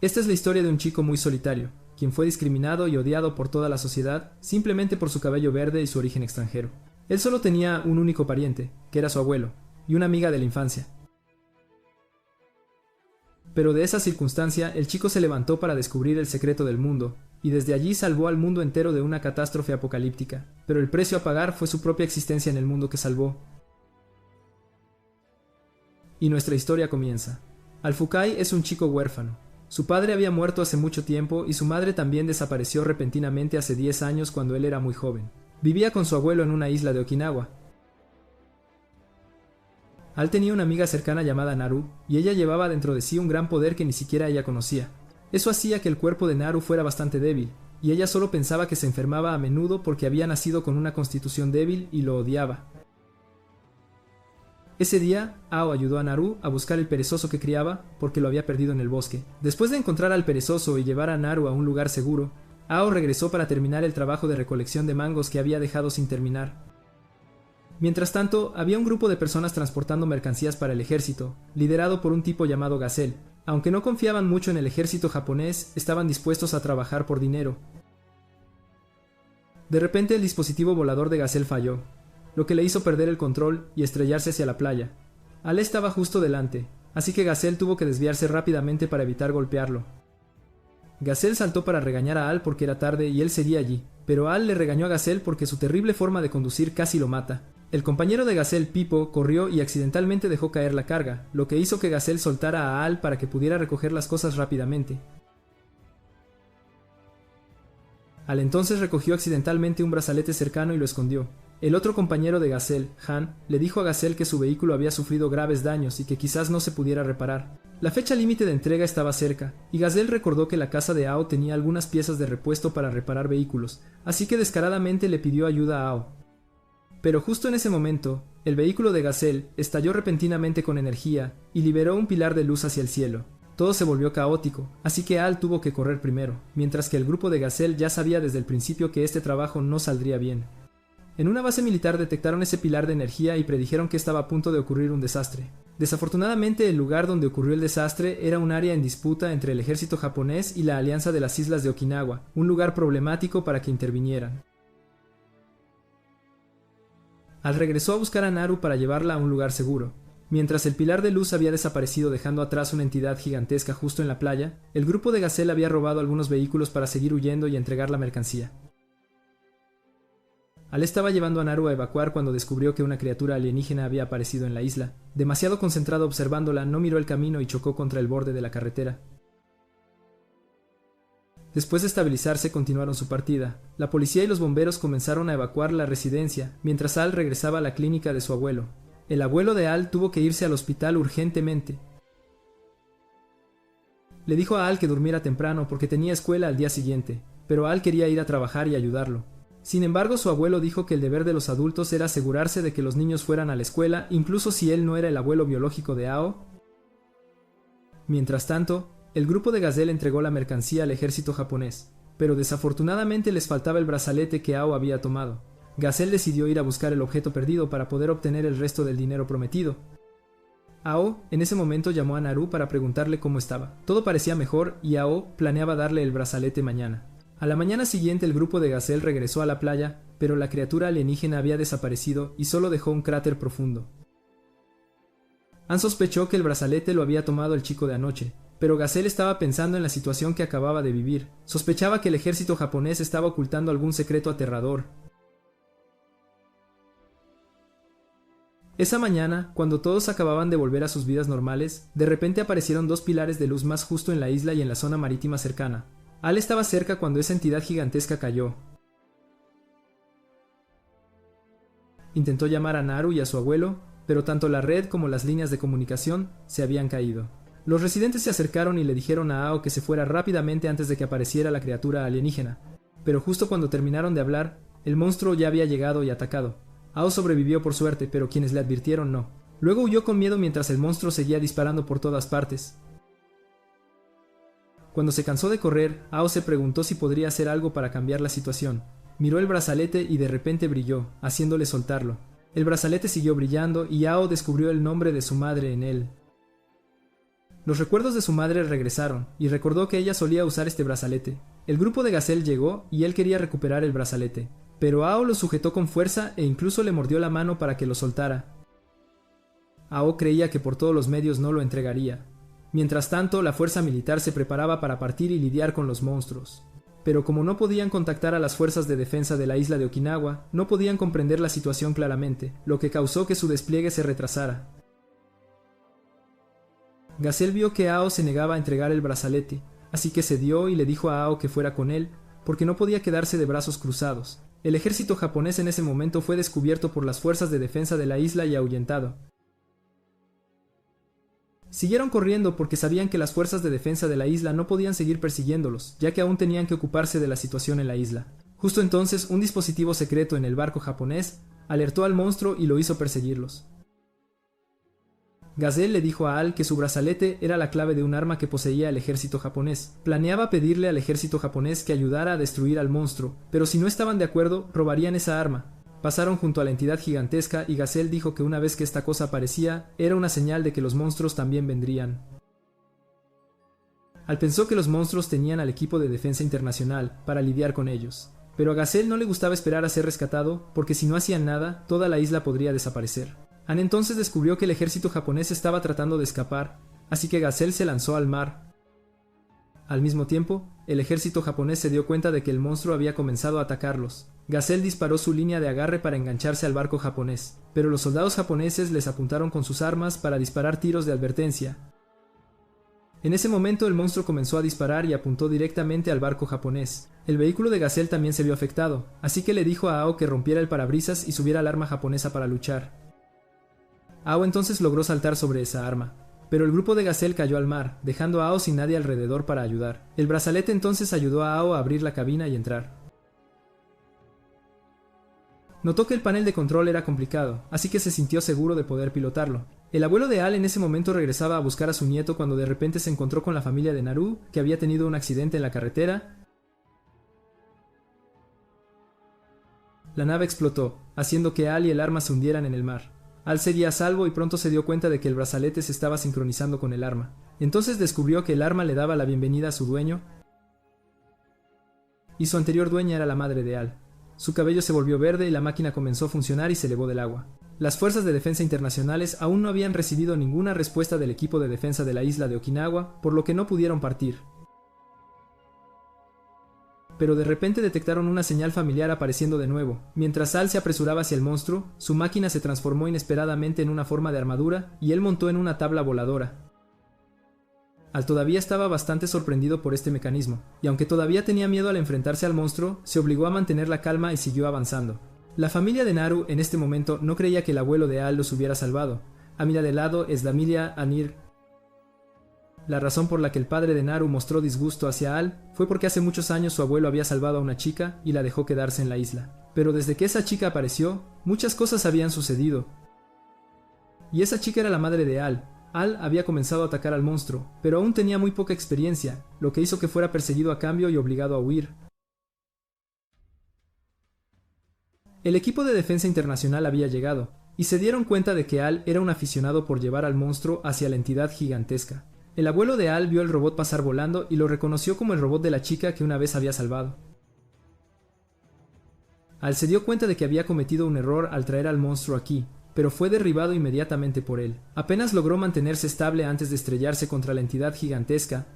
Esta es la historia de un chico muy solitario, quien fue discriminado y odiado por toda la sociedad simplemente por su cabello verde y su origen extranjero. Él solo tenía un único pariente, que era su abuelo, y una amiga de la infancia. Pero de esa circunstancia, el chico se levantó para descubrir el secreto del mundo, y desde allí salvó al mundo entero de una catástrofe apocalíptica, pero el precio a pagar fue su propia existencia en el mundo que salvó. Y nuestra historia comienza. Al-Fukai es un chico huérfano. Su padre había muerto hace mucho tiempo y su madre también desapareció repentinamente hace 10 años cuando él era muy joven. Vivía con su abuelo en una isla de Okinawa. Al tenía una amiga cercana llamada Naru, y ella llevaba dentro de sí un gran poder que ni siquiera ella conocía. Eso hacía que el cuerpo de Naru fuera bastante débil, y ella solo pensaba que se enfermaba a menudo porque había nacido con una constitución débil y lo odiaba. Ese día, Ao ayudó a Naru a buscar el perezoso que criaba porque lo había perdido en el bosque. Después de encontrar al perezoso y llevar a Naru a un lugar seguro, Ao regresó para terminar el trabajo de recolección de mangos que había dejado sin terminar. Mientras tanto, había un grupo de personas transportando mercancías para el ejército, liderado por un tipo llamado Gazelle. Aunque no confiaban mucho en el ejército japonés, estaban dispuestos a trabajar por dinero. De repente el dispositivo volador de Gazelle falló, lo que le hizo perder el control y estrellarse hacia la playa. Al estaba justo delante, así que Gazelle tuvo que desviarse rápidamente para evitar golpearlo. Gazelle saltó para regañar a Al porque era tarde y él seguía allí, pero Al le regañó a Gazelle porque su terrible forma de conducir casi lo mata. El compañero de Gazelle, Pipo, corrió y accidentalmente dejó caer la carga, lo que hizo que Gazelle soltara a Al para que pudiera recoger las cosas rápidamente. Al entonces recogió accidentalmente un brazalete cercano y lo escondió. El otro compañero de Gazelle, Han, le dijo a Gazelle que su vehículo había sufrido graves daños y que quizás no se pudiera reparar. La fecha límite de entrega estaba cerca, y Gazelle recordó que la casa de Ao tenía algunas piezas de repuesto para reparar vehículos, así que descaradamente le pidió ayuda a Ao. Pero justo en ese momento, el vehículo de Gazelle estalló repentinamente con energía y liberó un pilar de luz hacia el cielo. Todo se volvió caótico, así que Al tuvo que correr primero, mientras que el grupo de Gazelle ya sabía desde el principio que este trabajo no saldría bien. En una base militar detectaron ese pilar de energía y predijeron que estaba a punto de ocurrir un desastre. Desafortunadamente, el lugar donde ocurrió el desastre era un área en disputa entre el ejército japonés y la Alianza de las Islas de Okinawa, un lugar problemático para que intervinieran. Al regresó a buscar a Naru para llevarla a un lugar seguro. Mientras el pilar de luz había desaparecido dejando atrás una entidad gigantesca justo en la playa, el grupo de Gazelle había robado algunos vehículos para seguir huyendo y entregar la mercancía. Al estaba llevando a Naru a evacuar cuando descubrió que una criatura alienígena había aparecido en la isla. Demasiado concentrado observándola, no miró el camino y chocó contra el borde de la carretera. Después de estabilizarse, continuaron su partida. La policía y los bomberos comenzaron a evacuar la residencia, mientras Al regresaba a la clínica de su abuelo. El abuelo de Al tuvo que irse al hospital urgentemente. Le dijo a Al que durmiera temprano porque tenía escuela al día siguiente, pero Al quería ir a trabajar y ayudarlo. Sin embargo, su abuelo dijo que el deber de los adultos era asegurarse de que los niños fueran a la escuela, incluso si él no era el abuelo biológico de Ao. Mientras tanto, el grupo de Gazelle entregó la mercancía al ejército japonés, pero desafortunadamente les faltaba el brazalete que Ao había tomado. Gazelle decidió ir a buscar el objeto perdido para poder obtener el resto del dinero prometido. Ao en ese momento llamó a Naru para preguntarle cómo estaba. Todo parecía mejor y Ao planeaba darle el brazalete mañana. A la mañana siguiente el grupo de Gazelle regresó a la playa, pero la criatura alienígena había desaparecido y solo dejó un cráter profundo. Han sospechó que el brazalete lo había tomado el chico de anoche, pero Gazelle estaba pensando en la situación que acababa de vivir. Sospechaba que el ejército japonés estaba ocultando algún secreto aterrador. Esa mañana, cuando todos acababan de volver a sus vidas normales, de repente aparecieron dos pilares de luz más justo en la isla y en la zona marítima cercana. Al estaba cerca cuando esa entidad gigantesca cayó. Intentó llamar a Naru y a su abuelo, pero tanto la red como las líneas de comunicación se habían caído. Los residentes se acercaron y le dijeron a Ao que se fuera rápidamente antes de que apareciera la criatura alienígena, pero justo cuando terminaron de hablar, el monstruo ya había llegado y atacado. Ao sobrevivió por suerte, pero quienes le advirtieron no. Luego huyó con miedo mientras el monstruo seguía disparando por todas partes. Cuando se cansó de correr, Ao se preguntó si podría hacer algo para cambiar la situación. Miró el brazalete y de repente brilló, haciéndole soltarlo. El brazalete siguió brillando y Ao descubrió el nombre de su madre en él. Los recuerdos de su madre regresaron, y recordó que ella solía usar este brazalete. El grupo de Gazelle llegó, y él quería recuperar el brazalete. Pero Ao lo sujetó con fuerza e incluso le mordió la mano para que lo soltara. Ao creía que por todos los medios no lo entregaría. Mientras tanto, la fuerza militar se preparaba para partir y lidiar con los monstruos. Pero como no podían contactar a las fuerzas de defensa de la isla de Okinawa, no podían comprender la situación claramente, lo que causó que su despliegue se retrasara. Gazelle vio que Ao se negaba a entregar el brazalete, así que cedió y le dijo a Ao que fuera con él, porque no podía quedarse de brazos cruzados. El ejército japonés en ese momento fue descubierto por las fuerzas de defensa de la isla y ahuyentado. Siguieron corriendo porque sabían que las fuerzas de defensa de la isla no podían seguir persiguiéndolos, ya que aún tenían que ocuparse de la situación en la isla. Justo entonces, un dispositivo secreto en el barco japonés alertó al monstruo y lo hizo perseguirlos. Gazelle le dijo a Al que su brazalete era la clave de un arma que poseía el ejército japonés. Planeaba pedirle al ejército japonés que ayudara a destruir al monstruo, pero si no estaban de acuerdo, robarían esa arma. Pasaron junto a la entidad gigantesca y Gazelle dijo que una vez que esta cosa aparecía, era una señal de que los monstruos también vendrían. Al pensó que los monstruos tenían al equipo de defensa internacional para lidiar con ellos, pero a Gazelle no le gustaba esperar a ser rescatado porque si no hacían nada, toda la isla podría desaparecer. An entonces descubrió que el ejército japonés estaba tratando de escapar, así que Gazelle se lanzó al mar. Al mismo tiempo, el ejército japonés se dio cuenta de que el monstruo había comenzado a atacarlos. Gazelle disparó su línea de agarre para engancharse al barco japonés, pero los soldados japoneses les apuntaron con sus armas para disparar tiros de advertencia. En ese momento el monstruo comenzó a disparar y apuntó directamente al barco japonés. El vehículo de Gazelle también se vio afectado, así que le dijo a Ao que rompiera el parabrisas y subiera al arma japonesa para luchar. Ao entonces logró saltar sobre esa arma, pero el grupo de Gazelle cayó al mar, dejando a Ao sin nadie alrededor para ayudar. El brazalete entonces ayudó a Ao a abrir la cabina y entrar. Notó que el panel de control era complicado, así que se sintió seguro de poder pilotarlo. El abuelo de Al en ese momento regresaba a buscar a su nieto cuando de repente se encontró con la familia de Naru, que había tenido un accidente en la carretera. La nave explotó, haciendo que Al y el arma se hundieran en el mar. Al seguía a salvo y pronto se dio cuenta de que el brazalete se estaba sincronizando con el arma. Entonces descubrió que el arma le daba la bienvenida a su dueño, y su anterior dueña era la madre de Al. Su cabello se volvió verde y la máquina comenzó a funcionar y se elevó del agua. Las fuerzas de defensa internacionales aún no habían recibido ninguna respuesta del equipo de defensa de la isla de Okinawa, por lo que no pudieron partir. Pero de repente detectaron una señal familiar apareciendo de nuevo. Mientras Al se apresuraba hacia el monstruo, su máquina se transformó inesperadamente en una forma de armadura y él montó en una tabla voladora. Al todavía estaba bastante sorprendido por este mecanismo, y aunque todavía tenía miedo al enfrentarse al monstruo, se obligó a mantener la calma y siguió avanzando. La familia de Naru en este momento no creía que el abuelo de Al los hubiera salvado. A mira de lado es la Milia Anir. La razón por la que el padre de Naru mostró disgusto hacia Al fue porque hace muchos años su abuelo había salvado a una chica y la dejó quedarse en la isla. Pero desde que esa chica apareció, muchas cosas habían sucedido. Y esa chica era la madre de Al. Al había comenzado a atacar al monstruo, pero aún tenía muy poca experiencia, lo que hizo que fuera perseguido a cambio y obligado a huir. El equipo de defensa internacional había llegado, y se dieron cuenta de que Al era un aficionado por llevar al monstruo hacia la entidad gigantesca. El abuelo de Al vio el robot pasar volando y lo reconoció como el robot de la chica que una vez había salvado. Al se dio cuenta de que había cometido un error al traer al monstruo aquí, pero fue derribado inmediatamente por él. Apenas logró mantenerse estable antes de estrellarse contra la entidad gigantesca.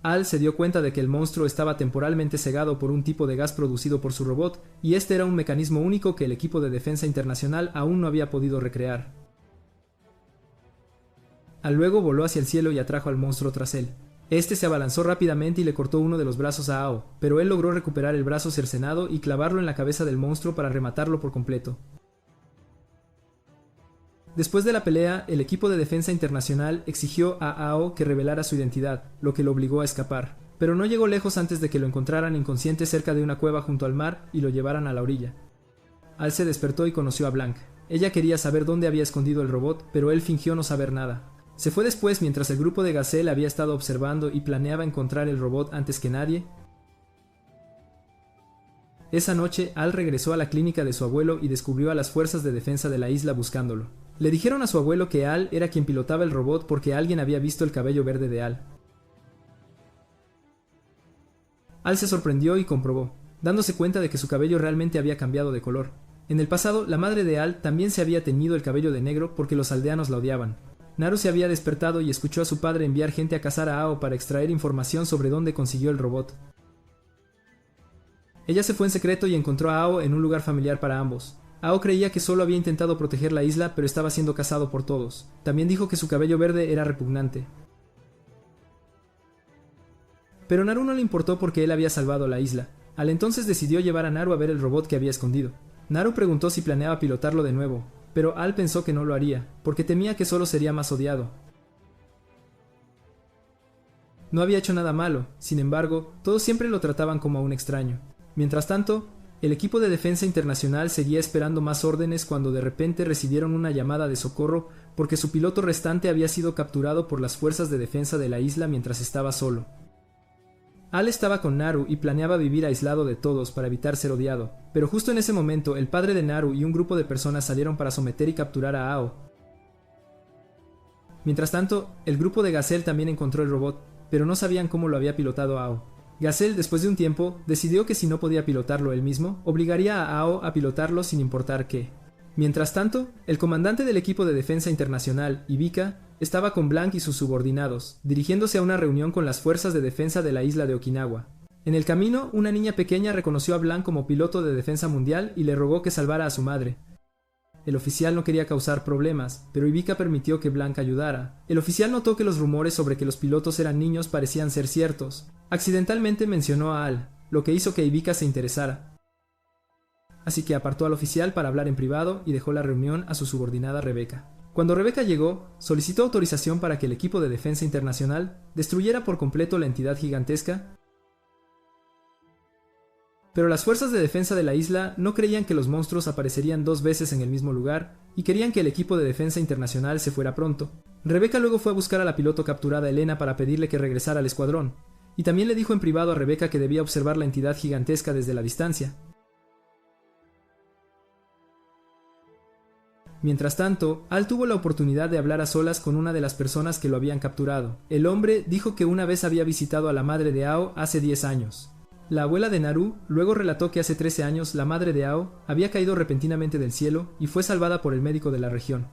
Al se dio cuenta de que el monstruo estaba temporalmente cegado por un tipo de gas producido por su robot, y este era un mecanismo único que el equipo de defensa internacional aún no había podido recrear. Al luego voló hacia el cielo y atrajo al monstruo tras él. Este se abalanzó rápidamente y le cortó uno de los brazos a Ao, pero él logró recuperar el brazo cercenado y clavarlo en la cabeza del monstruo para rematarlo por completo. Después de la pelea, el equipo de defensa internacional exigió a Ao que revelara su identidad, lo que lo obligó a escapar, pero no llegó lejos antes de que lo encontraran inconsciente cerca de una cueva junto al mar y lo llevaran a la orilla. Al se despertó y conoció a Blanc. Ella quería saber dónde había escondido el robot, pero él fingió no saber nada. Se fue después mientras el grupo de Gazelle había estado observando y planeaba encontrar el robot antes que nadie. Esa noche, Al regresó a la clínica de su abuelo y descubrió a las fuerzas de defensa de la isla buscándolo. Le dijeron a su abuelo que Al era quien pilotaba el robot porque alguien había visto el cabello verde de Al. Al se sorprendió y comprobó, dándose cuenta de que su cabello realmente había cambiado de color. En el pasado, la madre de Al también se había teñido el cabello de negro porque los aldeanos la odiaban. Naru se había despertado y escuchó a su padre enviar gente a cazar a Ao para extraer información sobre dónde consiguió el robot. Ella se fue en secreto y encontró a Ao en un lugar familiar para ambos. Ao creía que solo había intentado proteger la isla, pero estaba siendo cazado por todos. También dijo que su cabello verde era repugnante. Pero Naru no le importó porque él había salvado la isla. Al entonces decidió llevar a Naru a ver el robot que había escondido. Naru preguntó si planeaba pilotarlo de nuevo, pero Al pensó que no lo haría, porque temía que solo sería más odiado. No había hecho nada malo, sin embargo, todos siempre lo trataban como a un extraño. Mientras tanto, el equipo de defensa internacional seguía esperando más órdenes cuando de repente recibieron una llamada de socorro porque su piloto restante había sido capturado por las fuerzas de defensa de la isla mientras estaba solo. Al estaba con Naru y planeaba vivir aislado de todos para evitar ser odiado, pero justo en ese momento el padre de Naru y un grupo de personas salieron para someter y capturar a Ao. Mientras tanto, el grupo de Gazelle también encontró el robot, pero no sabían cómo lo había pilotado Ao. Gazelle, después de un tiempo, decidió que si no podía pilotarlo él mismo, obligaría a Ao a pilotarlo sin importar qué. Mientras tanto, el comandante del equipo de defensa internacional, Ibika, estaba con Blanc y sus subordinados, dirigiéndose a una reunión con las fuerzas de defensa de la isla de Okinawa. En el camino, una niña pequeña reconoció a Blanc como piloto de defensa mundial y le rogó que salvara a su madre. El oficial no quería causar problemas, pero Ibika permitió que Blanc ayudara. El oficial notó que los rumores sobre que los pilotos eran niños parecían ser ciertos. Accidentalmente mencionó a Al, lo que hizo que Ibika se interesara. Así que apartó al oficial para hablar en privado y dejó la reunión a su subordinada Rebecca. Cuando Rebecca llegó, solicitó autorización para que el equipo de defensa internacional destruyera por completo la entidad gigantesca, pero las fuerzas de defensa de la isla no creían que los monstruos aparecerían 2 veces en el mismo lugar y querían que el equipo de defensa internacional se fuera pronto. Rebecca luego fue a buscar a la piloto capturada Elena para pedirle que regresara al escuadrón, y también le dijo en privado a Rebecca que debía observar la entidad gigantesca desde la distancia. Mientras tanto, Al tuvo la oportunidad de hablar a solas con una de las personas que lo habían capturado. El hombre dijo que una vez había visitado a la madre de Ao hace 10 años. La abuela de Naru luego relató que hace 13 años la madre de Ao había caído repentinamente del cielo y fue salvada por el médico de la región.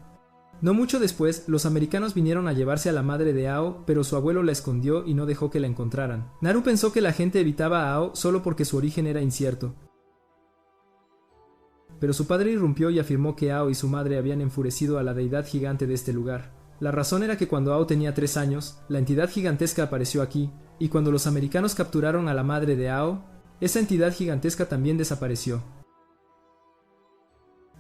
No mucho después, los americanos vinieron a llevarse a la madre de Ao, pero su abuelo la escondió y no dejó que la encontraran. Naru pensó que la gente evitaba a Ao solo porque su origen era incierto. Pero su padre irrumpió y afirmó que Ao y su madre habían enfurecido a la deidad gigante de este lugar. La razón era que cuando Ao tenía 3 años, la entidad gigantesca apareció aquí, y cuando los americanos capturaron a la madre de Ao, esa entidad gigantesca también desapareció.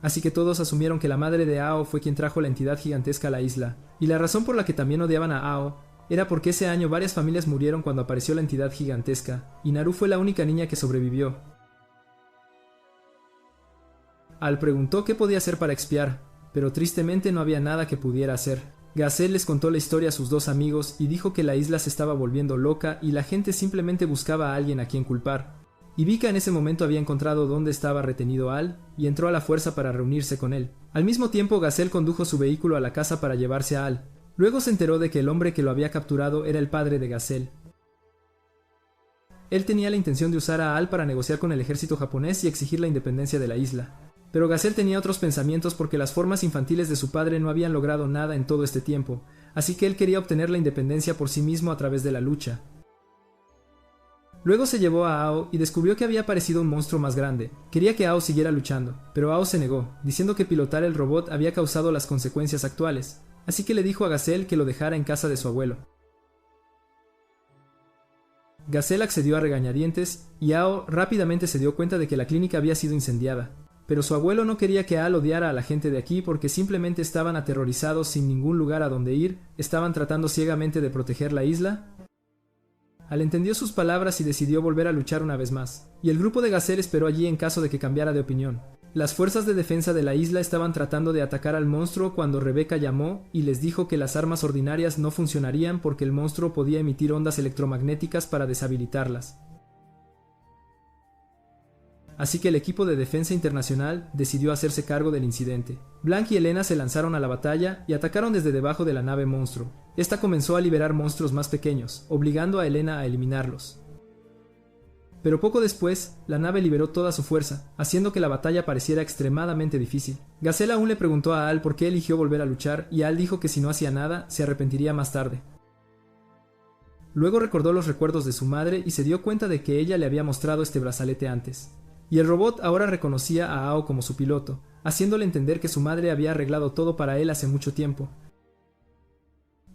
Así que todos asumieron que la madre de Ao fue quien trajo la entidad gigantesca a la isla, y la razón por la que también odiaban a Ao era porque ese año varias familias murieron cuando apareció la entidad gigantesca, y Naru fue la única niña que sobrevivió. Al preguntó qué podía hacer para expiar, pero tristemente no había nada que pudiera hacer. Gazelle les contó la historia a sus 2 amigos y dijo que la isla se estaba volviendo loca y la gente simplemente buscaba a alguien a quien culpar. Ibika en ese momento había encontrado dónde estaba retenido Al y entró a la fuerza para reunirse con él. Al mismo tiempo, Gazelle condujo su vehículo a la casa para llevarse a Al. Luego se enteró de que el hombre que lo había capturado era el padre de Gazelle. Él tenía la intención de usar a Al para negociar con el ejército japonés y exigir la independencia de la isla. Pero Gazelle tenía otros pensamientos porque las formas infantiles de su padre no habían logrado nada en todo este tiempo, así que él quería obtener la independencia por sí mismo a través de la lucha. Luego se llevó a Ao y descubrió que había aparecido un monstruo más grande. Quería que Ao siguiera luchando, pero Ao se negó, diciendo que pilotar el robot había causado las consecuencias actuales, así que le dijo a Gazelle que lo dejara en casa de su abuelo. Gazelle accedió a regañadientes y Ao rápidamente se dio cuenta de que la clínica había sido incendiada. Pero su abuelo no quería que Al odiara a la gente de aquí porque simplemente estaban aterrorizados sin ningún lugar a donde ir, estaban tratando ciegamente de proteger la isla. Al entendió sus palabras y decidió volver a luchar una vez más, y el grupo de Gazelle esperó allí en caso de que cambiara de opinión. Las fuerzas de defensa de la isla estaban tratando de atacar al monstruo cuando Rebecca llamó y les dijo que las armas ordinarias no funcionarían porque el monstruo podía emitir ondas electromagnéticas para deshabilitarlas. así que el equipo de defensa internacional decidió hacerse cargo del incidente. Blanc y Elena se lanzaron a la batalla y atacaron desde debajo de la nave monstruo. Esta comenzó a liberar monstruos más pequeños, obligando a Elena a eliminarlos. Pero poco después, la nave liberó toda su fuerza, haciendo que la batalla pareciera extremadamente difícil. Gazelle aún le preguntó a Al por qué eligió volver a luchar y Al dijo que si no hacía nada, se arrepentiría más tarde. Luego recordó los recuerdos de su madre y se dio cuenta de que ella le había mostrado este brazalete antes. Y el robot ahora reconocía a Ao como su piloto, haciéndole entender que su madre había arreglado todo para él hace mucho tiempo.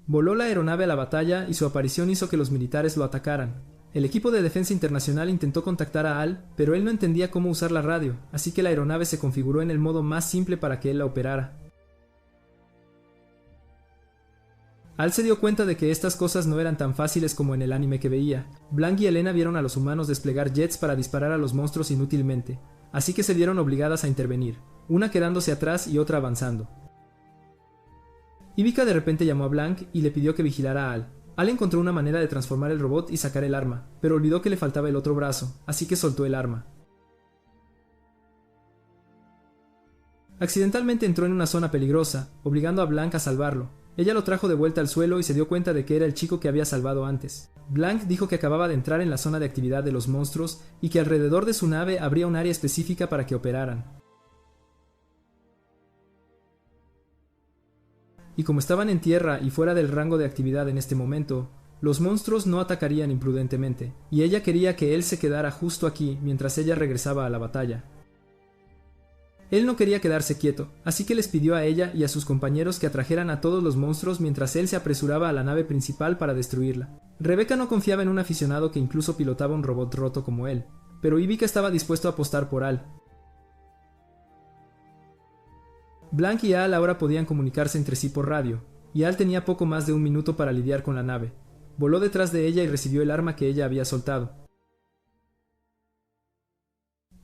Voló la aeronave a la batalla y su aparición hizo que los militares lo atacaran. El equipo de defensa internacional intentó contactar a Al, pero él no entendía cómo usar la radio, así que la aeronave se configuró en el modo más simple para que él la operara. Al se dio cuenta de que estas cosas no eran tan fáciles como en el anime que veía. Blanc y Elena vieron a los humanos desplegar jets para disparar a los monstruos inútilmente, así que se vieron obligadas a intervenir, una quedándose atrás y otra avanzando. Ivica de repente llamó a Blanc y le pidió que vigilara a Al. Al encontró una manera de transformar el robot y sacar el arma, pero olvidó que le faltaba el otro brazo, así que soltó el arma. Accidentalmente entró en una zona peligrosa, obligando a Blanc a salvarlo. Ella lo trajo de vuelta al suelo y se dio cuenta de que era el chico que había salvado antes. Blanc dijo que acababa de entrar en la zona de actividad de los monstruos y que alrededor de su nave habría un área específica para que operaran. Y como estaban en tierra y fuera del rango de actividad en este momento, los monstruos no atacarían imprudentemente, y ella quería que él se quedara justo aquí mientras ella regresaba a la batalla. Él no quería quedarse quieto, así que les pidió a ella y a sus compañeros que atrajeran a todos los monstruos mientras él se apresuraba a la nave principal para destruirla. Rebecca no confiaba en un aficionado que incluso pilotaba un robot roto como él, pero Ivica estaba dispuesto a apostar por Al. Blanc y Al ahora podían comunicarse entre sí por radio, y Al tenía poco más de un minuto para lidiar con la nave. Voló detrás de ella y recibió el arma que ella había soltado.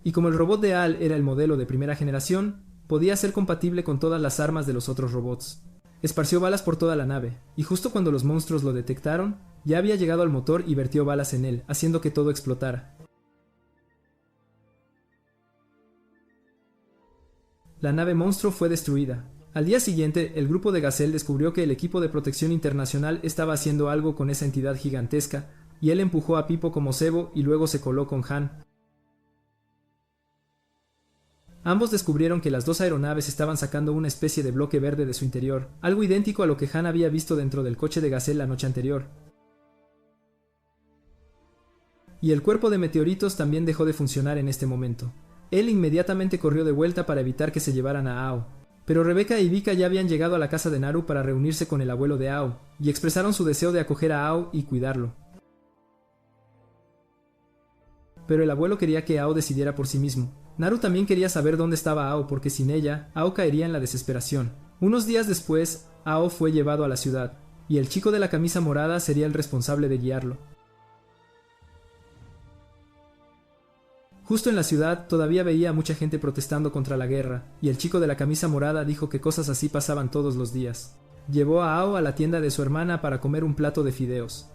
Y como el robot de Al era el modelo de primera generación, podía ser compatible con todas las armas de los otros robots. Esparció balas por toda la nave, y justo cuando los monstruos lo detectaron, ya había llegado al motor y vertió balas en él, haciendo que todo explotara. La nave monstruo fue destruida. Al día siguiente, el grupo de Gazelle descubrió que el equipo de protección internacional estaba haciendo algo con esa entidad gigantesca, y él empujó a Pipo como cebo y luego se coló con Han. Ambos descubrieron que las dos aeronaves estaban sacando una especie de bloque verde de su interior, algo idéntico a lo que Han había visto dentro del coche de Gazelle la noche anterior. Y el cuerpo de meteoritos también dejó de funcionar en este momento. Él inmediatamente corrió de vuelta para evitar que se llevaran a Ao. Pero Rebecca y Ivica ya habían llegado a la casa de Naru para reunirse con el abuelo de Ao, y expresaron su deseo de acoger a Ao y cuidarlo. Pero el abuelo quería que Ao decidiera por sí mismo. Naru también quería saber dónde estaba Ao porque sin ella, Ao caería en la desesperación. Unos días después, Ao fue llevado a la ciudad, y el chico de la camisa morada sería el responsable de guiarlo. Justo en la ciudad todavía veía a mucha gente protestando contra la guerra, y el chico de la camisa morada dijo que cosas así pasaban todos los días. Llevó a Ao a la tienda de su hermana para comer un plato de fideos.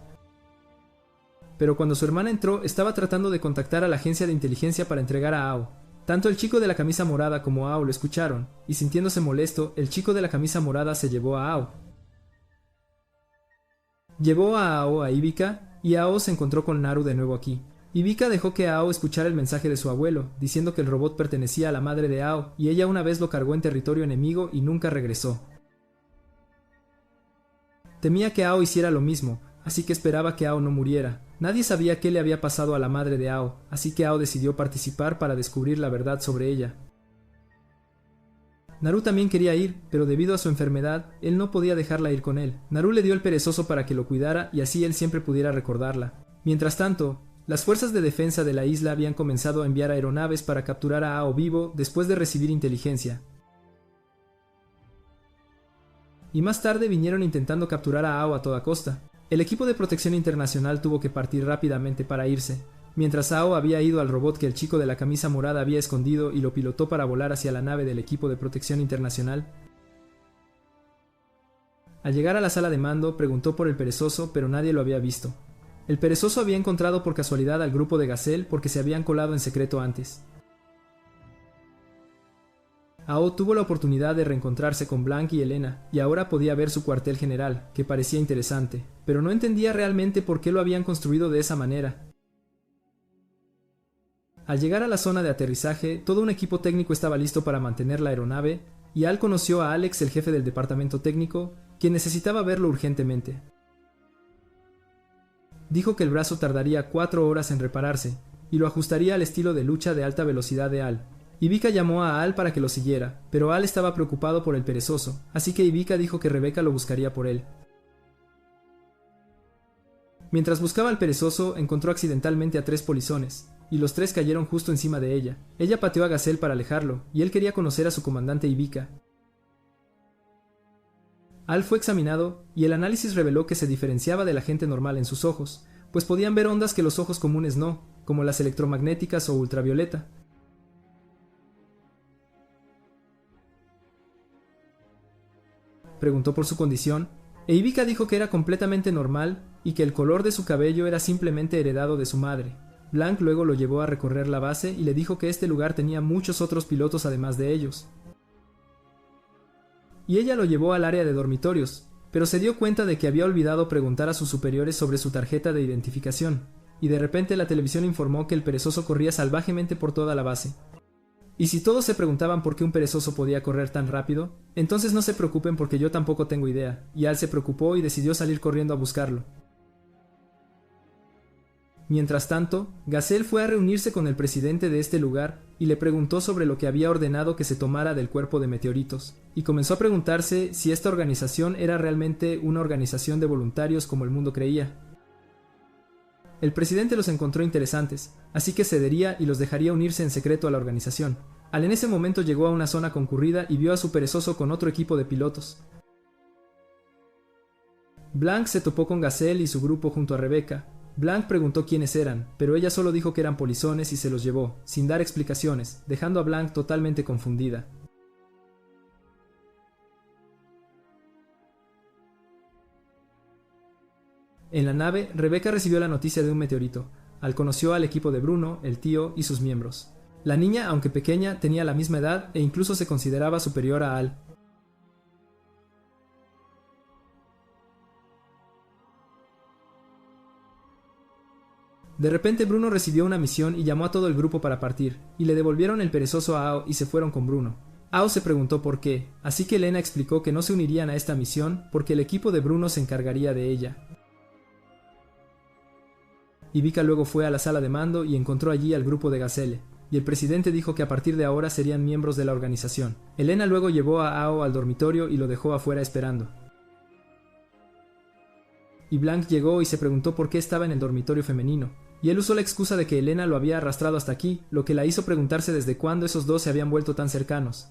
Pero cuando su hermana entró, estaba tratando de contactar a la agencia de inteligencia para entregar a Ao. Tanto el chico de la camisa morada como Ao lo escucharon, y sintiéndose molesto, el chico de la camisa morada se llevó a Ao. Llevó a Ao a Ivica, y Ao se encontró con Naru de nuevo aquí. Ivica dejó que Ao escuchara el mensaje de su abuelo, diciendo que el robot pertenecía a la madre de Ao, y ella una vez lo cargó en territorio enemigo y nunca regresó. Temía que Ao hiciera lo mismo, así que esperaba que Ao no muriera. Nadie sabía qué le había pasado a la madre de Ao, así que Ao decidió participar para descubrir la verdad sobre ella. Naru también quería ir, pero debido a su enfermedad, él no podía dejarla ir con él. Naru le dio el perezoso para que lo cuidara y así él siempre pudiera recordarla. Mientras tanto, las fuerzas de defensa de la isla habían comenzado a enviar aeronaves para capturar a Ao vivo después de recibir inteligencia. Y más tarde vinieron intentando capturar a Ao a toda costa. El equipo de protección internacional tuvo que partir rápidamente para irse, mientras Ao había ido al robot que el chico de la camisa morada había escondido y lo pilotó para volar hacia la nave del equipo de protección internacional. Al llegar a la sala de mando, preguntó por el perezoso, pero nadie lo había visto. El perezoso había encontrado por casualidad al grupo de Gazelle porque se habían colado en secreto antes. Ao tuvo la oportunidad de reencontrarse con Blanc y Elena, y ahora podía ver su cuartel general, que parecía interesante, pero no entendía realmente por qué lo habían construido de esa manera. Al llegar a la zona de aterrizaje, todo un equipo técnico estaba listo para mantener la aeronave, y Al conoció a Alex, el jefe del departamento técnico, quien necesitaba verlo urgentemente. Dijo que el brazo tardaría 4 horas en repararse, y lo ajustaría al estilo de lucha de alta velocidad de Al. Ivica llamó a Al para que lo siguiera, pero Al estaba preocupado por el perezoso, así que Ivica dijo que Rebeca lo buscaría por él. Mientras buscaba al perezoso, encontró accidentalmente a 3 polizones, y los 3 cayeron justo encima de ella. Ella pateó a Gazelle para alejarlo, y él quería conocer a su comandante Ivica. Al fue examinado, y el análisis reveló que se diferenciaba de la gente normal en sus ojos, pues podían ver ondas que los ojos comunes no, como las electromagnéticas o ultravioleta. Preguntó por su condición, e Ivica dijo que era completamente normal y que el color de su cabello era simplemente heredado de su madre. Blanc luego lo llevó a recorrer la base y le dijo que este lugar tenía muchos otros pilotos además de ellos. Y ella lo llevó al área de dormitorios, pero se dio cuenta de que había olvidado preguntar a sus superiores sobre su tarjeta de identificación, y de repente la televisión informó que el perezoso corría salvajemente por toda la base. Y si todos se preguntaban por qué un perezoso podía correr tan rápido, entonces no se preocupen porque yo tampoco tengo idea, y Al se preocupó y decidió salir corriendo a buscarlo. Mientras tanto, Gazelle fue a reunirse con el presidente de este lugar y le preguntó sobre lo que había ordenado que se tomara del cuerpo de meteoritos, y comenzó a preguntarse si esta organización era realmente una organización de voluntarios como el mundo creía. El presidente los encontró interesantes, así que cedería y los dejaría unirse en secreto a la organización. Al en ese momento llegó a una zona concurrida y vio a su perezoso con otro equipo de pilotos. Blanc se topó con Gazelle y su grupo junto a Rebeca. Blanc preguntó quiénes eran, pero ella solo dijo que eran polizones y se los llevó, sin dar explicaciones, dejando a Blanc totalmente confundida. En la nave, Rebeca recibió la noticia de un meteorito. Al conoció al equipo de Bruno, el tío y sus miembros. La niña, aunque pequeña, tenía la misma edad e incluso se consideraba superior a Al. De repente Bruno recibió una misión y llamó a todo el grupo para partir, y le devolvieron el perezoso a Ao y se fueron con Bruno. Ao se preguntó por qué, así que Elena explicó que no se unirían a esta misión porque el equipo de Bruno se encargaría de ella. Ivica luego fue a la sala de mando y encontró allí al grupo de Gazelle, y el presidente dijo que a partir de ahora serían miembros de la organización. Elena luego llevó a Ao al dormitorio y lo dejó afuera esperando. Y Blanc llegó y se preguntó por qué estaba en el dormitorio femenino, y él usó la excusa de que Elena lo había arrastrado hasta aquí, lo que la hizo preguntarse desde cuándo esos dos se habían vuelto tan cercanos.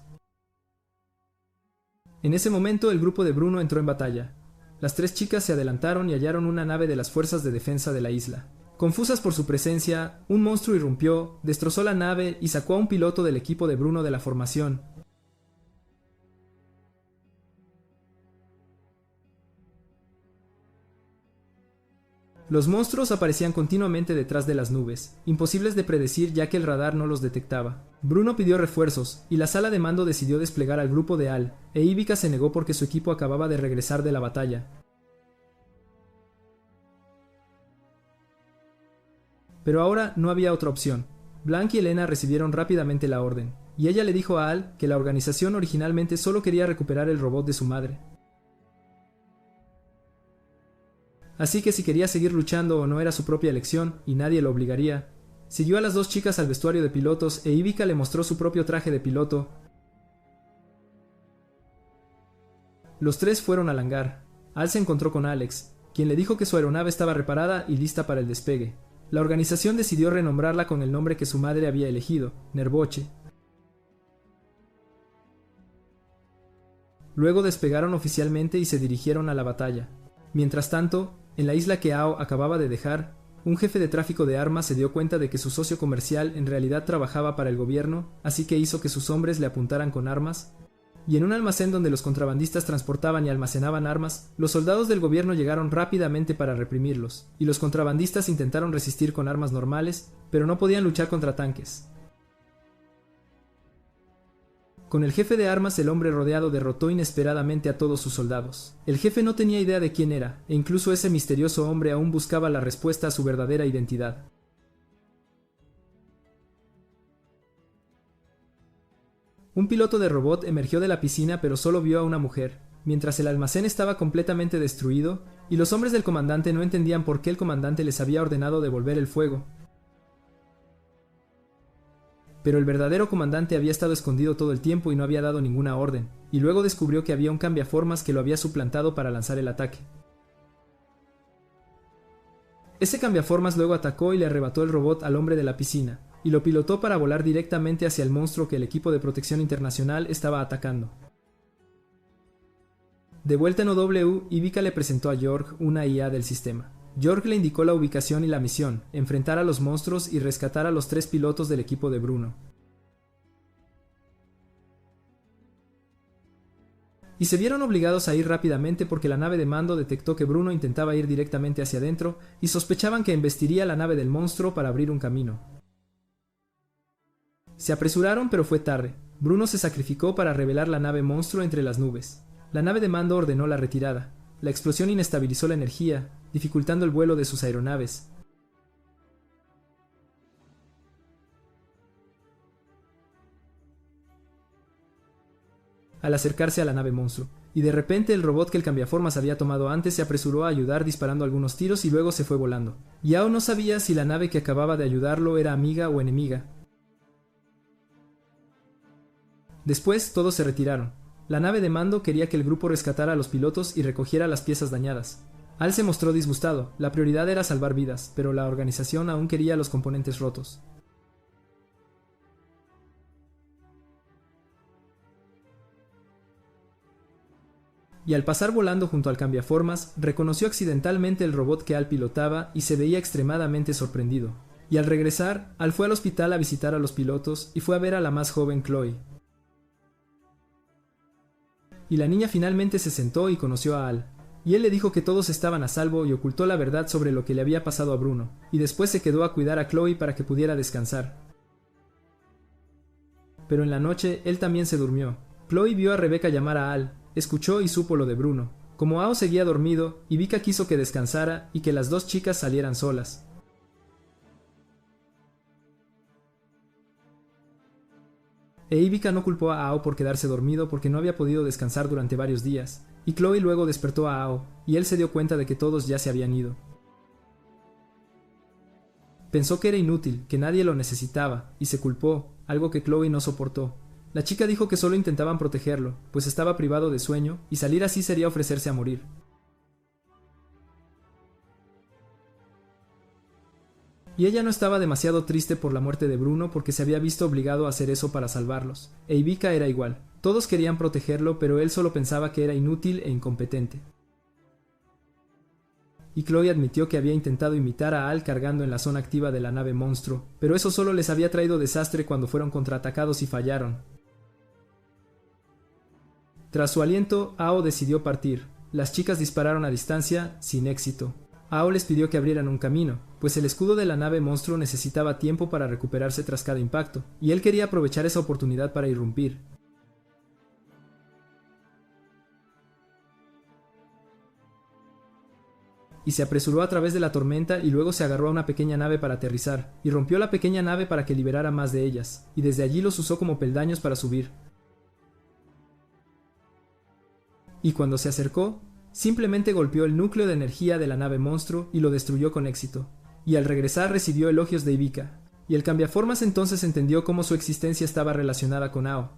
En ese momento el grupo de Bruno entró en batalla. Las 3 chicas se adelantaron y hallaron una nave de las fuerzas de defensa de la isla. Confusas por su presencia, un monstruo irrumpió, destrozó la nave y sacó a un piloto del equipo de Bruno de la formación. Los monstruos aparecían continuamente detrás de las nubes, imposibles de predecir ya que el radar no los detectaba. Bruno pidió refuerzos, y la sala de mando decidió desplegar al grupo de Al, e Ivica se negó porque su equipo acababa de regresar de la batalla. Pero ahora no había otra opción. Blanc y Elena recibieron rápidamente la orden, y ella le dijo a Al que la organización originalmente solo quería recuperar el robot de su madre. Así que si quería seguir luchando o no era su propia elección, y nadie lo obligaría. Siguió a las 2 chicas al vestuario de pilotos e Ivica le mostró su propio traje de piloto. Los 3 fueron al hangar. Al se encontró con Alex, quien le dijo que su aeronave estaba reparada y lista para el despegue. La organización decidió renombrarla con el nombre que su madre había elegido, Nervoche. Luego despegaron oficialmente y se dirigieron a la batalla. Mientras tanto, en la isla que Ao acababa de dejar, un jefe de tráfico de armas se dio cuenta de que su socio comercial en realidad trabajaba para el gobierno, así que hizo que sus hombres le apuntaran con armas. Y en un almacén donde los contrabandistas transportaban y almacenaban armas, los soldados del gobierno llegaron rápidamente para reprimirlos, y los contrabandistas intentaron resistir con armas normales, pero no podían luchar contra tanques. Con el jefe de armas, el hombre rodeado derrotó inesperadamente a todos sus soldados. El jefe no tenía idea de quién era, e incluso ese misterioso hombre aún buscaba la respuesta a su verdadera identidad. Un piloto de robot emergió de la piscina, pero solo vio a una mujer, mientras el almacén estaba completamente destruido, y los hombres del comandante no entendían por qué el comandante les había ordenado devolver el fuego. Pero el verdadero comandante había estado escondido todo el tiempo y no había dado ninguna orden, y luego descubrió que había un cambiaformas que lo había suplantado para lanzar el ataque. Ese cambiaformas luego atacó y le arrebató el robot al hombre de la piscina, y lo pilotó para volar directamente hacia el monstruo que el equipo de protección internacional estaba atacando. De vuelta en OW, Ivica le presentó a York una IA del sistema. York le indicó la ubicación y la misión: enfrentar a los monstruos y rescatar a los 3 pilotos del equipo de Bruno. Y se vieron obligados a ir rápidamente porque la nave de mando detectó que Bruno intentaba ir directamente hacia adentro y sospechaban que embestiría la nave del monstruo para abrir un camino. Se apresuraron, pero fue tarde. Bruno se sacrificó para revelar la nave monstruo entre las nubes. La nave de mando ordenó la retirada. La explosión inestabilizó la energía, dificultando el vuelo de sus aeronaves. Al acercarse a la nave monstruo, y de repente el robot que el cambiaformas había tomado antes se apresuró a ayudar disparando algunos tiros y luego se fue volando. Yao no sabía si la nave que acababa de ayudarlo era amiga o enemiga. Después todos se retiraron. La nave de mando quería que el grupo rescatara a los pilotos y recogiera las piezas dañadas. Al se mostró disgustado. La prioridad era salvar vidas, pero la organización aún quería los componentes rotos. Y al pasar volando junto al cambiaformas, reconoció accidentalmente el robot que Al pilotaba y se veía extremadamente sorprendido. Y al regresar, Al fue al hospital a visitar a los pilotos y fue a ver a la más joven Chloe. Y la niña finalmente se sentó y conoció a Al. Y él le dijo que todos estaban a salvo y ocultó la verdad sobre lo que le había pasado a Bruno, y después se quedó a cuidar a Chloe para que pudiera descansar. Pero en la noche él también se durmió. Chloe vio a Rebecca llamar a Al, escuchó y supo lo de Bruno. Como Ao seguía dormido, Ivica quiso que descansara y que las 2 chicas salieran solas. E Ivica no culpó a Ao por quedarse dormido porque no había podido descansar durante varios días, y Chloe luego despertó a Ao, y él se dio cuenta de que todos ya se habían ido. Pensó que era inútil, que nadie lo necesitaba, y se culpó, algo que Chloe no soportó. La chica dijo que solo intentaban protegerlo, pues estaba privado de sueño, y salir así sería ofrecerse a morir. Y ella no estaba demasiado triste por la muerte de Bruno porque se había visto obligado a hacer eso para salvarlos. E Ivica era igual. Todos querían protegerlo, pero él solo pensaba que era inútil e incompetente. Y Chloe admitió que había intentado imitar a Al cargando en la zona activa de la nave monstruo, pero eso solo les había traído desastre cuando fueron contraatacados y fallaron. Tras su aliento, Ao decidió partir. Las chicas dispararon a distancia, sin éxito. Ao les pidió que abrieran un camino, pues el escudo de la nave monstruo necesitaba tiempo para recuperarse tras cada impacto, y él quería aprovechar esa oportunidad para irrumpir. Y se apresuró a través de la tormenta y luego se agarró a una pequeña nave para aterrizar, y rompió la pequeña nave para que liberara más de ellas, y desde allí los usó como peldaños para subir. Y cuando se acercó, simplemente golpeó el núcleo de energía de la nave monstruo y lo destruyó con éxito. Y al regresar recibió elogios de Ivica, y el cambiaformas entonces entendió cómo su existencia estaba relacionada con Ao.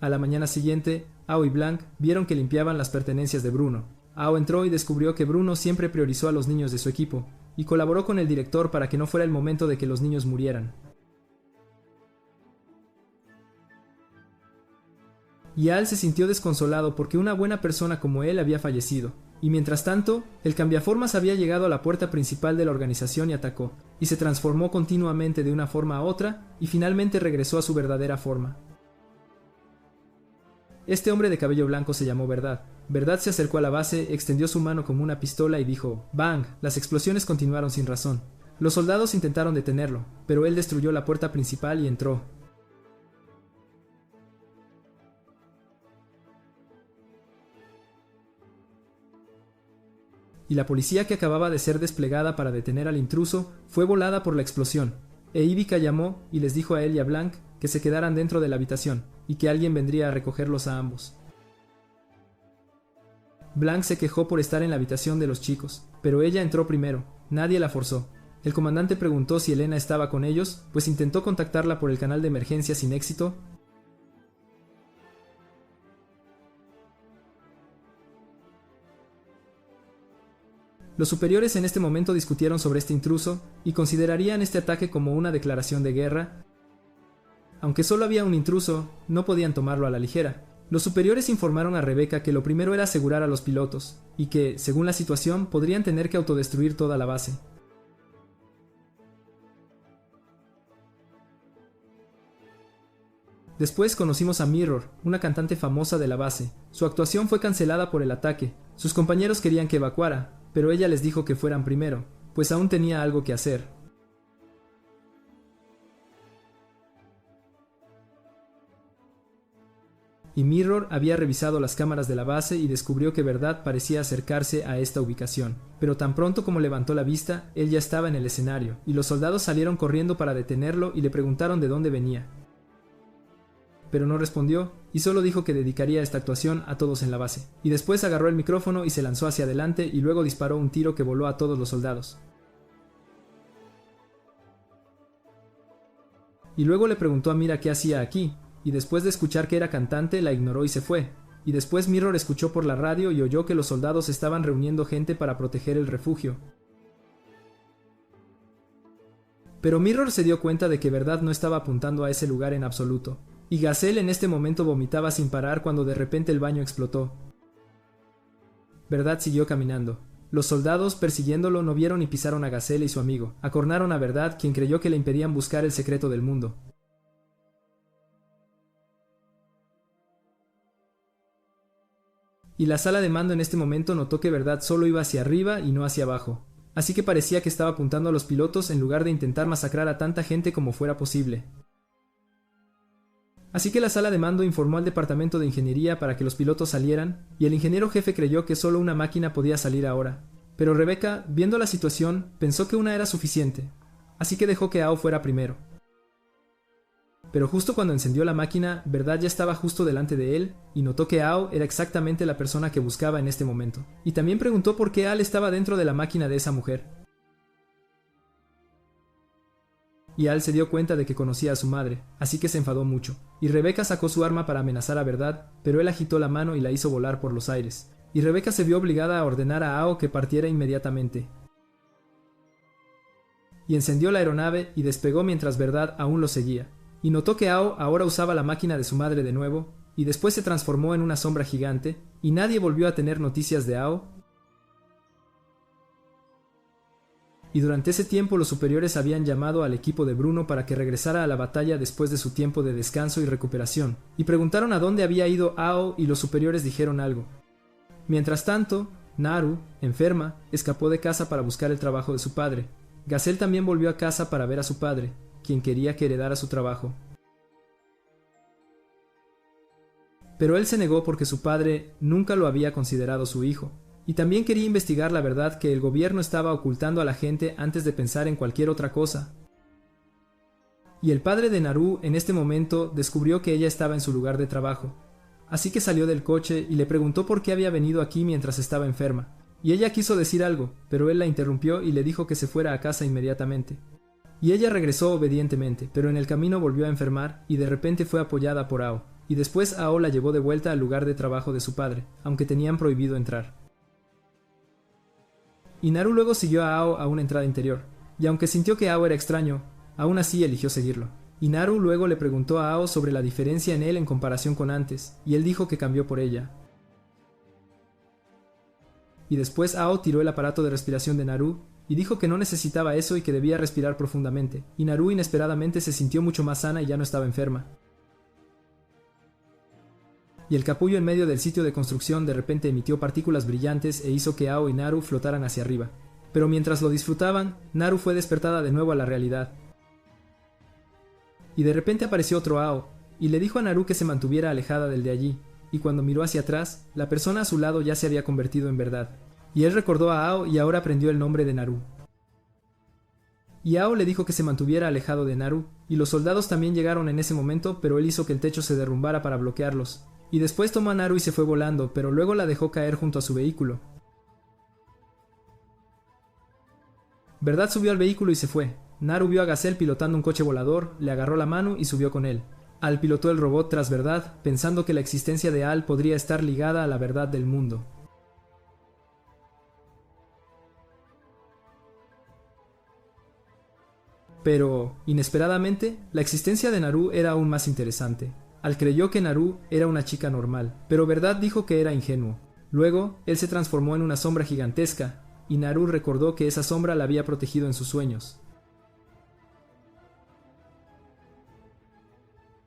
A la mañana siguiente, Ao y Blanc vieron que limpiaban las pertenencias de Bruno. Ao entró y descubrió que Bruno siempre priorizó a los niños de su equipo, y colaboró con el director para que no fuera el momento de que los niños murieran. Y Al se sintió desconsolado porque una buena persona como él había fallecido, y mientras tanto, el cambiaformas había llegado a la puerta principal de la organización y atacó, y se transformó continuamente de una forma a otra, y finalmente regresó a su verdadera forma. Este hombre de cabello blanco se llamó Verdad. Verdad se acercó a la base, extendió su mano como una pistola y dijo ¡Bang! Las explosiones continuaron sin razón. Los soldados intentaron detenerlo, pero él destruyó la puerta principal y entró. y la policía que acababa de ser desplegada para detener al intruso fue volada por la explosión. Ivica llamó y les dijo a él y a Blanc que se quedaran dentro de la habitación y que alguien vendría a recogerlos a ambos. Blanc se quejó por estar en la habitación de los chicos, pero ella entró primero, nadie la forzó. El comandante preguntó si Elena estaba con ellos, pues intentó contactarla por el canal de emergencia sin éxito. Los superiores en este momento discutieron sobre este intruso y considerarían este ataque como una declaración de guerra. Aunque solo había un intruso, no podían tomarlo a la ligera. Los superiores informaron a Rebecca que lo primero era asegurar a los pilotos, y que, según la situación, podrían tener que autodestruir toda la base. Después conocimos a Mirror, una cantante famosa de la base. Su actuación fue cancelada por el ataque. Sus compañeros querían que evacuara, pero ella les dijo que fueran primero, pues aún tenía algo que hacer. Y Mirror había revisado las cámaras de la base y descubrió que Verdad parecía acercarse a esta ubicación. Pero tan pronto como levantó la vista, él ya estaba en el escenario, y los soldados salieron corriendo para detenerlo y le preguntaron de dónde venía. Pero no respondió, y solo dijo que dedicaría esta actuación a todos en la base. Y después agarró el micrófono y se lanzó hacia adelante y luego disparó un tiro que voló a todos los soldados. Y luego le preguntó a Mira qué hacía aquí, y después de escuchar que era cantante la ignoró y se fue. Y después Mirror escuchó por la radio y oyó que los soldados estaban reuniendo gente para proteger el refugio. Pero Mirror se dio cuenta de que Verdad no estaba apuntando a ese lugar en absoluto. Y Gazelle en este momento vomitaba sin parar cuando de repente el baño explotó. Verdad siguió caminando. Los soldados, persiguiéndolo, no vieron y pisaron a Gazelle y su amigo. Acornaron a Verdad, quien creyó que le impedían buscar el secreto del mundo. Y la sala de mando en este momento notó que Verdad solo iba hacia arriba y no hacia abajo. Así que parecía que estaba apuntando a los pilotos en lugar de intentar masacrar a tanta gente como fuera posible. Así que la sala de mando informó al departamento de ingeniería para que los pilotos salieran, y el ingeniero jefe creyó que solo una máquina podía salir ahora. Pero Rebecca, viendo la situación, pensó que una era suficiente, así que dejó que Ao fuera primero. Pero justo cuando encendió la máquina, Verdad ya estaba justo delante de él, y notó que Ao era exactamente la persona que buscaba en este momento. Y también preguntó por qué Al estaba dentro de la máquina de esa mujer. Y Al se dio cuenta de que conocía a su madre, así que se enfadó mucho. Y Rebecca sacó su arma para amenazar a Verdad, pero él agitó la mano y la hizo volar por los aires. Y Rebecca se vio obligada a ordenar a Ao que partiera inmediatamente. Y encendió la aeronave y despegó mientras Verdad aún lo seguía. Y notó que Ao ahora usaba la máquina de su madre de nuevo, y después se transformó en una sombra gigante, y nadie volvió a tener noticias de Ao. Y durante ese tiempo los superiores habían llamado al equipo de Bruno para que regresara a la batalla después de su tiempo de descanso y recuperación, y preguntaron a dónde había ido Ao y los superiores dijeron algo. Mientras tanto, Naru, enferma, escapó de casa para buscar el trabajo de su padre. Gazelle también volvió a casa para ver a su padre, quien quería que heredara su trabajo. Pero él se negó porque su padre nunca lo había considerado su hijo. Y también quería investigar la verdad que el gobierno estaba ocultando a la gente antes de pensar en cualquier otra cosa. Y el padre de Naru en este momento descubrió que ella estaba en su lugar de trabajo. Así que salió del coche y le preguntó por qué había venido aquí mientras estaba enferma. Y ella quiso decir algo, pero él la interrumpió y le dijo que se fuera a casa inmediatamente. Y ella regresó obedientemente, pero en el camino volvió a enfermar y de repente fue apoyada por Ao. Y después Ao la llevó de vuelta al lugar de trabajo de su padre, aunque tenían prohibido entrar. Y Naru luego siguió a Ao a una entrada interior, y aunque sintió que Ao era extraño, aún así eligió seguirlo. Y Naru luego le preguntó a Ao sobre la diferencia en él en comparación con antes, y él dijo que cambió por ella. Y después Ao tiró el aparato de respiración de Naru, y dijo que no necesitaba eso y que debía respirar profundamente, y Naru inesperadamente se sintió mucho más sana y ya no estaba enferma. Y el capullo en medio del sitio de construcción de repente emitió partículas brillantes e hizo que Ao y Naru flotaran hacia arriba. Pero mientras lo disfrutaban, Naru fue despertada de nuevo a la realidad. Y de repente apareció otro Ao, y le dijo a Naru que se mantuviera alejada del de allí, y cuando miró hacia atrás, la persona a su lado ya se había convertido en Verdad. y él recordó a Ao y ahora aprendió el nombre de Naru. Y Ao le dijo que se mantuviera alejado de Naru, y los soldados también llegaron en ese momento, pero él hizo que el techo se derrumbara para bloquearlos. Y después tomó a Naru y se fue volando, pero luego la dejó caer junto a su vehículo. Verdad subió al vehículo y se fue. Naru vio a Gazelle pilotando un coche volador, le agarró la mano y subió con él. Al pilotó el robot tras Verdad, pensando que la existencia de Al podría estar ligada a la verdad del mundo. Pero, inesperadamente, la existencia de Naru era aún más interesante. Al creyó que Naru era una chica normal, pero Verdad dijo que era ingenuo. Luego, él se transformó en una sombra gigantesca, y Naru recordó que esa sombra la había protegido en sus sueños.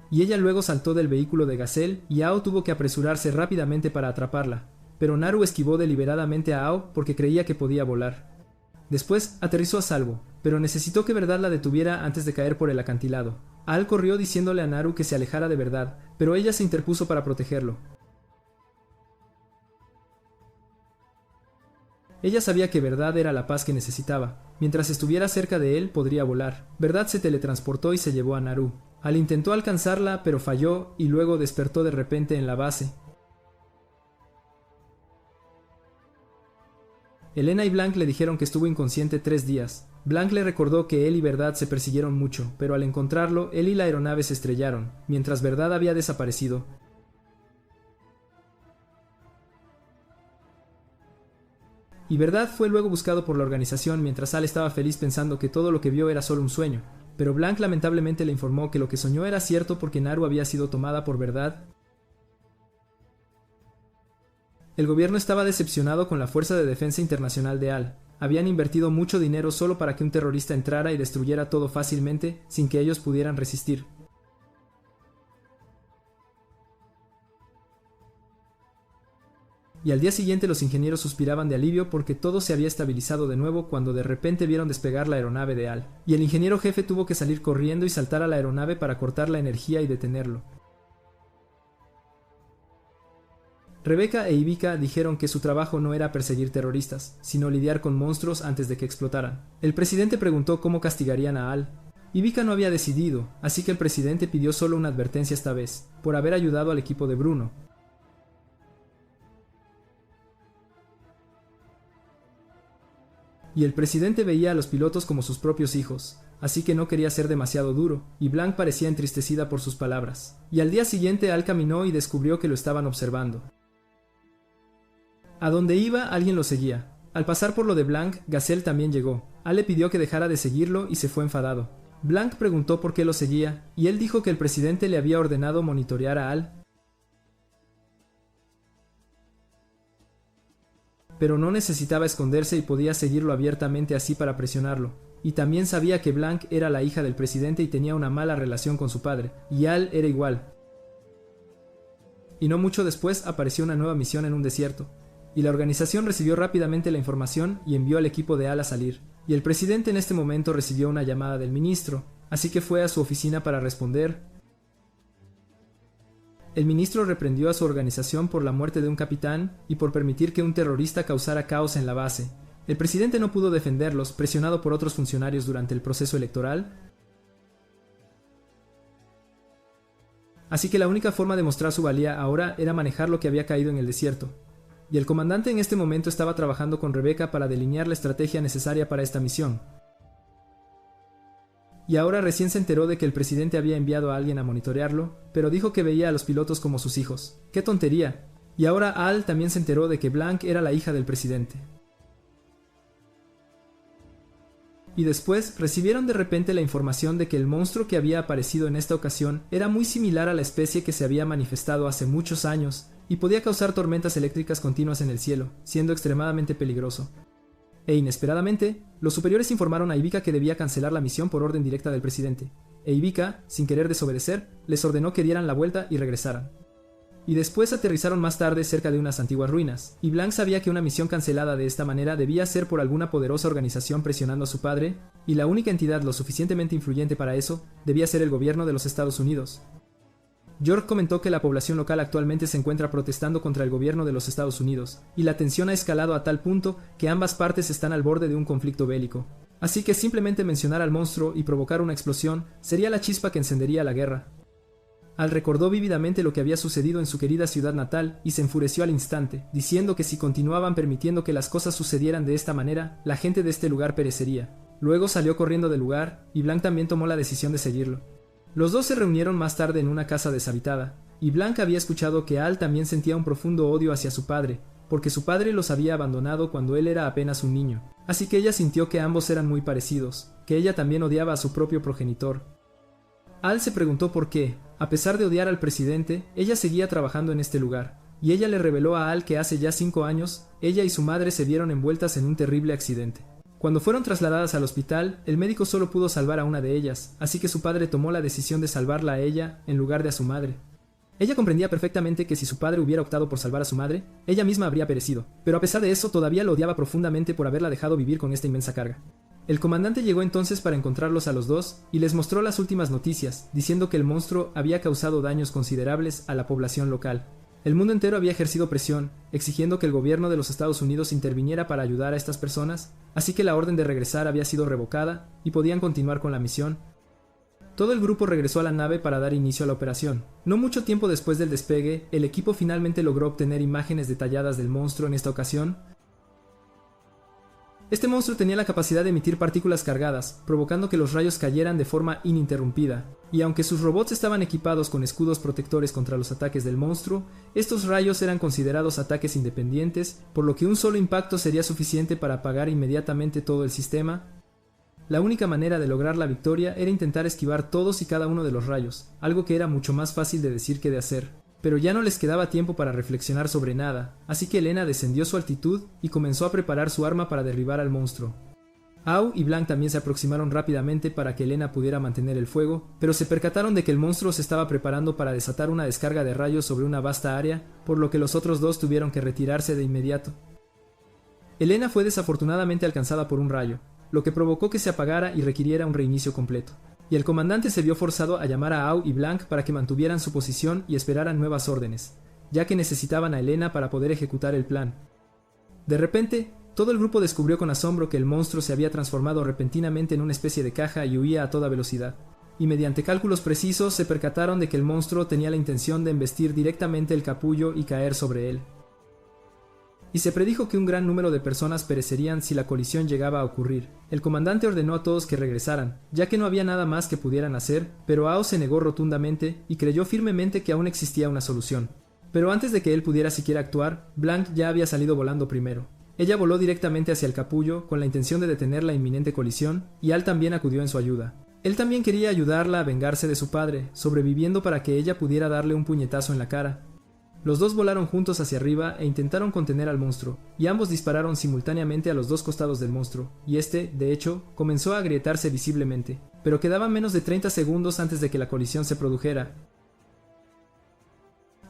Y ella luego saltó del vehículo de Gazelle y Ao tuvo que apresurarse rápidamente para atraparla, pero Naru esquivó deliberadamente a Ao porque creía que podía volar. Después aterrizó a salvo, pero necesitó que Verdad la detuviera antes de caer por el acantilado. Al corrió diciéndole a Naru que se alejara de Verdad, pero ella se interpuso para protegerlo. Ella sabía que Verdad era la paz que necesitaba. Mientras estuviera cerca de él podría volar. Verdad se teletransportó y se llevó a Naru. Al intentó alcanzarla, pero falló y luego despertó de repente en la base. Elena y Blanc le dijeron que estuvo inconsciente 3 días. Blanc le recordó que él y Verdad se persiguieron mucho, pero al encontrarlo, él y la aeronave se estrellaron, mientras Verdad había desaparecido. Y Verdad fue luego buscado por la organización mientras Al estaba feliz pensando que todo lo que vio era solo un sueño, pero Blanc lamentablemente le informó que lo que soñó era cierto porque Naru había sido tomada por Verdad. El gobierno estaba decepcionado con la Fuerza de Defensa Internacional de Al. Habían invertido mucho dinero solo para que un terrorista entrara y destruyera todo fácilmente sin que ellos pudieran resistir. Y al día siguiente los ingenieros suspiraban de alivio porque todo se había estabilizado de nuevo cuando de repente vieron despegar la aeronave de Al. Y el ingeniero jefe tuvo que salir corriendo y saltar a la aeronave para cortar la energía y detenerlo. Rebecca e Ivica dijeron que su trabajo no era perseguir terroristas, sino lidiar con monstruos antes de que explotaran. El presidente preguntó cómo castigarían a Al. Ivica no había decidido, así que el presidente pidió solo una advertencia esta vez, por haber ayudado al equipo de Bruno. Y el presidente veía a los pilotos como sus propios hijos, así que no quería ser demasiado duro, y Blanc parecía entristecida por sus palabras. Y al día siguiente Al caminó y descubrió que lo estaban observando. A donde iba, alguien lo seguía. Al pasar por lo de Blanc, Gazelle también llegó. Al le pidió que dejara de seguirlo y se fue enfadado. Blanc preguntó por qué lo seguía, y él dijo que el presidente le había ordenado monitorear a Al. Pero no necesitaba esconderse y podía seguirlo abiertamente así para presionarlo. Y también sabía que Blanc era la hija del presidente y tenía una mala relación con su padre, y Al era igual. Y no mucho después apareció una nueva misión en un desierto, y la organización recibió rápidamente la información y envió al equipo de Al a salir. Y el presidente en este momento recibió una llamada del ministro, así que fue a su oficina para responder. El ministro reprendió a su organización por la muerte de un capitán y por permitir que un terrorista causara caos en la base. El presidente no pudo defenderlos, presionado por otros funcionarios durante el proceso electoral. Así que la única forma de mostrar su valía ahora era manejar lo que había caído en el desierto. Y el comandante en este momento estaba trabajando con Rebecca para delinear la estrategia necesaria para esta misión. Y ahora recién se enteró de que el presidente había enviado a alguien a monitorearlo, pero dijo que veía a los pilotos como sus hijos. ¡Qué tontería! Y ahora Al también se enteró de que Blanc era la hija del presidente. Y después recibieron de repente la información de que el monstruo que había aparecido en esta ocasión era muy similar a la especie que se había manifestado hace muchos años y podía causar tormentas eléctricas continuas en el cielo, siendo extremadamente peligroso. E inesperadamente, los superiores informaron a Ivica que debía cancelar la misión por orden directa del presidente, e Ivica, sin querer desobedecer, les ordenó que dieran la vuelta y regresaran. Y después aterrizaron más tarde cerca de unas antiguas ruinas, y Blanc sabía que una misión cancelada de esta manera debía ser por alguna poderosa organización presionando a su padre, y la única entidad lo suficientemente influyente para eso debía ser el gobierno de los Estados Unidos. York comentó que la población local actualmente se encuentra protestando contra el gobierno de los Estados Unidos, y la tensión ha escalado a tal punto que ambas partes están al borde de un conflicto bélico. Así que simplemente mencionar al monstruo y provocar una explosión sería la chispa que encendería la guerra. Al recordó vívidamente lo que había sucedido en su querida ciudad natal y se enfureció al instante, diciendo que si continuaban permitiendo que las cosas sucedieran de esta manera, la gente de este lugar perecería. Luego salió corriendo del lugar, y Blanc también tomó la decisión de seguirlo. Los dos se reunieron más tarde en una casa deshabitada, y Blanc había escuchado que Al también sentía un profundo odio hacia su padre, porque su padre los había abandonado cuando él era apenas un niño. Así que ella sintió que ambos eran muy parecidos, que ella también odiaba a su propio progenitor. Al se preguntó por qué, a pesar de odiar al presidente, ella seguía trabajando en este lugar, y ella le reveló a Al que hace ya 5 años, ella y su madre se vieron envueltas en un terrible accidente. Cuando fueron trasladadas al hospital, el médico solo pudo salvar a una de ellas, así que su padre tomó la decisión de salvarla a ella en lugar de a su madre. Ella comprendía perfectamente que si su padre hubiera optado por salvar a su madre, ella misma habría perecido, pero a pesar de eso todavía lo odiaba profundamente por haberla dejado vivir con esta inmensa carga. El comandante llegó entonces para encontrarlos a los dos y les mostró las últimas noticias, diciendo que el monstruo había causado daños considerables a la población local. El mundo entero había ejercido presión, exigiendo que el gobierno de los Estados Unidos interviniera para ayudar a estas personas, así que la orden de regresar había sido revocada y podían continuar con la misión. Todo el grupo regresó a la nave para dar inicio a la operación. No mucho tiempo después del despegue, el equipo finalmente logró obtener imágenes detalladas del monstruo en esta ocasión. Este monstruo tenía la capacidad de emitir partículas cargadas, provocando que los rayos cayeran de forma ininterrumpida, y aunque sus robots estaban equipados con escudos protectores contra los ataques del monstruo, estos rayos eran considerados ataques independientes, por lo que un solo impacto sería suficiente para apagar inmediatamente todo el sistema. La única manera de lograr la victoria era intentar esquivar todos y cada uno de los rayos, algo que era mucho más fácil de decir que de hacer. Pero ya no les quedaba tiempo para reflexionar sobre nada, así que Elena descendió su altitud y comenzó a preparar su arma para derribar al monstruo. Au y Blanc también se aproximaron rápidamente para que Elena pudiera mantener el fuego, pero se percataron de que el monstruo se estaba preparando para desatar una descarga de rayos sobre una vasta área, por lo que los otros dos tuvieron que retirarse de inmediato. Elena fue desafortunadamente alcanzada por un rayo, lo que provocó que se apagara y requiriera un reinicio completo. Y el comandante se vio forzado a llamar a Au y Blanc para que mantuvieran su posición y esperaran nuevas órdenes, ya que necesitaban a Elena para poder ejecutar el plan. De repente, todo el grupo descubrió con asombro que el monstruo se había transformado repentinamente en una especie de caja y huía a toda velocidad, y mediante cálculos precisos se percataron de que el monstruo tenía la intención de embestir directamente el capullo y caer sobre él. Y se predijo que un gran número de personas perecerían si la colisión llegaba a ocurrir. El comandante ordenó a todos que regresaran, ya que no había nada más que pudieran hacer, pero Ao se negó rotundamente y creyó firmemente que aún existía una solución. Pero antes de que él pudiera siquiera actuar, Blanc ya había salido volando primero. Ella voló directamente hacia el capullo con la intención de detener la inminente colisión, y Al también acudió en su ayuda. Él también quería ayudarla a vengarse de su padre, sobreviviendo para que ella pudiera darle un puñetazo en la cara. Los dos volaron juntos hacia arriba e intentaron contener al monstruo, y ambos dispararon simultáneamente a los dos costados del monstruo, y este, de hecho, comenzó a agrietarse visiblemente, pero quedaban menos de 30 segundos antes de que la colisión se produjera.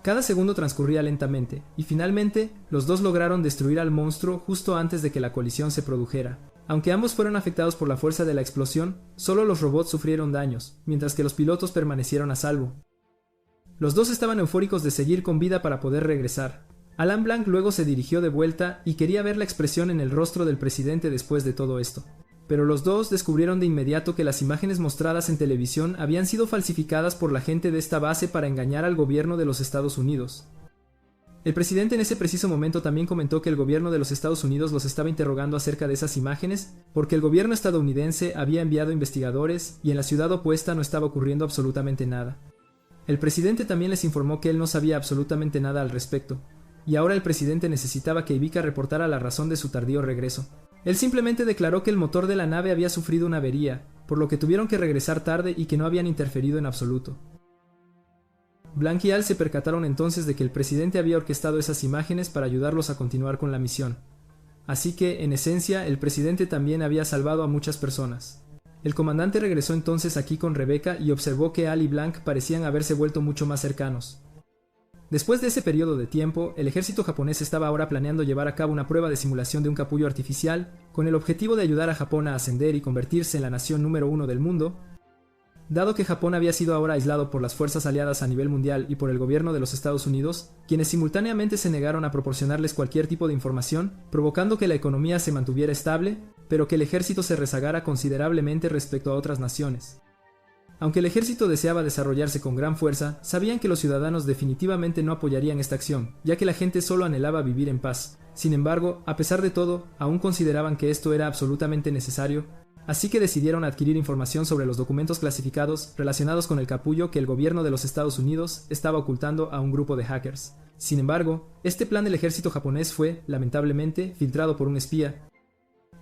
Cada segundo transcurría lentamente, y finalmente, los dos lograron destruir al monstruo justo antes de que la colisión se produjera. Aunque ambos fueron afectados por la fuerza de la explosión, solo los robots sufrieron daños, mientras que los pilotos permanecieron a salvo. Los dos estaban eufóricos de seguir con vida para poder regresar. Alain Blanc luego se dirigió de vuelta y quería ver la expresión en el rostro del presidente después de todo esto. Pero los dos descubrieron de inmediato que las imágenes mostradas en televisión habían sido falsificadas por la gente de esta base para engañar al gobierno de los Estados Unidos. El presidente en ese preciso momento también comentó que el gobierno de los Estados Unidos los estaba interrogando acerca de esas imágenes porque el gobierno estadounidense había enviado investigadores y en la ciudad opuesta no estaba ocurriendo absolutamente nada. El presidente también les informó que él no sabía absolutamente nada al respecto, y ahora el presidente necesitaba que Ivica reportara la razón de su tardío regreso. Él simplemente declaró que el motor de la nave había sufrido una avería, por lo que tuvieron que regresar tarde y que no habían interferido en absoluto. Blanc y Al se percataron entonces de que el presidente había orquestado esas imágenes para ayudarlos a continuar con la misión. Así que, en esencia, el presidente también había salvado a muchas personas. El comandante regresó entonces aquí con Rebecca y observó que Al y Blanc parecían haberse vuelto mucho más cercanos. Después de ese periodo de tiempo, el ejército japonés estaba ahora planeando llevar a cabo una prueba de simulación de un capullo artificial con el objetivo de ayudar a Japón a ascender y convertirse en la nación número 1 del mundo. Dado que Japón había sido ahora aislado por las fuerzas aliadas a nivel mundial y por el gobierno de los Estados Unidos, quienes simultáneamente se negaron a proporcionarles cualquier tipo de información, provocando que la economía se mantuviera estable, pero que el ejército se rezagara considerablemente respecto a otras naciones. Aunque el ejército deseaba desarrollarse con gran fuerza, sabían que los ciudadanos definitivamente no apoyarían esta acción, ya que la gente solo anhelaba vivir en paz. Sin embargo, a pesar de todo, aún consideraban que esto era absolutamente necesario, así que decidieron adquirir información sobre los documentos clasificados relacionados con el capullo que el gobierno de los Estados Unidos estaba ocultando a un grupo de hackers. Sin embargo, este plan del ejército japonés fue, lamentablemente, filtrado por un espía.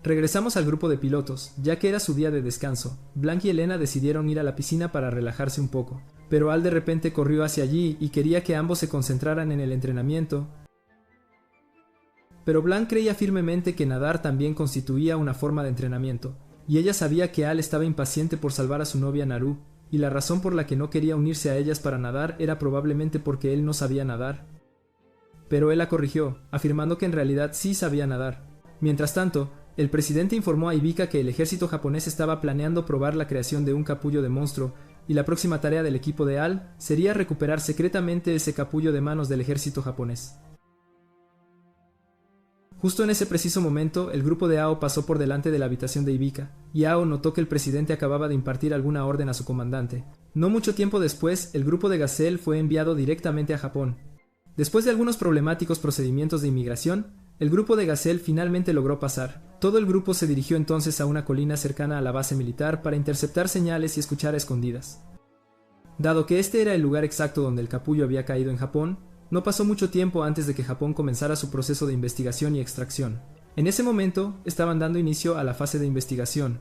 Regresamos al grupo de pilotos, ya que era su día de descanso. Blanc y Elena decidieron ir a la piscina para relajarse un poco, pero Al de repente corrió hacia allí y quería que ambos se concentraran en el entrenamiento. Pero Blanc creía firmemente que nadar también constituía una forma de entrenamiento, y ella sabía que Al estaba impaciente por salvar a su novia Naru, y la razón por la que no quería unirse a ellas para nadar era probablemente porque él no sabía nadar. Pero él la corrigió, afirmando que en realidad sí sabía nadar. Mientras tanto, el presidente informó a Hibika que el ejército japonés estaba planeando probar la creación de un capullo de monstruo, y la próxima tarea del equipo de Al sería recuperar secretamente ese capullo de manos del ejército japonés. Justo en ese preciso momento, el grupo de Ao pasó por delante de la habitación de Hibika, y Ao notó que el presidente acababa de impartir alguna orden a su comandante. No mucho tiempo después, el grupo de Gazelle fue enviado directamente a Japón. Después de algunos problemáticos procedimientos de inmigración, el grupo de Gazelle finalmente logró pasar. Todo el grupo se dirigió entonces a una colina cercana a la base militar para interceptar señales y escuchar a escondidas. Dado que este era el lugar exacto donde el capullo había caído en Japón, no pasó mucho tiempo antes de que Japón comenzara su proceso de investigación y extracción. En ese momento, estaban dando inicio a la fase de investigación.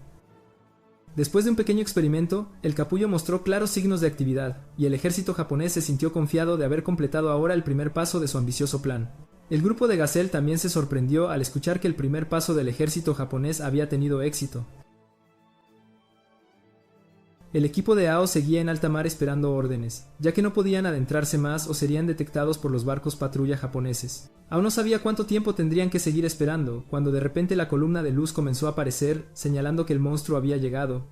Después de un pequeño experimento, el capullo mostró claros signos de actividad, y el ejército japonés se sintió confiado de haber completado ahora el primer paso de su ambicioso plan. El grupo de Gazelle también se sorprendió al escuchar que el primer paso del ejército japonés había tenido éxito. El equipo de Ao seguía en alta mar esperando órdenes, ya que no podían adentrarse más o serían detectados por los barcos patrulla japoneses. Ao no sabía cuánto tiempo tendrían que seguir esperando, cuando de repente la columna de luz comenzó a aparecer, señalando que el monstruo había llegado.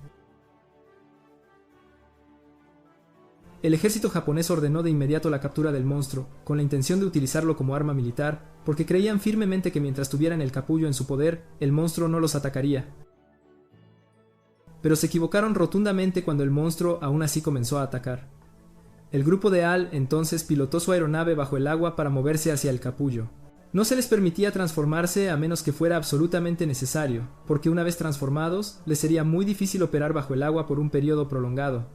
El ejército japonés ordenó de inmediato la captura del monstruo, con la intención de utilizarlo como arma militar, porque creían firmemente que mientras tuvieran el capullo en su poder, el monstruo no los atacaría. Pero se equivocaron rotundamente cuando el monstruo aún así comenzó a atacar. El grupo de Al entonces pilotó su aeronave bajo el agua para moverse hacia el capullo. No se les permitía transformarse a menos que fuera absolutamente necesario, porque una vez transformados, les sería muy difícil operar bajo el agua por un periodo prolongado.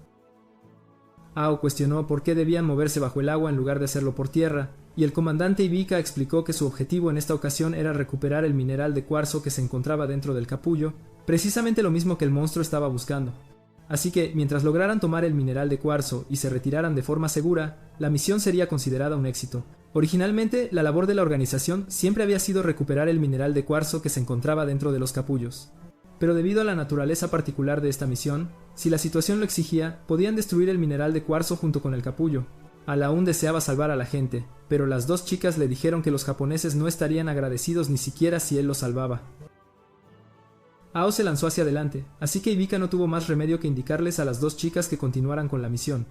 Ao cuestionó por qué debían moverse bajo el agua en lugar de hacerlo por tierra, y el comandante Hibika explicó que su objetivo en esta ocasión era recuperar el mineral de cuarzo que se encontraba dentro del capullo, precisamente lo mismo que el monstruo estaba buscando. Así que, mientras lograran tomar el mineral de cuarzo y se retiraran de forma segura, la misión sería considerada un éxito. Originalmente, la labor de la organización siempre había sido recuperar el mineral de cuarzo que se encontraba dentro de los capullos. Pero debido a la naturaleza particular de esta misión, si la situación lo exigía, podían destruir el mineral de cuarzo junto con el capullo. Al aún deseaba salvar a la gente, pero las dos chicas le dijeron que los japoneses no estarían agradecidos ni siquiera si él los salvaba. Ao se lanzó hacia adelante, así que Hibika no tuvo más remedio que indicarles a las dos chicas que continuaran con la misión.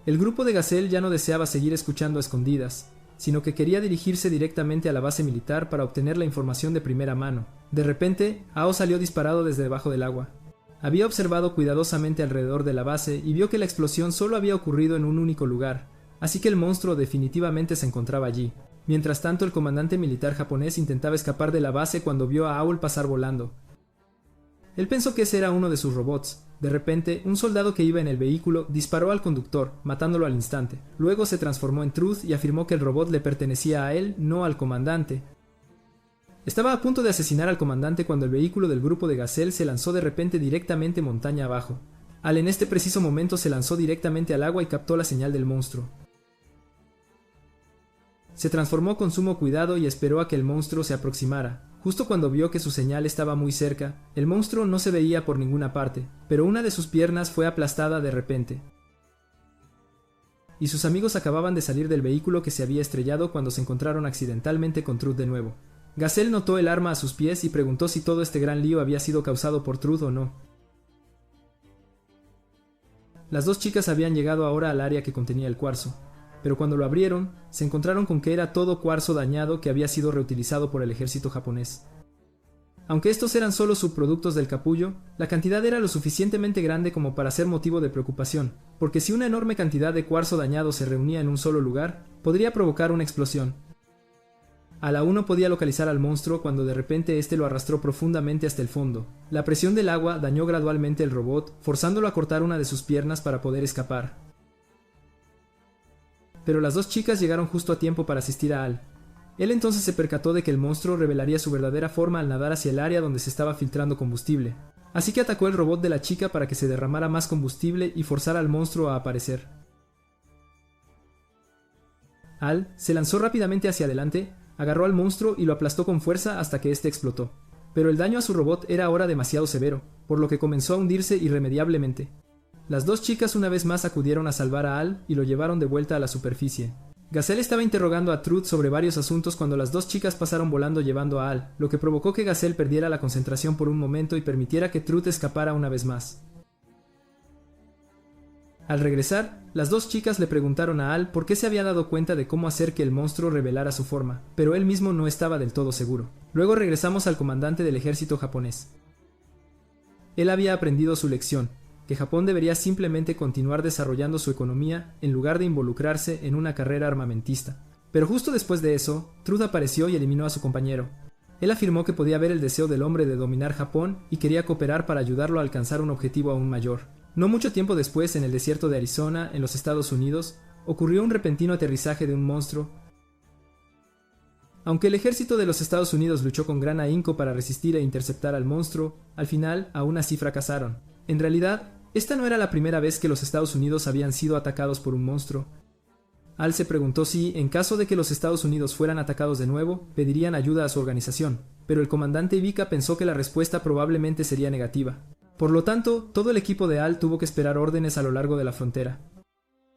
El grupo de Gazelle ya no deseaba seguir escuchando a escondidas, sino que quería dirigirse directamente a la base militar para obtener la información de primera mano. De repente, Ao salió disparado desde debajo del agua. Había observado cuidadosamente alrededor de la base y vio que la explosión solo había ocurrido en un único lugar, así que el monstruo definitivamente se encontraba allí. Mientras tanto, el comandante militar japonés intentaba escapar de la base cuando vio a Owl pasar volando. Él pensó que ese era uno de sus robots. De repente, un soldado que iba en el vehículo disparó al conductor, matándolo al instante. Luego se transformó en Truth y afirmó que el robot le pertenecía a él, no al comandante. Estaba a punto de asesinar al comandante cuando el vehículo del grupo de Gazelle se lanzó de repente directamente montaña abajo. Al en este preciso momento se lanzó directamente al agua y captó la señal del monstruo. Se transformó con sumo cuidado y esperó a que el monstruo se aproximara. Justo cuando vio que su señal estaba muy cerca, el monstruo no se veía por ninguna parte, pero una de sus piernas fue aplastada de repente. Y sus amigos acababan de salir del vehículo que se había estrellado cuando se encontraron accidentalmente con Truth de nuevo. Gazelle notó el arma a sus pies y preguntó si todo este gran lío había sido causado por Truth o no. Las dos chicas habían llegado ahora al área que contenía el cuarzo, pero cuando lo abrieron, se encontraron con que era todo cuarzo dañado que había sido reutilizado por el ejército japonés. Aunque estos eran solo subproductos del capullo, la cantidad era lo suficientemente grande como para ser motivo de preocupación, porque si una enorme cantidad de cuarzo dañado se reunía en un solo lugar, podría provocar una explosión. Al aún no podía localizar al monstruo cuando de repente este lo arrastró profundamente hasta el fondo. La presión del agua dañó gradualmente el robot, forzándolo a cortar una de sus piernas para poder escapar. Pero las dos chicas llegaron justo a tiempo para asistir a Al. Él entonces se percató de que el monstruo revelaría su verdadera forma al nadar hacia el área donde se estaba filtrando combustible. Así que atacó el robot de la chica para que se derramara más combustible y forzara al monstruo a aparecer. Al se lanzó rápidamente hacia adelante, agarró al monstruo y lo aplastó con fuerza hasta que éste explotó. Pero el daño a su robot era ahora demasiado severo, por lo que comenzó a hundirse irremediablemente. Las dos chicas una vez más acudieron a salvar a Al y lo llevaron de vuelta a la superficie. Gazelle estaba interrogando a Truth sobre varios asuntos cuando las dos chicas pasaron volando llevando a Al, lo que provocó que Gazelle perdiera la concentración por un momento y permitiera que Truth escapara una vez más. Al regresar, las dos chicas le preguntaron a Al por qué se había dado cuenta de cómo hacer que el monstruo revelara su forma, pero él mismo no estaba del todo seguro. Luego regresamos al comandante del ejército japonés. Él había aprendido su lección, que Japón debería simplemente continuar desarrollando su economía en lugar de involucrarse en una carrera armamentista. Pero justo después de eso, Truth apareció y eliminó a su compañero. Él afirmó que podía ver el deseo del hombre de dominar Japón y quería cooperar para ayudarlo a alcanzar un objetivo aún mayor. No mucho tiempo después, en el desierto de Arizona, en los Estados Unidos, ocurrió un repentino aterrizaje de un monstruo. Aunque el ejército de los Estados Unidos luchó con gran ahínco para resistir e interceptar al monstruo, al final aún así fracasaron. En realidad, esta no era la primera vez que los Estados Unidos habían sido atacados por un monstruo. Al se preguntó si, en caso de que los Estados Unidos fueran atacados de nuevo, pedirían ayuda a su organización, pero el comandante Ivica pensó que la respuesta probablemente sería negativa. Por lo tanto, todo el equipo de Al tuvo que esperar órdenes a lo largo de la frontera.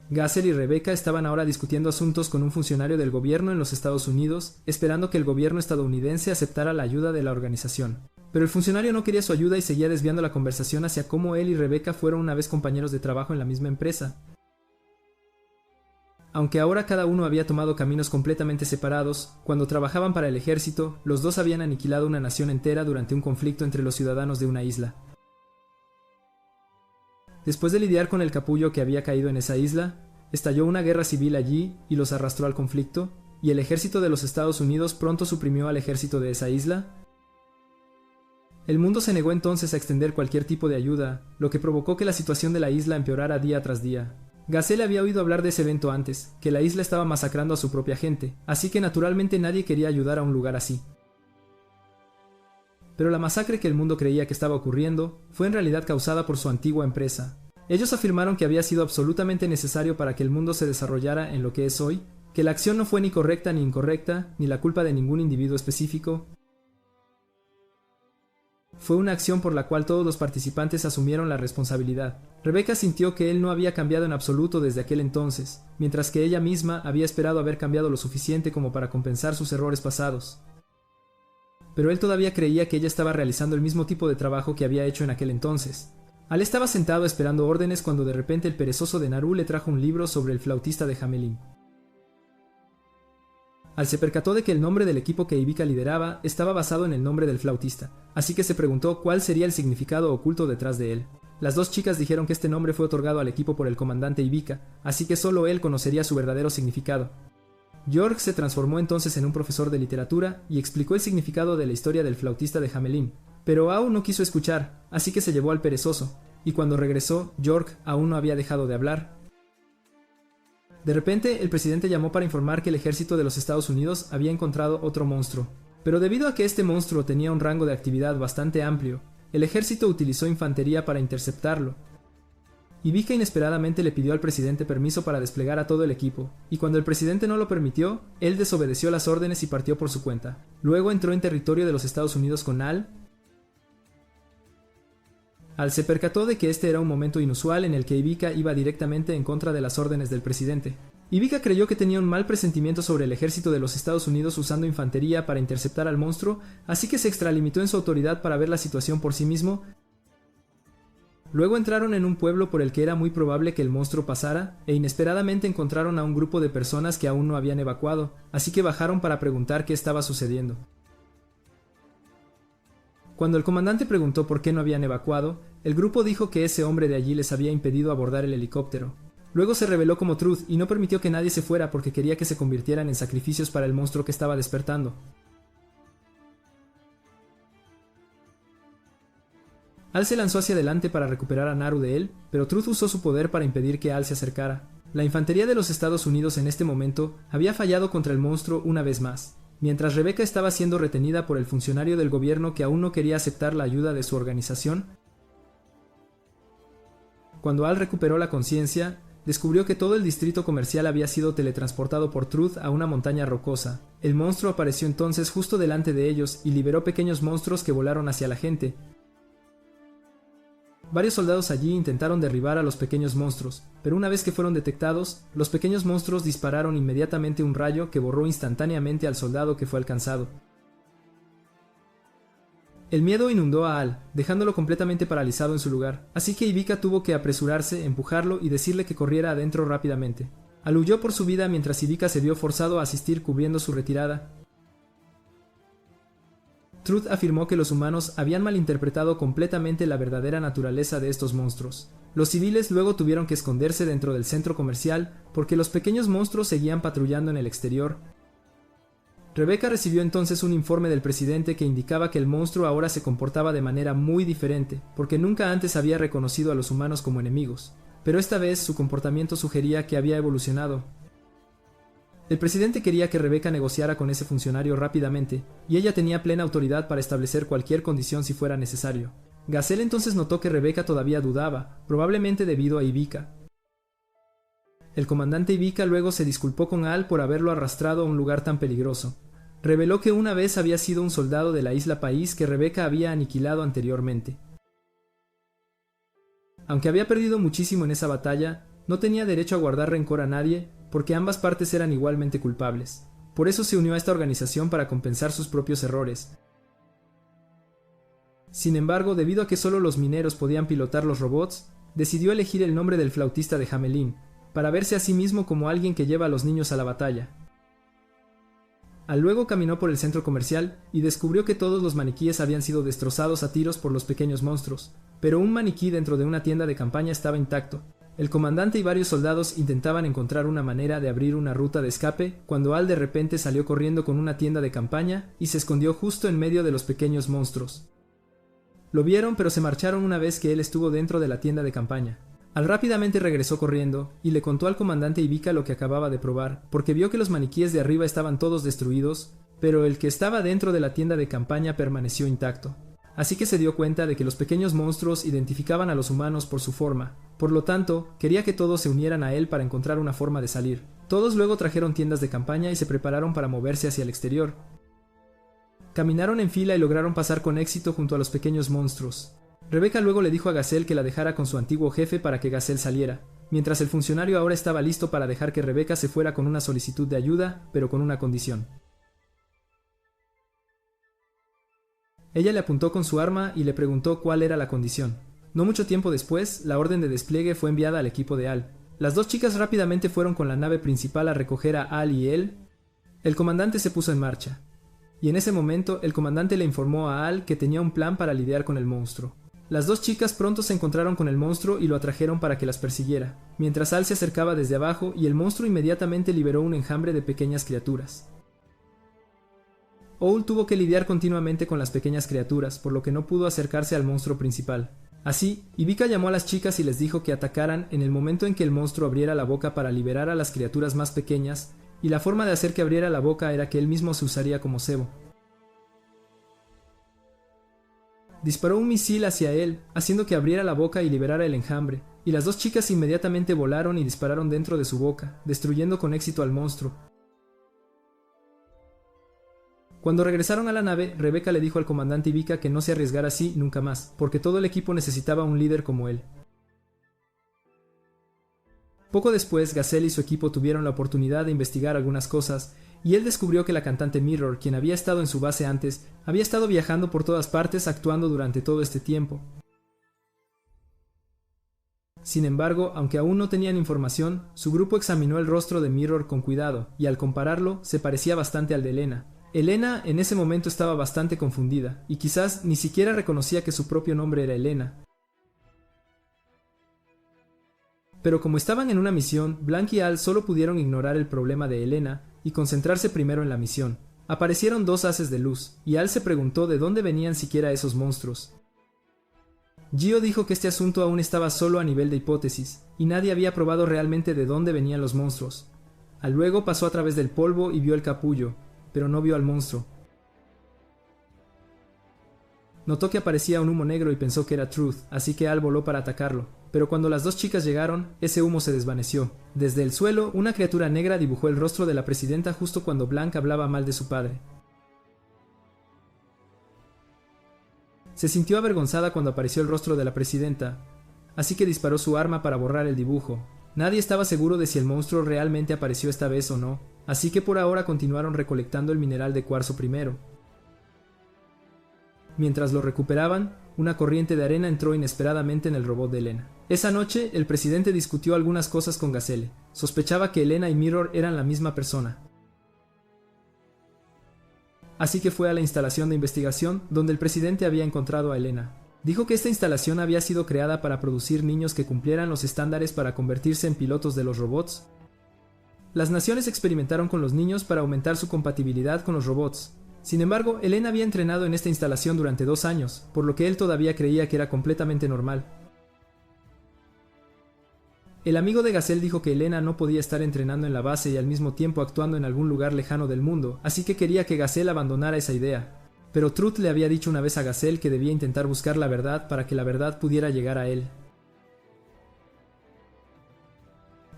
Gazelle y Rebecca estaban ahora discutiendo asuntos con un funcionario del gobierno en los Estados Unidos, esperando que el gobierno estadounidense aceptara la ayuda de la organización. Pero el funcionario no quería su ayuda y seguía desviando la conversación hacia cómo él y Rebecca fueron una vez compañeros de trabajo en la misma empresa. Aunque ahora cada uno había tomado caminos completamente separados, cuando trabajaban para el ejército, los dos habían aniquilado una nación entera durante un conflicto entre los ciudadanos de una isla. Después de lidiar con el capullo que había caído en esa isla, estalló una guerra civil allí y los arrastró al conflicto, y el ejército de los Estados Unidos pronto suprimió al ejército de esa isla. El mundo se negó entonces a extender cualquier tipo de ayuda, lo que provocó que la situación de la isla empeorara día tras día. Gazelle había oído hablar de ese evento antes, que la isla estaba masacrando a su propia gente, así que naturalmente nadie quería ayudar a un lugar así. Pero la masacre que el mundo creía que estaba ocurriendo fue en realidad causada por su antigua empresa. Ellos afirmaron que había sido absolutamente necesario para que el mundo se desarrollara en lo que es hoy, que la acción no fue ni correcta ni incorrecta, ni la culpa de ningún individuo específico. Fue una acción por la cual todos los participantes asumieron la responsabilidad. Rebecca sintió que él no había cambiado en absoluto desde aquel entonces, mientras que ella misma había esperado haber cambiado lo suficiente como para compensar sus errores pasados. Pero él todavía creía que ella estaba realizando el mismo tipo de trabajo que había hecho en aquel entonces. Al estaba sentado esperando órdenes cuando de repente el perezoso de Naru le trajo un libro sobre el flautista de Hamelin. Al se percató de que el nombre del equipo que Ivica lideraba estaba basado en el nombre del flautista, así que se preguntó cuál sería el significado oculto detrás de él. Las dos chicas dijeron que este nombre fue otorgado al equipo por el comandante Ivica, así que solo él conocería su verdadero significado. York se transformó entonces en un profesor de literatura y explicó el significado de la historia del flautista de Hamelin, pero Ao no quiso escuchar, así que se llevó al perezoso, y cuando regresó, York aún no había dejado de hablar. De repente, el presidente llamó para informar que el ejército de los Estados Unidos había encontrado otro monstruo, pero debido a que este monstruo tenía un rango de actividad bastante amplio, el ejército utilizó infantería para interceptarlo. Ivica inesperadamente le pidió al presidente permiso para desplegar a todo el equipo, y cuando el presidente no lo permitió, él desobedeció las órdenes y partió por su cuenta. Luego entró en territorio de los Estados Unidos con Al se percató de que este era un momento inusual en el que Ivica iba directamente en contra de las órdenes del presidente. Ivica creyó que tenía un mal presentimiento sobre el ejército de los Estados Unidos usando infantería para interceptar al monstruo, así que se extralimitó en su autoridad para ver la situación por sí mismo. Luego entraron en un pueblo por el que era muy probable que el monstruo pasara, e inesperadamente encontraron a un grupo de personas que aún no habían evacuado, así que bajaron para preguntar qué estaba sucediendo. Cuando el comandante preguntó por qué no habían evacuado, el grupo dijo que ese hombre de allí les había impedido abordar el helicóptero. Luego se reveló como Truth y no permitió que nadie se fuera porque quería que se convirtieran en sacrificios para el monstruo que estaba despertando. Al se lanzó hacia adelante para recuperar a Naru de él, pero Truth usó su poder para impedir que Al se acercara. La infantería de los Estados Unidos en este momento había fallado contra el monstruo una vez más, mientras Rebecca estaba siendo retenida por el funcionario del gobierno que aún no quería aceptar la ayuda de su organización. Cuando Al recuperó la conciencia, descubrió que todo el distrito comercial había sido teletransportado por Truth a una montaña rocosa. El monstruo apareció entonces justo delante de ellos y liberó pequeños monstruos que volaron hacia la gente. Varios soldados allí intentaron derribar a los pequeños monstruos, pero una vez que fueron detectados, los pequeños monstruos dispararon inmediatamente un rayo que borró instantáneamente al soldado que fue alcanzado. El miedo inundó a Al, dejándolo completamente paralizado en su lugar, así que Ivica tuvo que apresurarse, empujarlo y decirle que corriera adentro rápidamente. Al huyó por su vida mientras Ivica se vio forzado a asistir cubriendo su retirada. Truth afirmó que los humanos habían malinterpretado completamente la verdadera naturaleza de estos monstruos. Los civiles luego tuvieron que esconderse dentro del centro comercial porque los pequeños monstruos seguían patrullando en el exterior. Rebecca recibió entonces un informe del presidente que indicaba que el monstruo ahora se comportaba de manera muy diferente, porque nunca antes había reconocido a los humanos como enemigos, pero esta vez su comportamiento sugería que había evolucionado. El presidente quería que Rebecca negociara con ese funcionario rápidamente, y ella tenía plena autoridad para establecer cualquier condición si fuera necesario. Gazelle entonces notó que Rebecca todavía dudaba, probablemente debido a Ivica. El comandante Ivica luego se disculpó con Al por haberlo arrastrado a un lugar tan peligroso. Reveló que una vez había sido un soldado de la isla País que Rebecca había aniquilado anteriormente. Aunque había perdido muchísimo en esa batalla, no tenía derecho a guardar rencor a nadie, porque ambas partes eran igualmente culpables. Por eso se unió a esta organización para compensar sus propios errores. Sin embargo, debido a que solo los mineros podían pilotar los robots, decidió elegir el nombre del flautista de Hamelin, para verse a sí mismo como alguien que lleva a los niños a la batalla. Al luego caminó por el centro comercial y descubrió que todos los maniquíes habían sido destrozados a tiros por los pequeños monstruos, pero un maniquí dentro de una tienda de campaña estaba intacto. El comandante y varios soldados intentaban encontrar una manera de abrir una ruta de escape cuando Al de repente salió corriendo con una tienda de campaña y se escondió justo en medio de los pequeños monstruos. Lo vieron, pero se marcharon una vez que él estuvo dentro de la tienda de campaña. Al rápidamente regresó corriendo y le contó al comandante Ivica lo que acababa de probar, porque vio que los maniquíes de arriba estaban todos destruidos, pero el que estaba dentro de la tienda de campaña permaneció intacto. Así que se dio cuenta de que los pequeños monstruos identificaban a los humanos por su forma. Por lo tanto, quería que todos se unieran a él para encontrar una forma de salir. Todos luego trajeron tiendas de campaña y se prepararon para moverse hacia el exterior. Caminaron en fila y lograron pasar con éxito junto a los pequeños monstruos. Rebecca luego le dijo a Gazelle que la dejara con su antiguo jefe para que Gazelle saliera, mientras el funcionario ahora estaba listo para dejar que Rebecca se fuera con una solicitud de ayuda, pero con una condición. Ella le apuntó con su arma y le preguntó cuál era la condición. No mucho tiempo después, la orden de despliegue fue enviada al equipo de Al. Las dos chicas rápidamente fueron con la nave principal a recoger a Al y él. El comandante se puso en marcha. Y en ese momento, el comandante le informó a Al que tenía un plan para lidiar con el monstruo. Las dos chicas pronto se encontraron con el monstruo y lo atrajeron para que las persiguiera, mientras Al se acercaba desde abajo y el monstruo inmediatamente liberó un enjambre de pequeñas criaturas. Owl tuvo que lidiar continuamente con las pequeñas criaturas, por lo que no pudo acercarse al monstruo principal. Así, Ivica llamó a las chicas y les dijo que atacaran en el momento en que el monstruo abriera la boca para liberar a las criaturas más pequeñas, y la forma de hacer que abriera la boca era que él mismo se usaría como cebo. Disparó un misil hacia él, haciendo que abriera la boca y liberara el enjambre, y las dos chicas inmediatamente volaron y dispararon dentro de su boca, destruyendo con éxito al monstruo. Cuando regresaron a la nave, Rebecca le dijo al comandante Ivica que no se arriesgara así nunca más, porque todo el equipo necesitaba un líder como él. Poco después, Gazelle y su equipo tuvieron la oportunidad de investigar algunas cosas, y él descubrió que la cantante Mirror, quien había estado en su base antes, había estado viajando por todas partes actuando durante todo este tiempo. Sin embargo, aunque aún no tenían información, su grupo examinó el rostro de Mirror con cuidado, y al compararlo, se parecía bastante al de Elena. Elena en ese momento estaba bastante confundida, y quizás ni siquiera reconocía que su propio nombre era Elena. Pero como estaban en una misión, Blanc y Al solo pudieron ignorar el problema de Elena y concentrarse primero en la misión. Aparecieron dos haces de luz, y Al se preguntó de dónde venían siquiera esos monstruos. Gio dijo que este asunto aún estaba solo a nivel de hipótesis, y nadie había probado realmente de dónde venían los monstruos. Al luego pasó a través del polvo y vio el capullo, pero no vio al monstruo. Notó que aparecía un humo negro y pensó que era Truth, así que Al voló para atacarlo. Pero cuando las dos chicas llegaron, ese humo se desvaneció. Desde el suelo, una criatura negra dibujó el rostro de la presidenta justo cuando Blanc hablaba mal de su padre. Se sintió avergonzada cuando apareció el rostro de la presidenta, así que disparó su arma para borrar el dibujo. Nadie estaba seguro de si el monstruo realmente apareció esta vez o no, así que por ahora continuaron recolectando el mineral de cuarzo primero. Mientras lo recuperaban, una corriente de arena entró inesperadamente en el robot de Elena. Esa noche, el presidente discutió algunas cosas con Gazelle. Sospechaba que Elena y Mirror eran la misma persona. Así que fue a la instalación de investigación donde el presidente había encontrado a Elena. Dijo que esta instalación había sido creada para producir niños que cumplieran los estándares para convertirse en pilotos de los robots. Las naciones experimentaron con los niños para aumentar su compatibilidad con los robots. Sin embargo, Elena había entrenado en esta instalación durante 2 años, por lo que él todavía creía que era completamente normal. El amigo de Gazelle dijo que Elena no podía estar entrenando en la base y al mismo tiempo actuando en algún lugar lejano del mundo, así que quería que Gazelle abandonara esa idea. Pero Truth le había dicho una vez a Gazelle que debía intentar buscar la verdad para que la verdad pudiera llegar a él.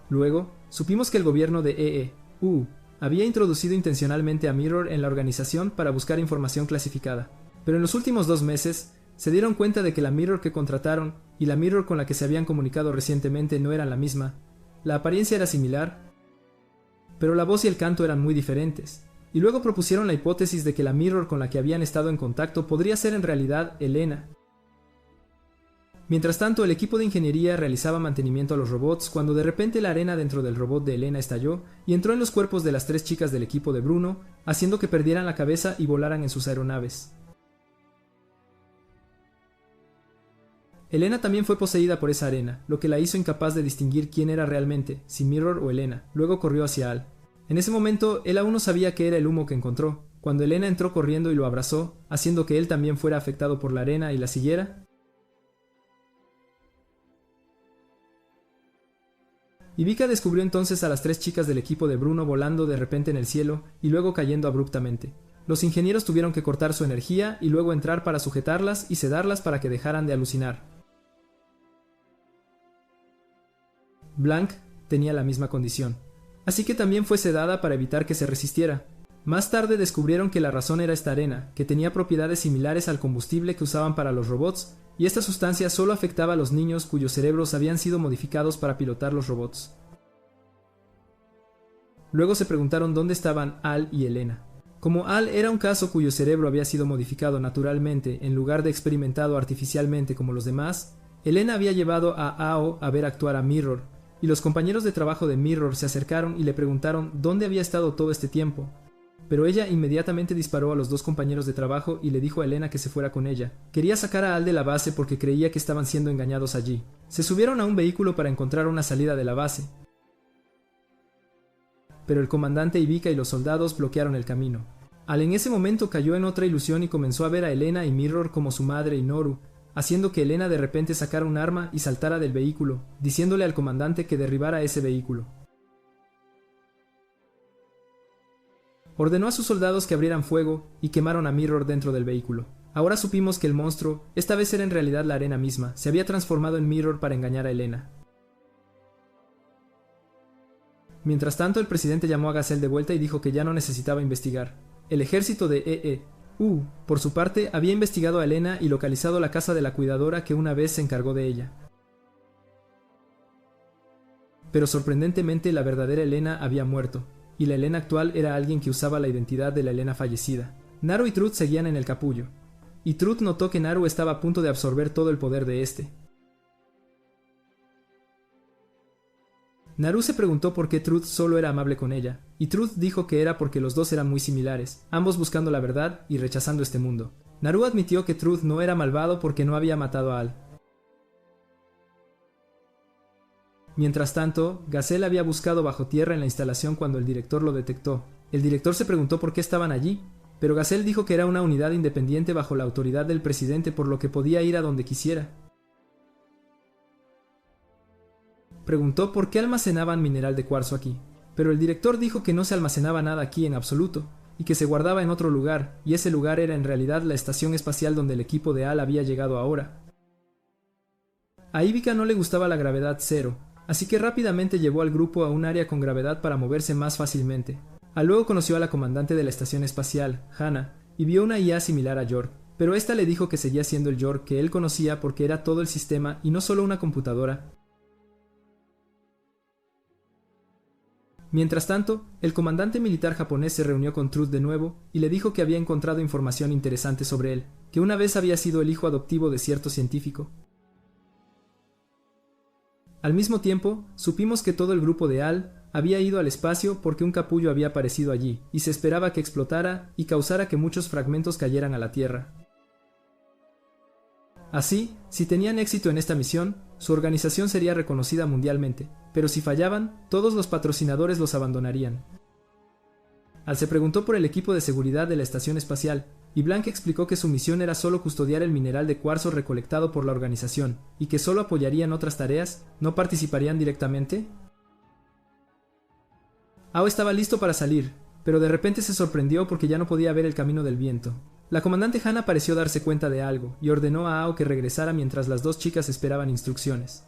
Luego, supimos que el gobierno de EE.U. había introducido intencionalmente a Mirror en la organización para buscar información clasificada. Pero en los últimos 2 meses, se dieron cuenta de que la Mirror que contrataron y la Mirror con la que se habían comunicado recientemente no eran la misma. La apariencia era similar, pero la voz y el canto eran muy diferentes. Y luego propusieron la hipótesis de que la Mirror con la que habían estado en contacto podría ser en realidad Elena. Mientras tanto, el equipo de ingeniería realizaba mantenimiento a los robots cuando de repente la arena dentro del robot de Elena estalló y entró en los cuerpos de las 3 chicas del equipo de Bruno, haciendo que perdieran la cabeza y volaran en sus aeronaves. Elena también fue poseída por esa arena, lo que la hizo incapaz de distinguir quién era realmente, si Mirror o Elena. Luego corrió hacia Al. En ese momento, él aún no sabía qué era el humo que encontró. Cuando Elena entró corriendo y lo abrazó, haciendo que él también fuera afectado por la arena y la siguiera, Ivica descubrió entonces a las 3 chicas del equipo de Bruno volando de repente en el cielo y luego cayendo abruptamente. Los ingenieros tuvieron que cortar su energía y luego entrar para sujetarlas y sedarlas para que dejaran de alucinar. Blanc tenía la misma condición, así que también fue sedada para evitar que se resistiera. Más tarde descubrieron que la razón era esta arena, que tenía propiedades similares al combustible que usaban para los robots, y esta sustancia solo afectaba a los niños cuyos cerebros habían sido modificados para pilotar los robots. Luego se preguntaron dónde estaban Al y Elena. Como Al era un caso cuyo cerebro había sido modificado naturalmente en lugar de experimentado artificialmente como los demás, Elena había llevado a Ao a ver actuar a Mirror, y los compañeros de trabajo de Mirror se acercaron y le preguntaron dónde había estado todo este tiempo. Pero ella inmediatamente disparó a los 2 compañeros de trabajo y le dijo a Elena que se fuera con ella. Quería sacar a Al de la base porque creía que estaban siendo engañados allí. Se subieron a un vehículo para encontrar una salida de la base, pero el comandante Ivica y los soldados bloquearon el camino. Al en ese momento cayó en otra ilusión y comenzó a ver a Elena y Mirror como su madre y Noru, haciendo que Elena de repente sacara un arma y saltara del vehículo, diciéndole al comandante que derribara ese vehículo. Ordenó a sus soldados que abrieran fuego y quemaron a Mirror dentro del vehículo. Ahora supimos que el monstruo, esta vez era en realidad la arena misma, se había transformado en Mirror para engañar a Elena. Mientras tanto, el presidente llamó a Gazelle de vuelta y dijo que ya no necesitaba investigar. El ejército de EE.U, por su parte, había investigado a Elena y localizado la casa de la cuidadora que una vez se encargó de ella. pero sorprendentemente la verdadera Elena había muerto, y la Elena actual era alguien que usaba la identidad de la Elena fallecida. Naru y Truth seguían en el capullo, y Truth notó que Naru estaba a punto de absorber todo el poder de este. Naru se preguntó por qué Truth solo era amable con ella, y Truth dijo que era porque los dos eran muy similares, ambos buscando la verdad y rechazando este mundo. Naru admitió que Truth no era malvado porque no había matado a Al. Mientras tanto, Gazelle había buscado bajo tierra en la instalación cuando el director lo detectó. El director se preguntó por qué estaban allí, pero Gazelle dijo que era una unidad independiente bajo la autoridad del presidente, por lo que podía ir a donde quisiera. Preguntó por qué almacenaban mineral de cuarzo aquí, pero el director dijo que no se almacenaba nada aquí en absoluto, y que se guardaba en otro lugar, y ese lugar era en realidad la estación espacial donde el equipo de Al había llegado ahora. A Ivica no le gustaba la gravedad cero, así que rápidamente llevó al grupo a un área con gravedad para moverse más fácilmente. Al luego conoció a la comandante de la estación espacial, Hannah, y vio una IA similar a York, pero esta le dijo que seguía siendo el York que él conocía porque era todo el sistema y no solo una computadora. Mientras tanto, el comandante militar japonés se reunió con Truth de nuevo y le dijo que había encontrado información interesante sobre él, que una vez había sido el hijo adoptivo de cierto científico. Al mismo tiempo, supimos que todo el grupo de Al había ido al espacio porque un capullo había aparecido allí, y se esperaba que explotara y causara que muchos fragmentos cayeran a la Tierra. Así, si tenían éxito en esta misión, su organización sería reconocida mundialmente, pero si fallaban, todos los patrocinadores los abandonarían. Al se preguntó por el equipo de seguridad de la estación espacial, y Blank explicó que su misión era solo custodiar el mineral de cuarzo recolectado por la organización, y que solo apoyarían otras tareas, no participarían directamente. Ao estaba listo para salir, pero de repente se sorprendió porque ya no podía ver el camino del viento. La comandante Hannah pareció darse cuenta de algo, y ordenó a Ao que regresara mientras las dos chicas esperaban instrucciones.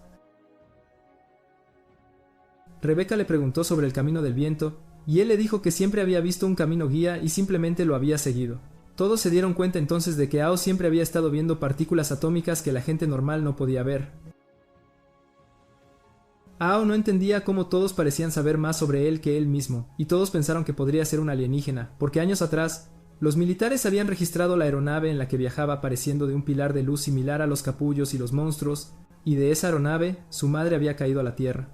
Rebecca le preguntó sobre el camino del viento, y él le dijo que siempre había visto un camino guía y simplemente lo había seguido. Todos se dieron cuenta entonces de que Ao siempre había estado viendo partículas atómicas que la gente normal no podía ver. Ao no entendía cómo todos parecían saber más sobre él que él mismo, y todos pensaron que podría ser un alienígena, porque años atrás, los militares habían registrado la aeronave en la que viajaba apareciendo de un pilar de luz similar a los capullos y los monstruos, y de esa aeronave, su madre había caído a la Tierra.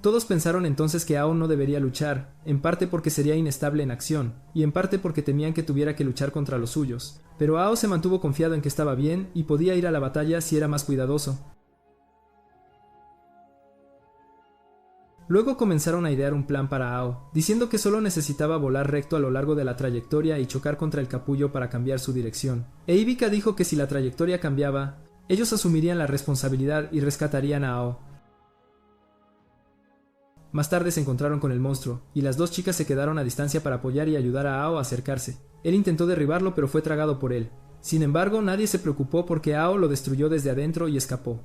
Todos pensaron entonces que Ao no debería luchar, en parte porque sería inestable en acción, y en parte porque temían que tuviera que luchar contra los suyos, pero Ao se mantuvo confiado en que estaba bien y podía ir a la batalla si era más cuidadoso. Luego comenzaron a idear un plan para Ao, diciendo que solo necesitaba volar recto a lo largo de la trayectoria y chocar contra el capullo para cambiar su dirección. E Ivica dijo que si la trayectoria cambiaba, ellos asumirían la responsabilidad y rescatarían a Ao. Más tarde se encontraron con el monstruo, y las dos chicas se quedaron a distancia para apoyar y ayudar a Ao a acercarse. Él intentó derribarlo pero fue tragado por él. Sin embargo, nadie se preocupó porque Ao lo destruyó desde adentro y escapó.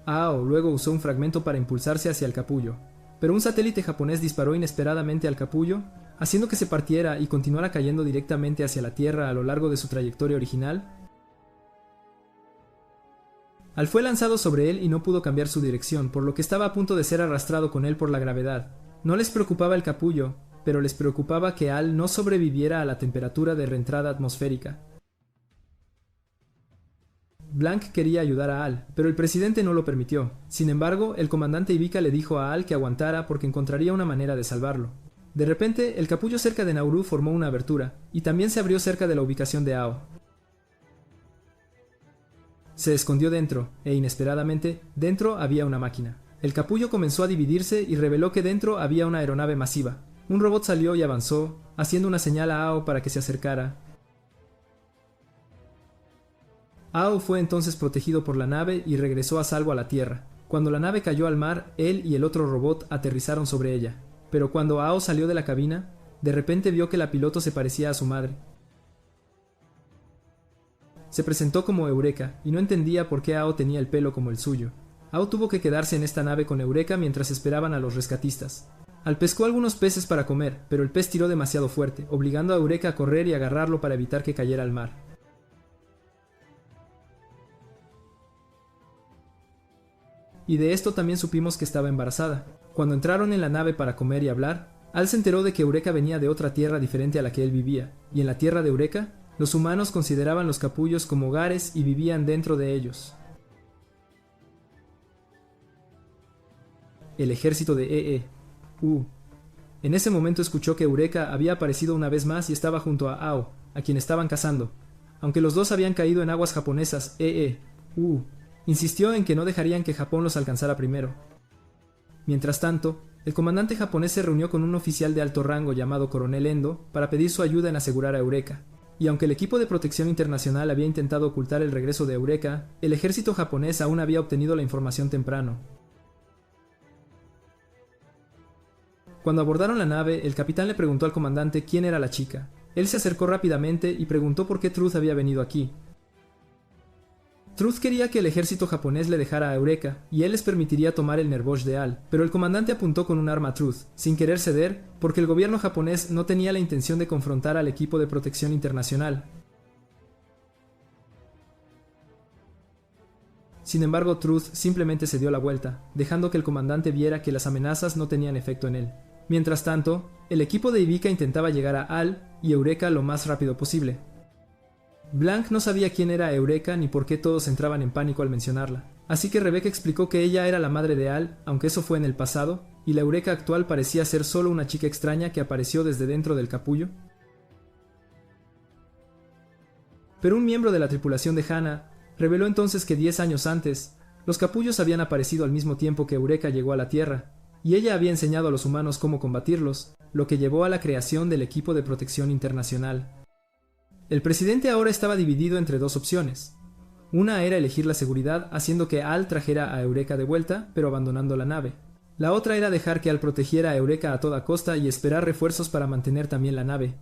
Ao luego usó un fragmento para impulsarse hacia el capullo, pero un satélite japonés disparó inesperadamente al capullo, haciendo que se partiera y continuara cayendo directamente hacia la Tierra a lo largo de su trayectoria original. Al fue lanzado sobre él y no pudo cambiar su dirección, por lo que estaba a punto de ser arrastrado con él por la gravedad. No les preocupaba el capullo, pero les preocupaba que Al no sobreviviera a la temperatura de reentrada atmosférica. Blank quería ayudar a Al, pero el presidente no lo permitió. Sin embargo, el comandante Ivica le dijo a Al que aguantara porque encontraría una manera de salvarlo. De repente, el capullo cerca de Nauru formó una abertura, y también se abrió cerca de la ubicación de Ao. Se escondió dentro, e inesperadamente, dentro había una máquina. El capullo comenzó a dividirse y reveló que dentro había una aeronave masiva. Un robot salió y avanzó, haciendo una señal a Ao para que se acercara. Ao fue entonces protegido por la nave y regresó a salvo a la Tierra. Cuando la nave cayó al mar, él y el otro robot aterrizaron sobre ella. Pero cuando Ao salió de la cabina, de repente vio que la piloto se parecía a su madre. Se presentó como Eureka, y no entendía por qué Ao tenía el pelo como el suyo. Ao tuvo que quedarse en esta nave con Eureka mientras esperaban a los rescatistas. Al pescó algunos peces para comer, pero el pez tiró demasiado fuerte, obligando a Eureka a correr y agarrarlo para evitar que cayera al mar. y de esto también supimos que estaba embarazada. Cuando entraron en la nave para comer y hablar, Al se enteró de que Eureka venía de otra tierra diferente a la que él vivía, y en la tierra de Eureka, los humanos consideraban los capullos como hogares y vivían dentro de ellos. El ejército de EE. En ese momento escuchó que Eureka había aparecido una vez más y estaba junto a Ao, a quien estaban cazando. Aunque los dos habían caído en aguas japonesas, insistió en que no dejarían que Japón los alcanzara primero. Mientras tanto, el comandante japonés se reunió con un oficial de alto rango llamado Coronel Endo para pedir su ayuda en asegurar a Eureka. Y aunque el equipo de protección internacional había intentado ocultar el regreso de Eureka, el ejército japonés aún había obtenido la información temprano. Cuando abordaron la nave, el capitán le preguntó al comandante quién era la chica. Él se acercó rápidamente y preguntó por qué Truth había venido aquí. Truth quería que el ejército japonés le dejara a Eureka, y él les permitiría tomar el Nerbosh de Al, pero el comandante apuntó con un arma a Truth, sin querer ceder, porque el gobierno japonés no tenía la intención de confrontar al equipo de protección internacional. Sin embargo, Truth simplemente se dio la vuelta, dejando que el comandante viera que las amenazas no tenían efecto en él. Mientras tanto, el equipo de Ibika intentaba llegar a Al y Eureka lo más rápido posible. Blank no sabía quién era Eureka ni por qué todos entraban en pánico al mencionarla, así que Rebecca explicó que ella era la madre de Al, aunque eso fue en el pasado, y la Eureka actual parecía ser solo una chica extraña que apareció desde dentro del capullo. Pero un miembro de la tripulación de Hana reveló entonces que 10 años antes, los capullos habían aparecido al mismo tiempo que Eureka llegó a la Tierra, y ella había enseñado a los humanos cómo combatirlos, lo que llevó a la creación del equipo de protección internacional. El presidente ahora estaba dividido entre dos opciones. Una era elegir la seguridad haciendo que Al trajera a Eureka de vuelta, pero abandonando la nave. La otra era dejar que Al protegiera a Eureka a toda costa y esperar refuerzos para mantener también la nave.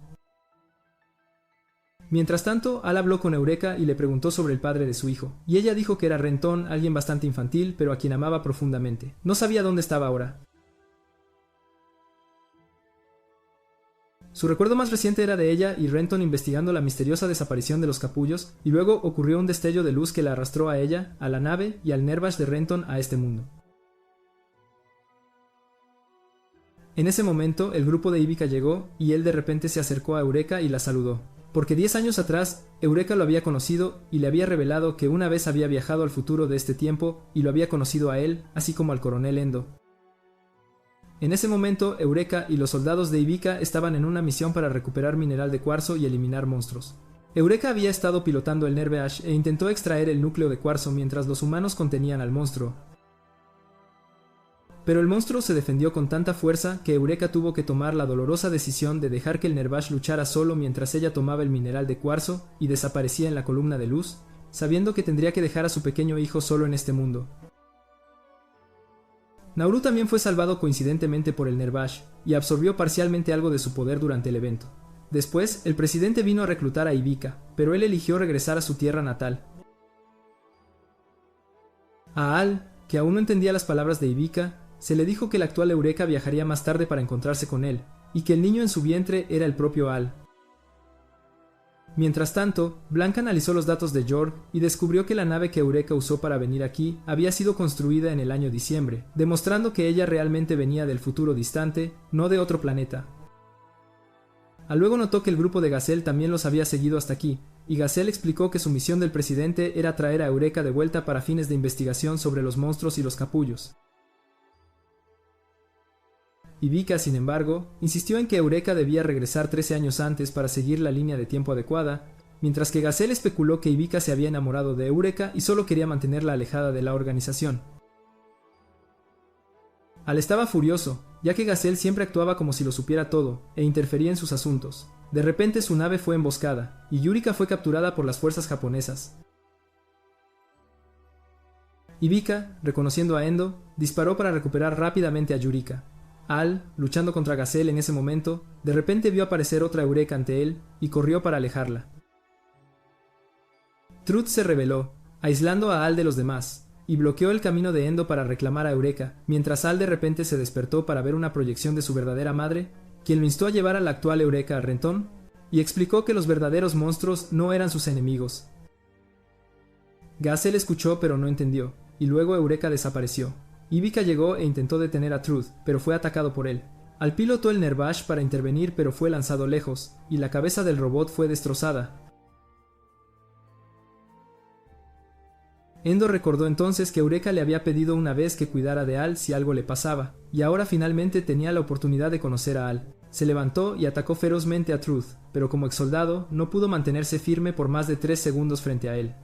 Mientras tanto, Al habló con Eureka y le preguntó sobre el padre de su hijo, y ella dijo que era Renton, alguien bastante infantil, pero a quien amaba profundamente. No sabía dónde estaba ahora. Su recuerdo más reciente era de ella y Renton investigando la misteriosa desaparición de los capullos, y luego ocurrió un destello de luz que la arrastró a ella, a la nave y al Nervash de Renton a este mundo. En ese momento, el grupo de Ibika llegó y él de repente se acercó a Eureka y la saludó, porque 10 años atrás, Eureka lo había conocido y le había revelado que una vez había viajado al futuro de este tiempo y lo había conocido a él, así como al coronel Endo. En ese momento, Eureka y los soldados de Ibika estaban en una misión para recuperar mineral de cuarzo y eliminar monstruos. Eureka había estado pilotando el Nervash e intentó extraer el núcleo de cuarzo mientras los humanos contenían al monstruo. Pero el monstruo se defendió con tanta fuerza que Eureka tuvo que tomar la dolorosa decisión de dejar que el Nervash luchara solo mientras ella tomaba el mineral de cuarzo y desaparecía en la columna de luz, sabiendo que tendría que dejar a su pequeño hijo solo en este mundo. Nauru también fue salvado coincidentemente por el Nervash y absorbió parcialmente algo de su poder durante el evento. Después, el presidente vino a reclutar a Ibika, pero él eligió regresar a su tierra natal. A Al, que aún no entendía las palabras de Ibika, se le dijo que la actual Eureka viajaría más tarde para encontrarse con él, y que el niño en su vientre era el propio Al. Mientras tanto, Blanca analizó los datos de York y descubrió que la nave que Eureka usó para venir aquí había sido construida en el año diciembre, demostrando que ella realmente venía del futuro distante, no de otro planeta. Luego notó que el grupo de Gazelle también los había seguido hasta aquí, y Gazelle explicó que su misión del presidente era traer a Eureka de vuelta para fines de investigación sobre los monstruos y los capullos. Ibika, sin embargo, insistió en que Eureka debía regresar 13 años antes para seguir la línea de tiempo adecuada, mientras que Gazelle especuló que Ibika se había enamorado de Eureka y solo quería mantenerla alejada de la organización. Al estaba furioso, ya que Gazelle siempre actuaba como si lo supiera todo, e interfería en sus asuntos. De repente su nave fue emboscada, y Yurika fue capturada por las fuerzas japonesas. Ibika, reconociendo a Endo, disparó para recuperar rápidamente a Yurika. Al, luchando contra Gazelle en ese momento, de repente vio aparecer otra Eureka ante él y corrió para alejarla. Truth se rebeló, aislando a Al de los demás, y bloqueó el camino de Endo para reclamar a Eureka, mientras Al de repente se despertó para ver una proyección de su verdadera madre, quien lo instó a llevar a la actual Eureka a Renton, y explicó que los verdaderos monstruos no eran sus enemigos. Gazelle escuchó pero no entendió, y luego Eureka desapareció. Ivica llegó e intentó detener a Truth, pero fue atacado por él. Al pilotó el Nervash para intervenir, pero fue lanzado lejos, y la cabeza del robot fue destrozada. Endo recordó entonces que Eureka le había pedido una vez que cuidara de Al si algo le pasaba, y ahora finalmente tenía la oportunidad de conocer a Al. Se levantó y atacó ferozmente a Truth, pero como exsoldado no pudo mantenerse firme por más de 3 segundos frente a él.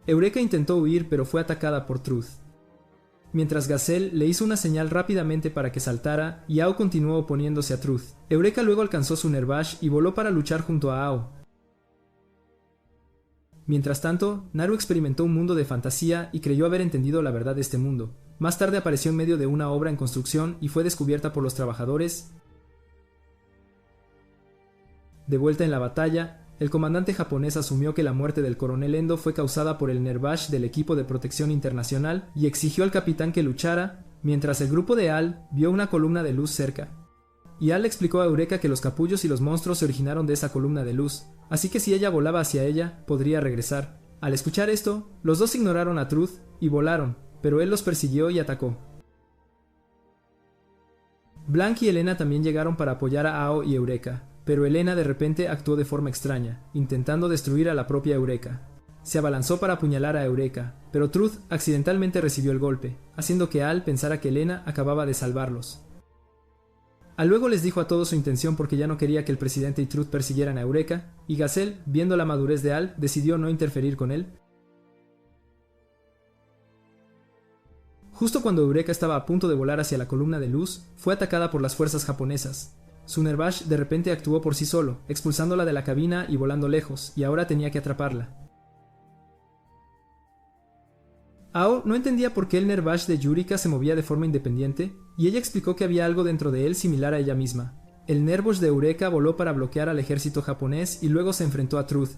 Eureka intentó huir, pero fue atacada por Truth. Mientras Gazelle le hizo una señal rápidamente para que saltara, y Ao continuó oponiéndose a Truth. Eureka luego alcanzó su Nervash y voló para luchar junto a Ao. Mientras tanto, Naru experimentó un mundo de fantasía y creyó haber entendido la verdad de este mundo. Más tarde apareció en medio de una obra en construcción y fue descubierta por los trabajadores. De vuelta en la batalla, el comandante japonés asumió que la muerte del coronel Endo fue causada por el Nervash del equipo de protección internacional y exigió al capitán que luchara, mientras el grupo de Al vio una columna de luz cerca. Y Al explicó a Eureka que los capullos y los monstruos se originaron de esa columna de luz, así que si ella volaba hacia ella, podría regresar. Al escuchar esto, los dos ignoraron a Truth y volaron, pero él los persiguió y atacó. Blank y Elena también llegaron para apoyar a Ao y Eureka, pero Elena de repente actuó de forma extraña, intentando destruir a la propia Eureka. Se abalanzó para apuñalar a Eureka, pero Truth accidentalmente recibió el golpe, haciendo que Al pensara que Elena acababa de salvarlos. Al luego les dijo a todos su intención porque ya no quería que el presidente y Truth persiguieran a Eureka, y Gazelle, viendo la madurez de Al, decidió no interferir con él. Justo cuando Eureka estaba a punto de volar hacia la columna de luz, fue atacada por las fuerzas japonesas. Su Nervash de repente actuó por sí solo, expulsándola de la cabina y volando lejos, y ahora tenía que atraparla. Ao no entendía por qué el Nervash de Yurika se movía de forma independiente, y ella explicó que había algo dentro de él similar a ella misma. El Nervash de Eureka voló para bloquear al ejército japonés y luego se enfrentó a Truth.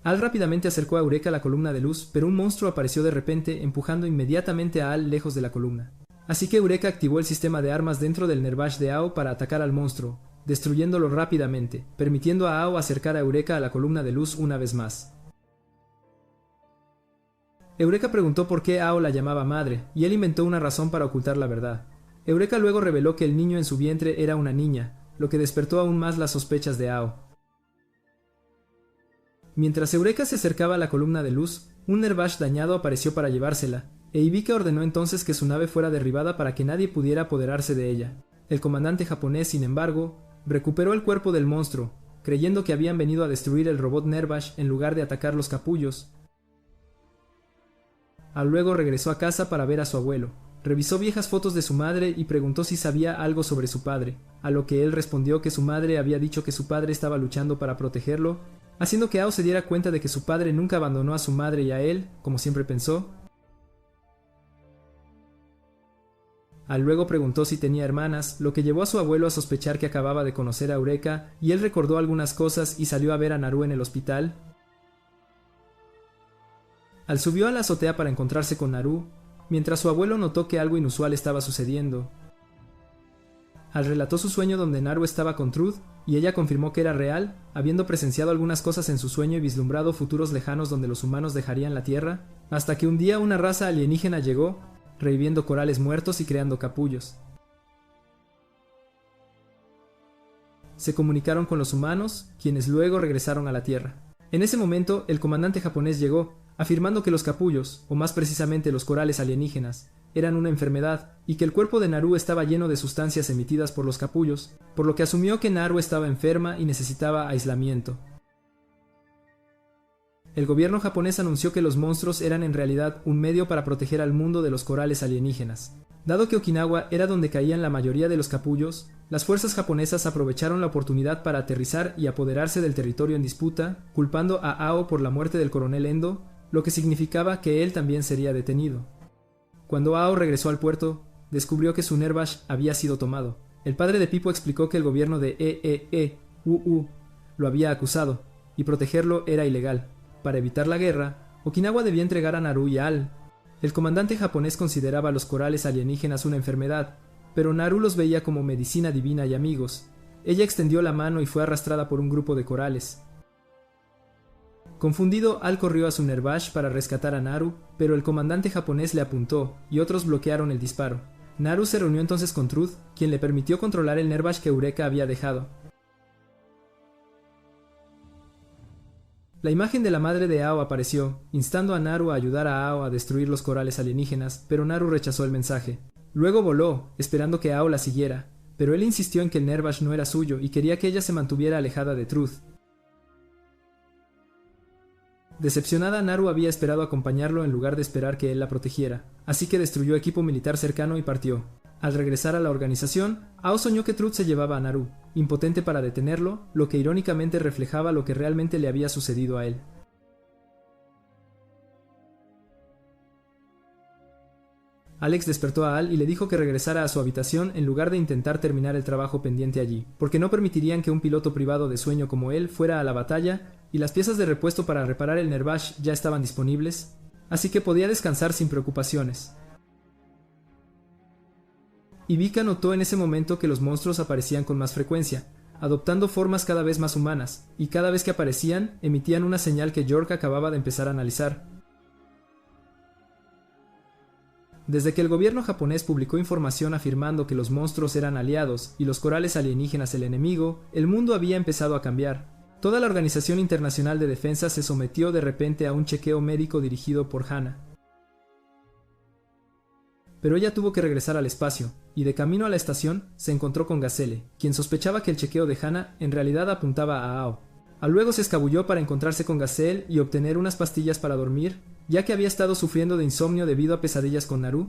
Al rápidamente acercó a Eureka a la columna de luz, pero un monstruo apareció de repente, empujando inmediatamente a Al lejos de la columna. Así que Eureka activó el sistema de armas dentro del Nervash de Ao para atacar al monstruo, destruyéndolo rápidamente, permitiendo a Ao acercar a Eureka a la columna de luz una vez más. Eureka preguntó por qué Ao la llamaba madre, y él inventó una razón para ocultar la verdad. Eureka luego reveló que el niño en su vientre era una niña, lo que despertó aún más las sospechas de Ao. Mientras Eureka se acercaba a la columna de luz, un Nervash dañado apareció para llevársela, e Ivica ordenó entonces que su nave fuera derribada para que nadie pudiera apoderarse de ella. El comandante japonés, sin embargo, recuperó el cuerpo del monstruo, creyendo que habían venido a destruir el robot Nervash en lugar de atacar los capullos. Al luego regresó a casa para ver a su abuelo. Revisó viejas fotos de su madre y preguntó si sabía algo sobre su padre, a lo que él respondió que su madre había dicho que su padre estaba luchando para protegerlo, haciendo que Ao se diera cuenta de que su padre nunca abandonó a su madre y a él, como siempre pensó. Al luego preguntó si tenía hermanas, lo que llevó a su abuelo a sospechar que acababa de conocer a Eureka, y él recordó algunas cosas y salió a ver a Naru en el hospital. Al subió a la azotea para encontrarse con Naru, mientras su abuelo notó que algo inusual estaba sucediendo. Al relató su sueño donde Naru estaba con Truth, y ella confirmó que era real, habiendo presenciado algunas cosas en su sueño y vislumbrado futuros lejanos donde los humanos dejarían la Tierra, hasta que un día una raza alienígena llegó, reviviendo corales muertos y creando capullos. Se comunicaron con los humanos, quienes luego regresaron a la Tierra. En ese momento, el comandante japonés llegó, afirmando que los capullos, o más precisamente los corales alienígenas, eran una enfermedad, y que el cuerpo de Naru estaba lleno de sustancias emitidas por los capullos, por lo que asumió que Naru estaba enferma y necesitaba aislamiento. El gobierno japonés anunció que los monstruos eran en realidad un medio para proteger al mundo de los corales alienígenas. Dado que Okinawa era donde caían la mayoría de los capullos, las fuerzas japonesas aprovecharon la oportunidad para aterrizar y apoderarse del territorio en disputa, culpando a Ao por la muerte del coronel Endo, lo que significaba que él también sería detenido. Cuando Ao regresó al puerto, descubrió que su Nervash había sido tomado. El padre de Pipo explicó que el gobierno de EEE-UU lo había acusado, y protegerlo era ilegal. Para evitar la guerra, Okinawa debía entregar a Naru y a Al. El comandante japonés consideraba a los corales alienígenas una enfermedad, pero Naru los veía como medicina divina y amigos. Ella extendió la mano y fue arrastrada por un grupo de corales. Confundido, Al corrió a su Nervash para rescatar a Naru, pero el comandante japonés le apuntó y otros bloquearon el disparo. Naru se reunió entonces con Truth, quien le permitió controlar el Nervash que Eureka había dejado. La imagen de la madre de Ao apareció, instando a Naru a ayudar a Ao a destruir los corales alienígenas, pero Naru rechazó el mensaje. Luego voló, esperando que Ao la siguiera, pero él insistió en que el Nervash no era suyo y quería que ella se mantuviera alejada de Truth. Decepcionada, Naru había esperado acompañarlo en lugar de esperar que él la protegiera, así que destruyó equipo militar cercano y partió. Al regresar a la organización, Ao soñó que Truth se llevaba a Naru, impotente para detenerlo, lo que irónicamente reflejaba lo que realmente le había sucedido a él. Alex despertó a Al y le dijo que regresara a su habitación en lugar de intentar terminar el trabajo pendiente allí, porque no permitirían que un piloto privado de sueño como él fuera a la batalla, y las piezas de repuesto para reparar el Nervash ya estaban disponibles, así que podía descansar sin preocupaciones. Ibika notó en ese momento que los monstruos aparecían con más frecuencia, adoptando formas cada vez más humanas, y cada vez que aparecían, emitían una señal que York acababa de empezar a analizar. Desde que el gobierno japonés publicó información afirmando que los monstruos eran aliados y los corales alienígenas el enemigo, el mundo había empezado a cambiar. Toda la Organización Internacional de Defensa se sometió de repente a un chequeo médico dirigido por Hana. Pero ella tuvo que regresar al espacio, y de camino a la estación se encontró con Gazelle, quien sospechaba que el chequeo de Hana en realidad apuntaba a Ao. Al luego se escabulló para encontrarse con Gazelle y obtener unas pastillas para dormir, ya que había estado sufriendo de insomnio debido a pesadillas con Naru.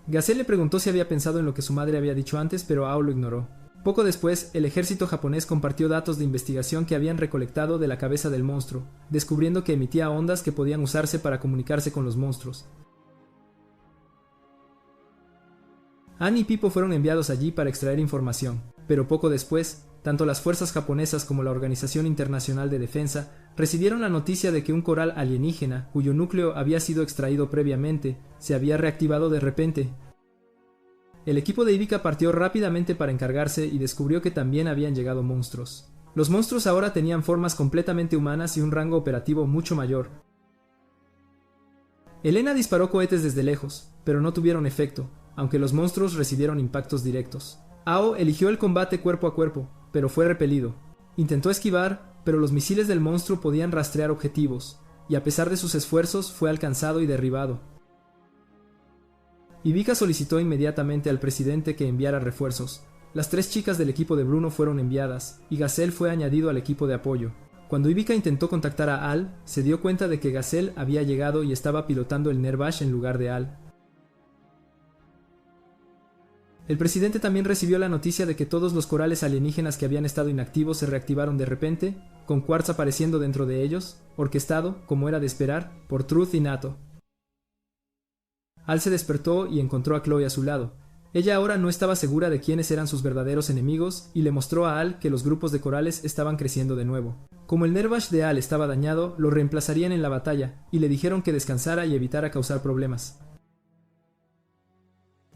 Gazelle le preguntó si había pensado en lo que su madre había dicho antes, pero Ao lo ignoró. Poco después, el ejército japonés compartió datos de investigación que habían recolectado de la cabeza del monstruo, descubriendo que emitía ondas que podían usarse para comunicarse con los monstruos. Anne y Pipo fueron enviados allí para extraer información, pero poco después, tanto las fuerzas japonesas como la Organización Internacional de Defensa recibieron la noticia de que un coral alienígena, cuyo núcleo había sido extraído previamente, se había reactivado de repente. El equipo de Ibika partió rápidamente para encargarse y descubrió que también habían llegado monstruos. Los monstruos ahora tenían formas completamente humanas y un rango operativo mucho mayor. Elena disparó cohetes desde lejos, pero no tuvieron efecto, aunque los monstruos recibieron impactos directos. Ao eligió el combate cuerpo a cuerpo, pero fue repelido. Intentó esquivar, pero los misiles del monstruo podían rastrear objetivos, y a pesar de sus esfuerzos fue alcanzado y derribado. Ibika solicitó inmediatamente al presidente que enviara refuerzos. Las 3 chicas del equipo de Bruno fueron enviadas, y Gazelle fue añadido al equipo de apoyo. Cuando Ibika intentó contactar a Al, se dio cuenta de que Gazelle había llegado y estaba pilotando el Nervash en lugar de Al. El presidente también recibió la noticia de que todos los corales alienígenas que habían estado inactivos se reactivaron de repente, con Quartz apareciendo dentro de ellos, orquestado, como era de esperar, por Truth y Nato. Al se despertó y encontró a Chloe a su lado. Ella ahora no estaba segura de quiénes eran sus verdaderos enemigos y le mostró a Al que los grupos de corales estaban creciendo de nuevo. Como el Nervash de Al estaba dañado, lo reemplazarían en la batalla, y le dijeron que descansara y evitara causar problemas.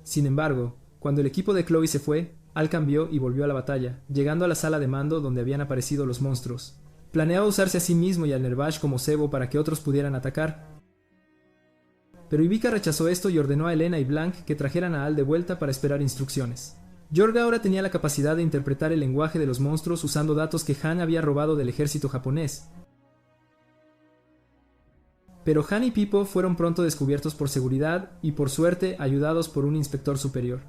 Sin embargo, cuando el equipo de Chloe se fue, Al cambió y volvió a la batalla, llegando a la sala de mando donde habían aparecido los monstruos. Planeaba usarse a sí mismo y al Nervash como cebo para que otros pudieran atacar. Pero Ibika rechazó esto y ordenó a Elena y Blanc que trajeran a Al de vuelta para esperar instrucciones. York ahora tenía la capacidad de interpretar el lenguaje de los monstruos usando datos que Han había robado del ejército japonés. Pero Han y Pipo fueron pronto descubiertos por seguridad y, por suerte, ayudados por un inspector superior.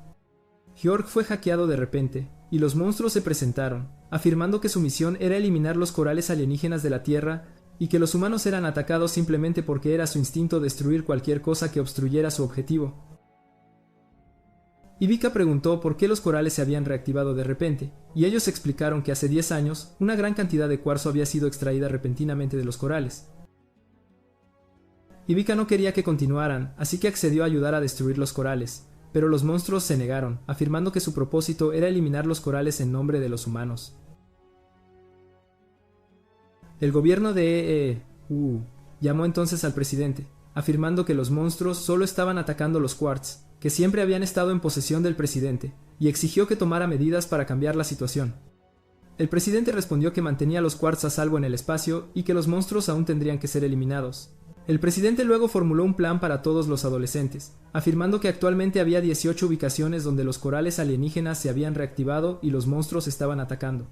York fue hackeado de repente, y los monstruos se presentaron, afirmando que su misión era eliminar los corales alienígenas de la Tierra y que los humanos eran atacados simplemente porque era su instinto destruir cualquier cosa que obstruyera su objetivo. Ibika preguntó por qué los corales se habían reactivado de repente, y ellos explicaron que hace 10 años una gran cantidad de cuarzo había sido extraída repentinamente de los corales. Ibika no quería que continuaran, así que accedió a ayudar a destruir los corales, pero los monstruos se negaron, afirmando que su propósito era eliminar los corales en nombre de los humanos. El gobierno de llamó entonces al presidente, afirmando que los monstruos solo estaban atacando los Quartz, que siempre habían estado en posesión del presidente, y exigió que tomara medidas para cambiar la situación. El presidente respondió que mantenía los quartz a salvo en el espacio y que los monstruos aún tendrían que ser eliminados. El presidente luego formuló un plan para todos los adolescentes, afirmando que actualmente había 18 ubicaciones donde los corales alienígenas se habían reactivado y los monstruos estaban atacando.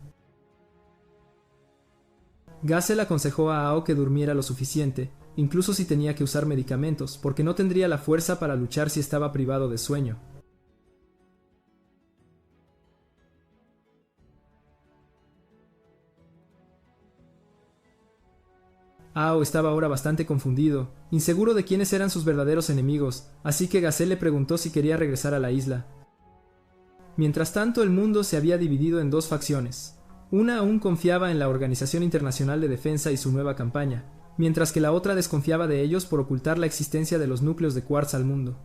Gassel aconsejó a Ao que durmiera lo suficiente, incluso si tenía que usar medicamentos, porque no tendría la fuerza para luchar si estaba privado de sueño. Ao estaba ahora bastante confundido, inseguro de quiénes eran sus verdaderos enemigos, así que Gassel le preguntó si quería regresar a la isla. Mientras tanto, el mundo se había dividido en dos facciones. Una aún confiaba en la Organización Internacional de Defensa y su nueva campaña, mientras que la otra desconfiaba de ellos por ocultar la existencia de los núcleos de quartz al mundo.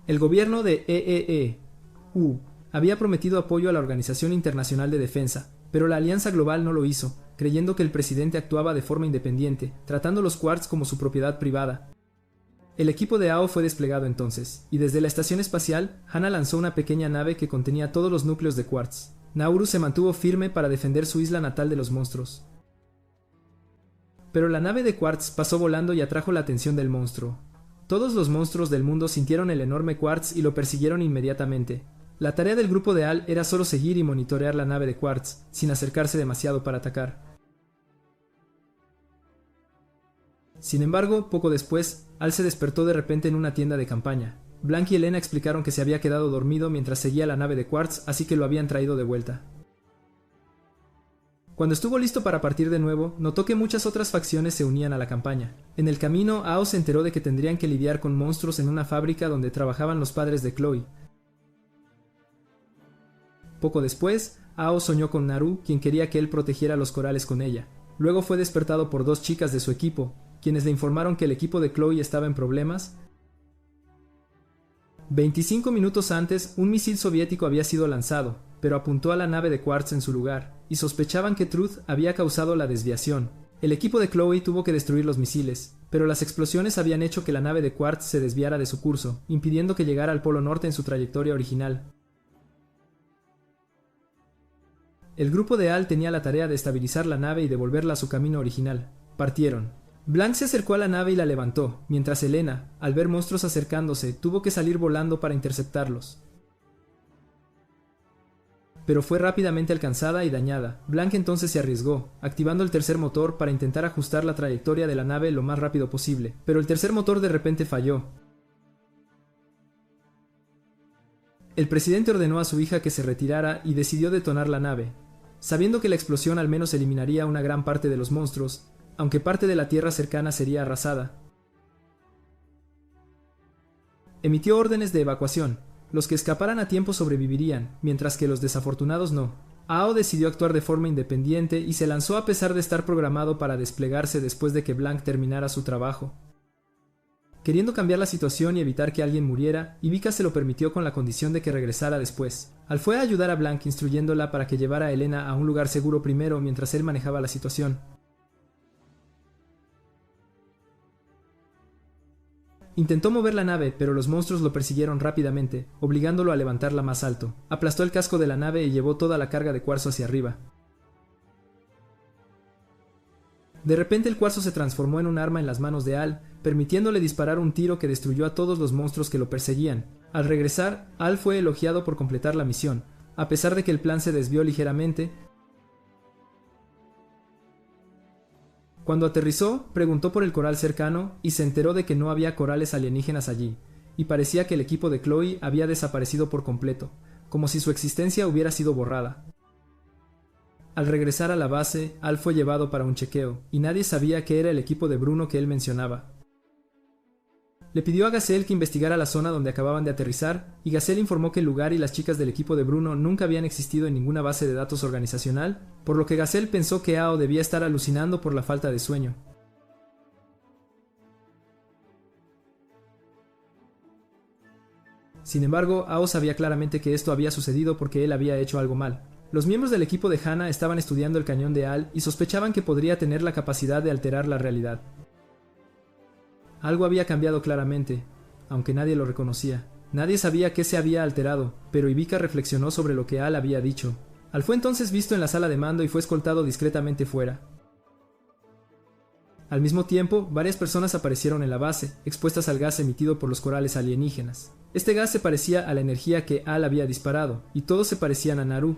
El gobierno de EEE-U había prometido apoyo a la Organización Internacional de Defensa, pero la Alianza Global no lo hizo, creyendo que el presidente actuaba de forma independiente, tratando los quartz como su propiedad privada. El equipo de Ao fue desplegado entonces, y desde la estación espacial, Hana lanzó una pequeña nave que contenía todos los núcleos de quartz. Nauru se mantuvo firme para defender su isla natal de los monstruos. Pero la nave de quartz pasó volando y atrajo la atención del monstruo. Todos los monstruos del mundo sintieron el enorme quartz y lo persiguieron inmediatamente. La tarea del grupo de Al era solo seguir y monitorear la nave de quartz, sin acercarse demasiado para atacar. Sin embargo, poco después, Al se despertó de repente en una tienda de campaña. Blanc y Elena explicaron que se había quedado dormido mientras seguía la nave de quartz, así que lo habían traído de vuelta. Cuando estuvo listo para partir de nuevo, notó que muchas otras facciones se unían a la campaña. En el camino, Ao se enteró de que tendrían que lidiar con monstruos en una fábrica donde trabajaban los padres de Chloe. Poco después, Ao soñó con Naru, quien quería que él protegiera los corales con ella. Luego fue despertado por dos chicas de su equipo, quienes le informaron que el equipo de Chloe estaba en problemas. 25 minutos antes, un misil soviético había sido lanzado, pero apuntó a la nave de quartz en su lugar, y sospechaban que Truth había causado la desviación. El equipo de Chloe tuvo que destruir los misiles, pero las explosiones habían hecho que la nave de quartz se desviara de su curso, impidiendo que llegara al Polo Norte en su trayectoria original. El grupo de Al tenía la tarea de estabilizar la nave y devolverla a su camino original. Partieron. Blanc se acercó a la nave y la levantó, mientras Elena, al ver monstruos acercándose, tuvo que salir volando para interceptarlos. Pero fue rápidamente alcanzada y dañada. Blanc entonces se arriesgó, activando el tercer motor para intentar ajustar la trayectoria de la nave lo más rápido posible, pero el tercer motor de repente falló. El presidente ordenó a su hija que se retirara y decidió detonar la nave. Sabiendo que la explosión al menos eliminaría una gran parte de los monstruos, aunque parte de la tierra cercana sería arrasada. Emitió órdenes de evacuación. Los que escaparan a tiempo sobrevivirían, mientras que los desafortunados no. Ao decidió actuar de forma independiente y se lanzó a pesar de estar programado para desplegarse después de que Blanc terminara su trabajo. Queriendo cambiar la situación y evitar que alguien muriera, Ivica se lo permitió con la condición de que regresara después. Al fue a ayudar a Blanc instruyéndola para que llevara a Elena a un lugar seguro primero mientras él manejaba la situación. Intentó mover la nave, pero los monstruos lo persiguieron rápidamente, obligándolo a levantarla más alto. Aplastó el casco de la nave y llevó toda la carga de cuarzo hacia arriba. De repente el cuarzo se transformó en un arma en las manos de Al, permitiéndole disparar un tiro que destruyó a todos los monstruos que lo perseguían. Al regresar, Al fue elogiado por completar la misión, a pesar de que el plan se desvió ligeramente. Cuando aterrizó, preguntó por el coral cercano y se enteró de que no había corales alienígenas allí, y parecía que el equipo de Chloe había desaparecido por completo, como si su existencia hubiera sido borrada. Al regresar a la base, Al fue llevado para un chequeo, y nadie sabía que era el equipo de Bruno que él mencionaba. Le pidió a Gassel que investigara la zona donde acababan de aterrizar, y Gassel informó que el lugar y las chicas del equipo de Bruno nunca habían existido en ninguna base de datos organizacional, por lo que Gassel pensó que Ao debía estar alucinando por la falta de sueño. Sin embargo, Ao sabía claramente que esto había sucedido porque él había hecho algo mal. Los miembros del equipo de Hana estaban estudiando el cañón de Al y sospechaban que podría tener la capacidad de alterar la realidad. Algo había cambiado claramente, aunque nadie lo reconocía. Nadie sabía qué se había alterado, pero Ivica reflexionó sobre lo que Al había dicho. Al fue entonces visto en la sala de mando y fue escoltado discretamente fuera. Al mismo tiempo, varias personas aparecieron en la base, expuestas al gas emitido por los corales alienígenas. Este gas se parecía a la energía que Al había disparado, y todos se parecían a Naru.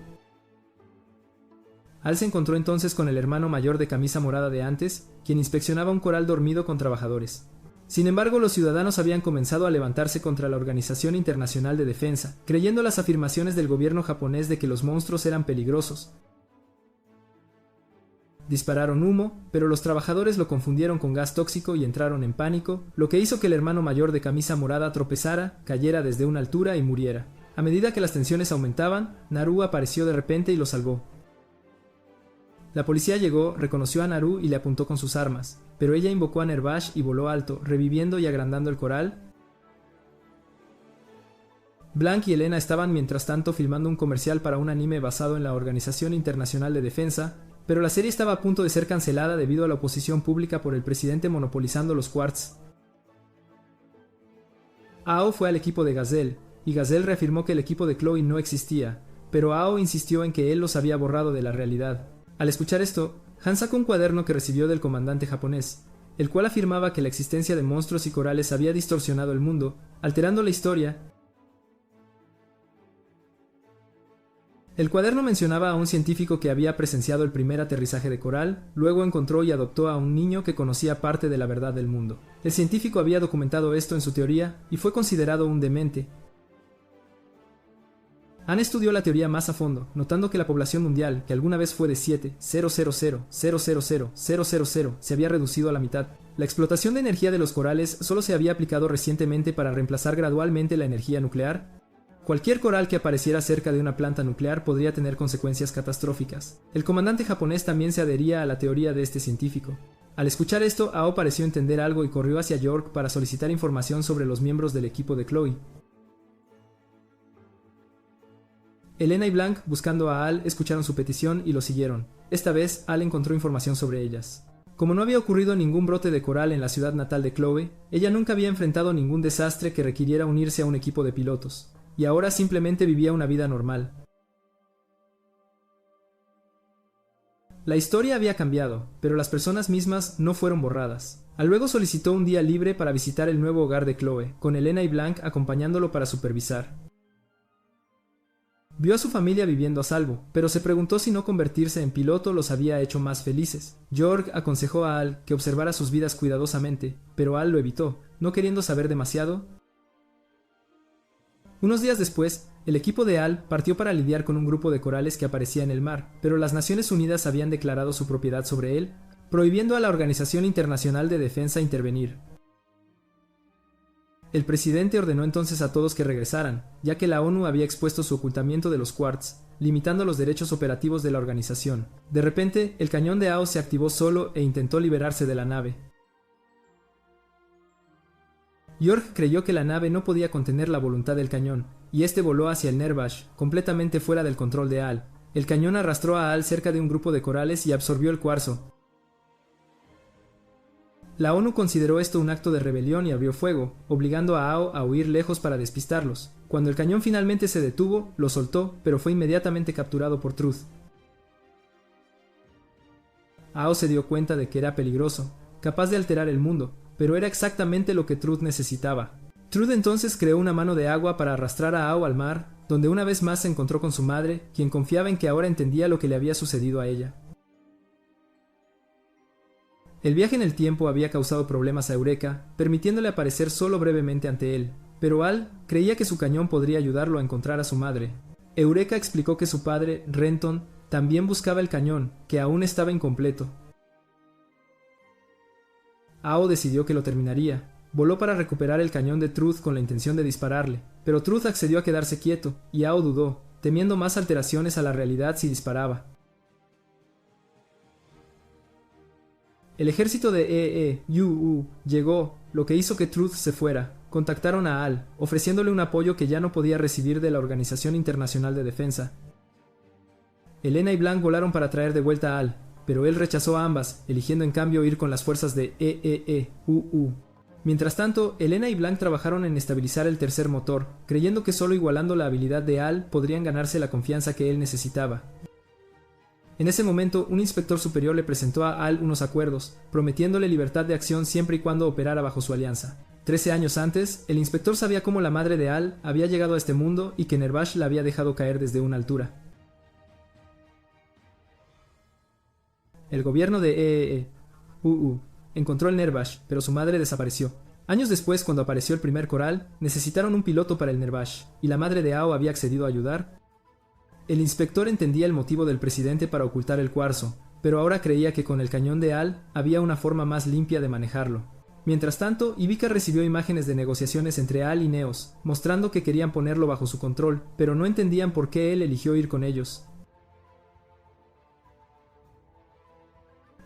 Al se encontró entonces con el hermano mayor de camisa morada de antes, quien inspeccionaba un coral dormido con trabajadores. Sin embargo, los ciudadanos habían comenzado a levantarse contra la Organización Internacional de Defensa, creyendo las afirmaciones del gobierno japonés de que los monstruos eran peligrosos. Dispararon humo, pero los trabajadores lo confundieron con gas tóxico y entraron en pánico, lo que hizo que el hermano mayor de camisa morada tropezara, cayera desde una altura y muriera. A medida que las tensiones aumentaban, Naru apareció de repente y lo salvó. La policía llegó, reconoció a Naru y le apuntó con sus armas, pero ella invocó a Nervash y voló alto, reviviendo y agrandando el coral. Blanc y Elena estaban mientras tanto filmando un comercial para un anime basado en la Organización Internacional de Defensa, pero la serie estaba a punto de ser cancelada debido a la oposición pública por el presidente monopolizando los quartz. Ao fue al equipo de Gazelle, y Gazelle reafirmó que el equipo de Chloe no existía, pero Ao insistió en que él los había borrado de la realidad. Al escuchar esto, Han sacó un cuaderno que recibió del comandante japonés, el cual afirmaba que la existencia de monstruos y corales había distorsionado el mundo, alterando la historia. El cuaderno mencionaba a un científico que había presenciado el primer aterrizaje de coral, luego encontró y adoptó a un niño que conocía parte de la verdad del mundo. El científico había documentado esto en su teoría y fue considerado un demente. Han estudió la teoría más a fondo, notando que la población mundial, que alguna vez fue de 7,000,000,000, se había reducido a la mitad. La explotación de energía de los corales solo se había aplicado recientemente para reemplazar gradualmente la energía nuclear. Cualquier coral que apareciera cerca de una planta nuclear podría tener consecuencias catastróficas. El comandante japonés también se adhería a la teoría de este científico. Al escuchar esto, Ao pareció entender algo y corrió hacia York para solicitar información sobre los miembros del equipo de Chloe. Elena y Blanc, buscando a Al, escucharon su petición y lo siguieron. Esta vez, Al encontró información sobre ellas. Como no había ocurrido ningún brote de coral en la ciudad natal de Chloe, ella nunca había enfrentado ningún desastre que requiriera unirse a un equipo de pilotos, y ahora simplemente vivía una vida normal. La historia había cambiado, pero las personas mismas no fueron borradas. Al luego solicitó un día libre para visitar el nuevo hogar de Chloe, con Elena y Blanc acompañándolo para supervisar. Vio a su familia viviendo a salvo, pero se preguntó si no convertirse en piloto los había hecho más felices. York aconsejó a Al que observara sus vidas cuidadosamente, pero Al lo evitó, no queriendo saber demasiado. Unos días después, el equipo de Al partió para lidiar con un grupo de corales que aparecía en el mar, pero las Naciones Unidas habían declarado su propiedad sobre él, prohibiendo a la Organización Internacional de Defensa intervenir. El presidente ordenó entonces a todos que regresaran, ya que la ONU había expuesto su ocultamiento de los quartz, limitando los derechos operativos de la organización. De repente, el cañón de Ao se activó solo e intentó liberarse de la nave. York creyó que la nave no podía contener la voluntad del cañón, y este voló hacia el Nervash, completamente fuera del control de Al. El cañón arrastró a Al cerca de un grupo de corales y absorbió el cuarzo. La ONU consideró esto un acto de rebelión y abrió fuego, obligando a Ao a huir lejos para despistarlos. Cuando el cañón finalmente se detuvo, lo soltó, pero fue inmediatamente capturado por Truth. Ao se dio cuenta de que era peligroso, capaz de alterar el mundo, pero era exactamente lo que Truth necesitaba. Truth entonces creó una mano de agua para arrastrar a Ao al mar, donde una vez más se encontró con su madre, quien confiaba en que ahora entendía lo que le había sucedido a ella. El viaje en el tiempo había causado problemas a Eureka, permitiéndole aparecer solo brevemente ante él, pero Al creía que su cañón podría ayudarlo a encontrar a su madre. Eureka explicó que su padre, Renton, también buscaba el cañón, que aún estaba incompleto. Ao decidió que lo terminaría. Voló para recuperar el cañón de Truth con la intención de dispararle, pero Truth accedió a quedarse quieto, y Ao dudó, temiendo más alteraciones a la realidad si disparaba. El ejército de EEUU llegó, lo que hizo que Truth se fuera. Contactaron a Al, ofreciéndole un apoyo que ya no podía recibir de la Organización Internacional de Defensa. Elena y Blanc volaron para traer de vuelta a Al, pero él rechazó a ambas, eligiendo en cambio ir con las fuerzas de EEUU. Mientras tanto, Elena y Blanc trabajaron en estabilizar el tercer motor, creyendo que solo igualando la habilidad de Al podrían ganarse la confianza que él necesitaba. En ese momento, un inspector superior le presentó a Al unos acuerdos, prometiéndole libertad de acción siempre y cuando operara bajo su alianza. 13 años antes, el inspector sabía cómo la madre de Al había llegado a este mundo y que Nervash la había dejado caer desde una altura. El gobierno de encontró el Nervash, pero su madre desapareció. Años después, cuando apareció el primer coral, necesitaron un piloto para el Nervash, y la madre de Ao había accedido a ayudar. El inspector entendía el motivo del presidente para ocultar el cuarzo, pero ahora creía que con el cañón de Al había una forma más limpia de manejarlo. Mientras tanto, Ivica recibió imágenes de negociaciones entre Al y Neos, mostrando que querían ponerlo bajo su control, pero no entendían por qué él eligió ir con ellos.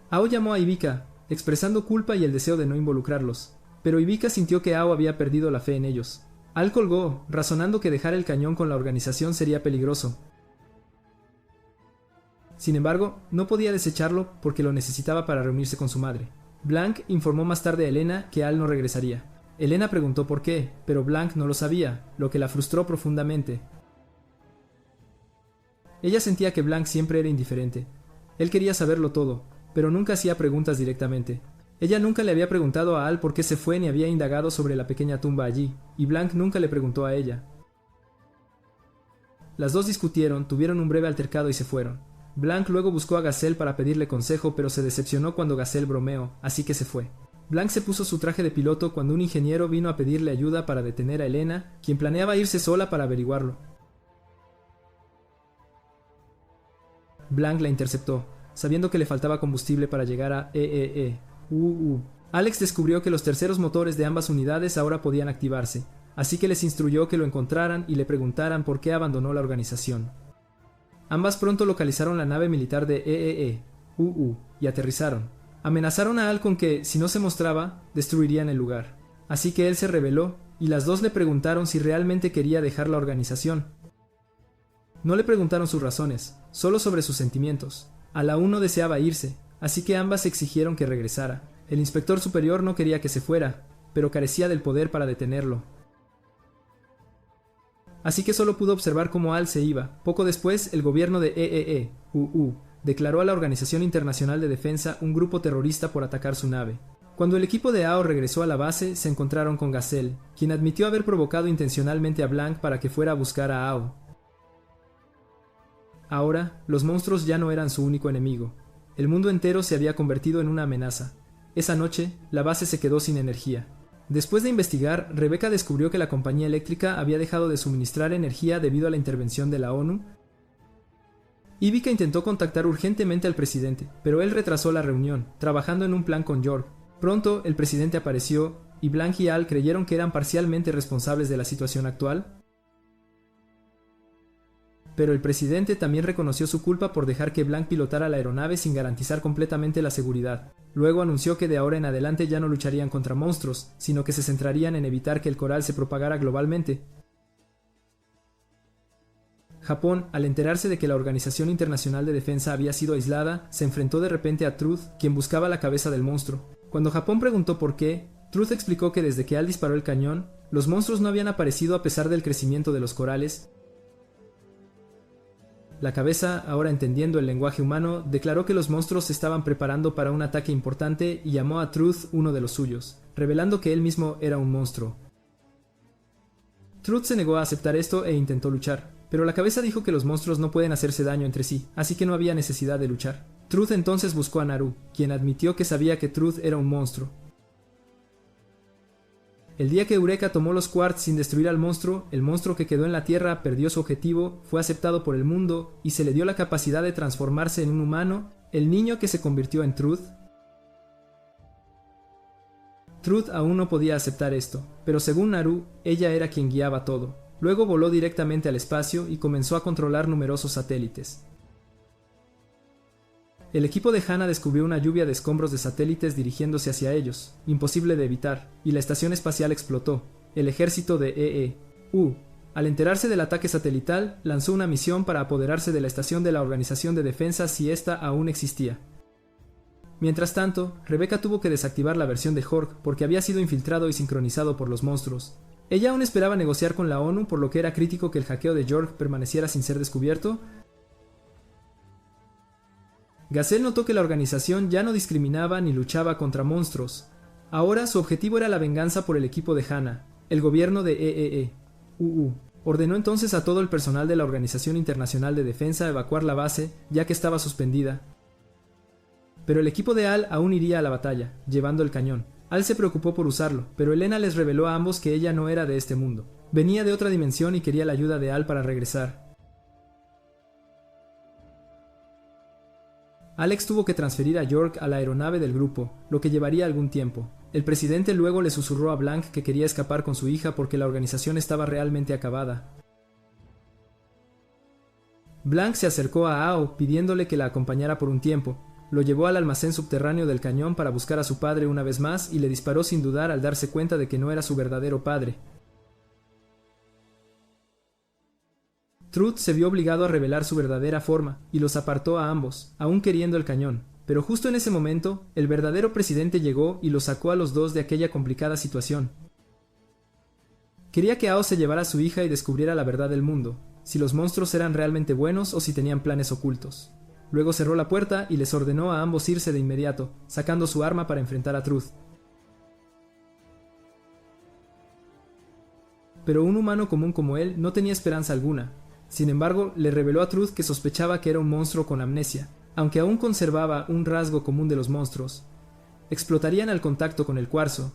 Ao llamó a Ivica, expresando culpa y el deseo de no involucrarlos, pero Ivica sintió que Ao había perdido la fe en ellos. Al colgó, razonando que dejar el cañón con la organización sería peligroso. Sin embargo, no podía desecharlo porque lo necesitaba para reunirse con su madre. Blanc informó más tarde a Elena que Al no regresaría. Elena preguntó por qué, pero Blanc no lo sabía, lo que la frustró profundamente. Ella sentía que Blanc siempre era indiferente. Él quería saberlo todo, pero nunca hacía preguntas directamente. Ella nunca le había preguntado a Al por qué se fue ni había indagado sobre la pequeña tumba allí, y Blanc nunca le preguntó a ella. Las dos discutieron, tuvieron un breve altercado y se fueron. Blanc luego buscó a Gazelle para pedirle consejo, pero se decepcionó cuando Gazelle bromeó, así que se fue. Blanc se puso su traje de piloto cuando un ingeniero vino a pedirle ayuda para detener a Elena, quien planeaba irse sola para averiguarlo. Blanc la interceptó, sabiendo que le faltaba combustible para llegar a Alex descubrió que los terceros motores de ambas unidades ahora podían activarse, así que les instruyó que lo encontraran y le preguntaran por qué abandonó la organización. Ambas pronto localizaron la nave militar de y aterrizaron. Amenazaron a Al con que, si no se mostraba, destruirían el lugar. Así que él se rebeló, y las dos le preguntaron si realmente quería dejar la organización. No le preguntaron sus razones, solo sobre sus sentimientos. Al aún no deseaba irse, así que ambas exigieron que regresara. El inspector superior no quería que se fuera, pero carecía del poder para detenerlo. Así que solo pudo observar cómo Al se iba. Poco después, el gobierno de declaró a la Organización Internacional de Defensa un grupo terrorista por atacar su nave. Cuando el equipo de Ao regresó a la base, se encontraron con Gazelle, quien admitió haber provocado intencionalmente a Blanc para que fuera a buscar a Ao. Ahora, los monstruos ya no eran su único enemigo. El mundo entero se había convertido en una amenaza. Esa noche, la base se quedó sin energía. Después de investigar, Rebecca descubrió que la compañía eléctrica había dejado de suministrar energía debido a la intervención de la ONU. Ivica intentó contactar urgentemente al presidente, pero él retrasó la reunión, trabajando en un plan con York. Pronto, el presidente apareció, y Blanc y Al creyeron que eran parcialmente responsables de la situación actual. Pero el presidente también reconoció su culpa por dejar que Blanc pilotara la aeronave sin garantizar completamente la seguridad. Luego anunció que de ahora en adelante ya no lucharían contra monstruos, sino que se centrarían en evitar que el coral se propagara globalmente. Japón, al enterarse de que la Organización Internacional de Defensa había sido aislada, se enfrentó de repente a Truth, quien buscaba la cabeza del monstruo. Cuando Japón preguntó por qué, Truth explicó que desde que Al disparó el cañón, los monstruos no habían aparecido a pesar del crecimiento de los corales. La cabeza, ahora entendiendo el lenguaje humano, declaró que los monstruos se estaban preparando para un ataque importante y llamó a Truth uno de los suyos, revelando que él mismo era un monstruo. Truth se negó a aceptar esto e intentó luchar, pero la cabeza dijo que los monstruos no pueden hacerse daño entre sí, así que no había necesidad de luchar. Truth entonces buscó a Naru, quien admitió que sabía que Truth era un monstruo. El día que Eureka tomó los quartz sin destruir al monstruo, el monstruo que quedó en la Tierra perdió su objetivo, fue aceptado por el mundo y se le dio la capacidad de transformarse en un humano, el niño que se convirtió en Truth. Truth aún no podía aceptar esto, pero según Naru, ella era quien guiaba todo. Luego voló directamente al espacio y comenzó a controlar numerosos satélites. El equipo de Hana descubrió una lluvia de escombros de satélites dirigiéndose hacia ellos, imposible de evitar, y la estación espacial explotó. El ejército de al enterarse del ataque satelital, lanzó una misión para apoderarse de la estación de la Organización de Defensa si ésta aún existía. Mientras tanto, Rebecca tuvo que desactivar la versión de Hork porque había sido infiltrado y sincronizado por los monstruos. Ella aún esperaba negociar con la ONU, por lo que era crítico que el hackeo de York permaneciera sin ser descubierto. Gazelle notó que la organización ya no discriminaba ni luchaba contra monstruos. Ahora su objetivo era la venganza por el equipo de Hannah. El gobierno de EEE ordenó entonces a todo el personal de la Organización Internacional de Defensa evacuar la base, ya que estaba suspendida. Pero el equipo de Al aún iría a la batalla, llevando el cañón. Al se preocupó por usarlo, pero Elena les reveló a ambos que ella no era de este mundo. Venía de otra dimensión y quería la ayuda de Al para regresar. Alex tuvo que transferir a York a la aeronave del grupo, lo que llevaría algún tiempo. El presidente luego le susurró a Blank que quería escapar con su hija porque la organización estaba realmente acabada. Blank se acercó a Ao pidiéndole que la acompañara por un tiempo. Lo llevó al almacén subterráneo del cañón para buscar a su padre una vez más y le disparó sin dudar al darse cuenta de que no era su verdadero padre. Truth se vio obligado a revelar su verdadera forma y los apartó a ambos, aún queriendo el cañón. Pero justo en ese momento, el verdadero presidente llegó y los sacó a los dos de aquella complicada situación. Quería que Ao se llevara a su hija y descubriera la verdad del mundo, si los monstruos eran realmente buenos o si tenían planes ocultos. Luego cerró la puerta y les ordenó a ambos irse de inmediato, sacando su arma para enfrentar a Truth. Pero un humano común como él no tenía esperanza alguna. Sin embargo, le reveló a Truth que sospechaba que era un monstruo con amnesia, aunque aún conservaba un rasgo común de los monstruos. Explotarían al contacto con el cuarzo,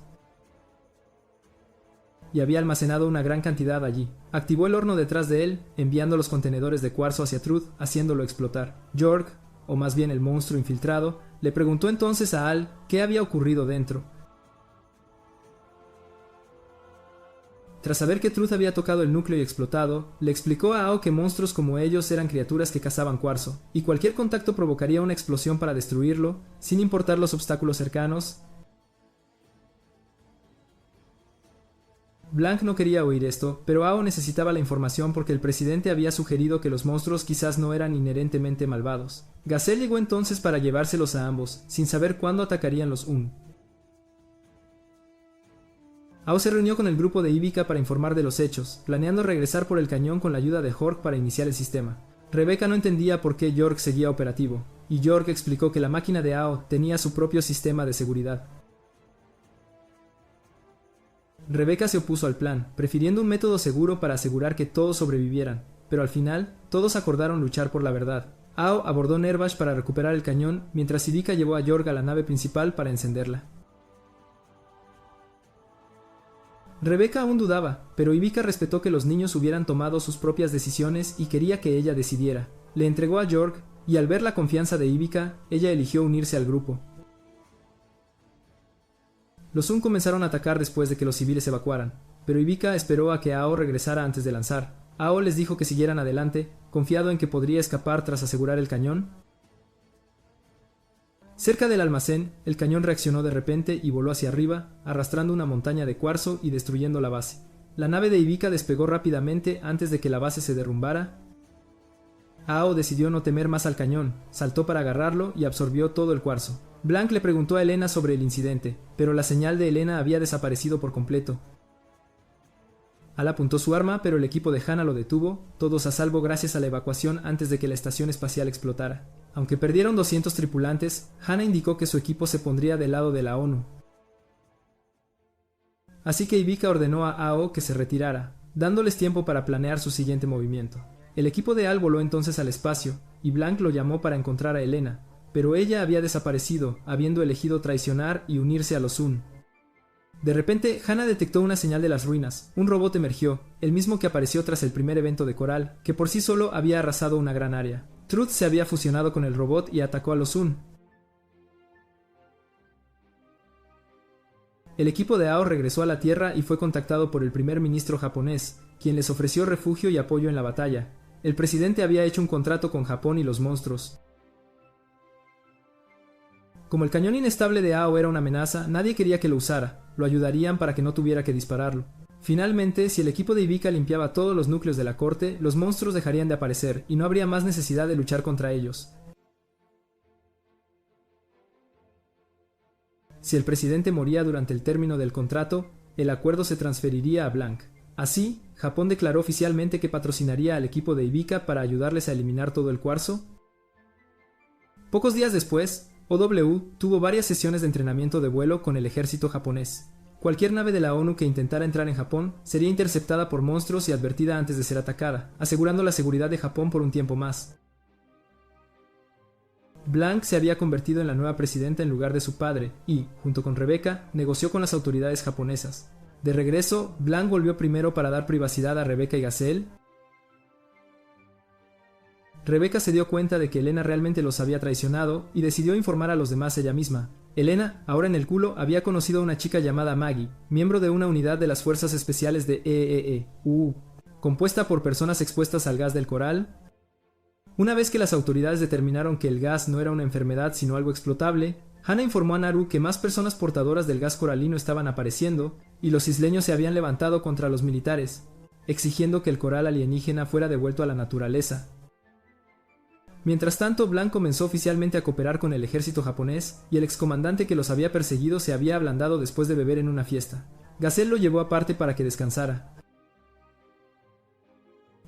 y había almacenado una gran cantidad allí. Activó el horno detrás de él, enviando los contenedores de cuarzo hacia Truth, haciéndolo explotar. York, o más bien el monstruo infiltrado, le preguntó entonces a Al qué había ocurrido dentro. Tras saber que Truth había tocado el núcleo y explotado, le explicó a Ao que monstruos como ellos eran criaturas que cazaban cuarzo, y cualquier contacto provocaría una explosión para destruirlo, sin importar los obstáculos cercanos. Blank no quería oír esto, pero Ao necesitaba la información porque el presidente había sugerido que los monstruos quizás no eran inherentemente malvados. Gazelle llegó entonces para llevárselos a ambos, sin saber cuándo atacarían los Un. Ao se reunió con el grupo de Ivica para informar de los hechos, planeando regresar por el cañón con la ayuda de Hork para iniciar el sistema. Rebecca no entendía por qué York seguía operativo, y York explicó que la máquina de Ao tenía su propio sistema de seguridad. Rebecca se opuso al plan, prefiriendo un método seguro para asegurar que todos sobrevivieran, pero al final, todos acordaron luchar por la verdad. Ao abordó Nervash para recuperar el cañón, mientras Ivica llevó a York a la nave principal para encenderla. Rebecca aún dudaba, pero Ivica respetó que los niños hubieran tomado sus propias decisiones y quería que ella decidiera. Le entregó a York, y al ver la confianza de Ivica, ella eligió unirse al grupo. Los Un comenzaron a atacar después de que los civiles evacuaran, pero Ivica esperó a que Ao regresara antes de lanzar. Ao les dijo que siguieran adelante, confiado en que podría escapar tras asegurar el cañón. Cerca del almacén, el cañón reaccionó de repente y voló hacia arriba, arrastrando una montaña de cuarzo y destruyendo la base. La nave de Ivica despegó rápidamente antes de que la base se derrumbara. Ao decidió no temer más al cañón, saltó para agarrarlo y absorbió todo el cuarzo. Blank le preguntó a Elena sobre el incidente, pero la señal de Elena había desaparecido por completo. Al apuntó su arma, pero el equipo de Hannah lo detuvo, todos a salvo gracias a la evacuación antes de que la estación espacial explotara. Aunque perdieron 200 tripulantes, Hannah indicó que su equipo se pondría del lado de la ONU. Así que Ivica ordenó a Ao que se retirara, dándoles tiempo para planear su siguiente movimiento. El equipo de Al voló entonces al espacio, y Blank lo llamó para encontrar a Elena, pero ella había desaparecido, habiendo elegido traicionar y unirse a los Un. De repente, Hannah detectó una señal de las ruinas. Un robot emergió, el mismo que apareció tras el primer evento de Coral, que por sí solo había arrasado una gran área. Truth se había fusionado con el robot y atacó a los Un. El equipo de Ao regresó a la Tierra y fue contactado por el primer ministro japonés, quien les ofreció refugio y apoyo en la batalla. El presidente había hecho un contrato con Japón y los monstruos. Como el cañón inestable de Ao era una amenaza, nadie quería que lo usara, lo ayudarían para que no tuviera que dispararlo. Finalmente, si el equipo de Ivica limpiaba todos los núcleos de la corte, los monstruos dejarían de aparecer y no habría más necesidad de luchar contra ellos. Si el presidente moría durante el término del contrato, el acuerdo se transferiría a Blanc. Así, Japón declaró oficialmente que patrocinaría al equipo de Ivica para ayudarles a eliminar todo el cuarzo. Pocos días después, OW tuvo varias sesiones de entrenamiento de vuelo con el ejército japonés. Cualquier nave de la ONU que intentara entrar en Japón sería interceptada por monstruos y advertida antes de ser atacada, asegurando la seguridad de Japón por un tiempo más. Blanc se había convertido en la nueva presidenta en lugar de su padre y, junto con Rebecca, negoció con las autoridades japonesas. De regreso, Blanc volvió primero para dar privacidad a Rebecca y Gazelle. Rebecca se dio cuenta de que Elena realmente los había traicionado y decidió informar a los demás ella misma. Elena, ahora en el culo, había conocido a una chica llamada Maggie, miembro de una unidad de las Fuerzas Especiales de EEE, compuesta por personas expuestas al gas del coral. Una vez que las autoridades determinaron que el gas no era una enfermedad sino algo explotable, Hana informó a Naru que más personas portadoras del gas coralino estaban apareciendo y los isleños se habían levantado contra los militares, exigiendo que el coral alienígena fuera devuelto a la naturaleza. Mientras tanto, Blanc comenzó oficialmente a cooperar con el ejército japonés y el excomandante que los había perseguido se había ablandado después de beber en una fiesta. Gazelle lo llevó aparte para que descansara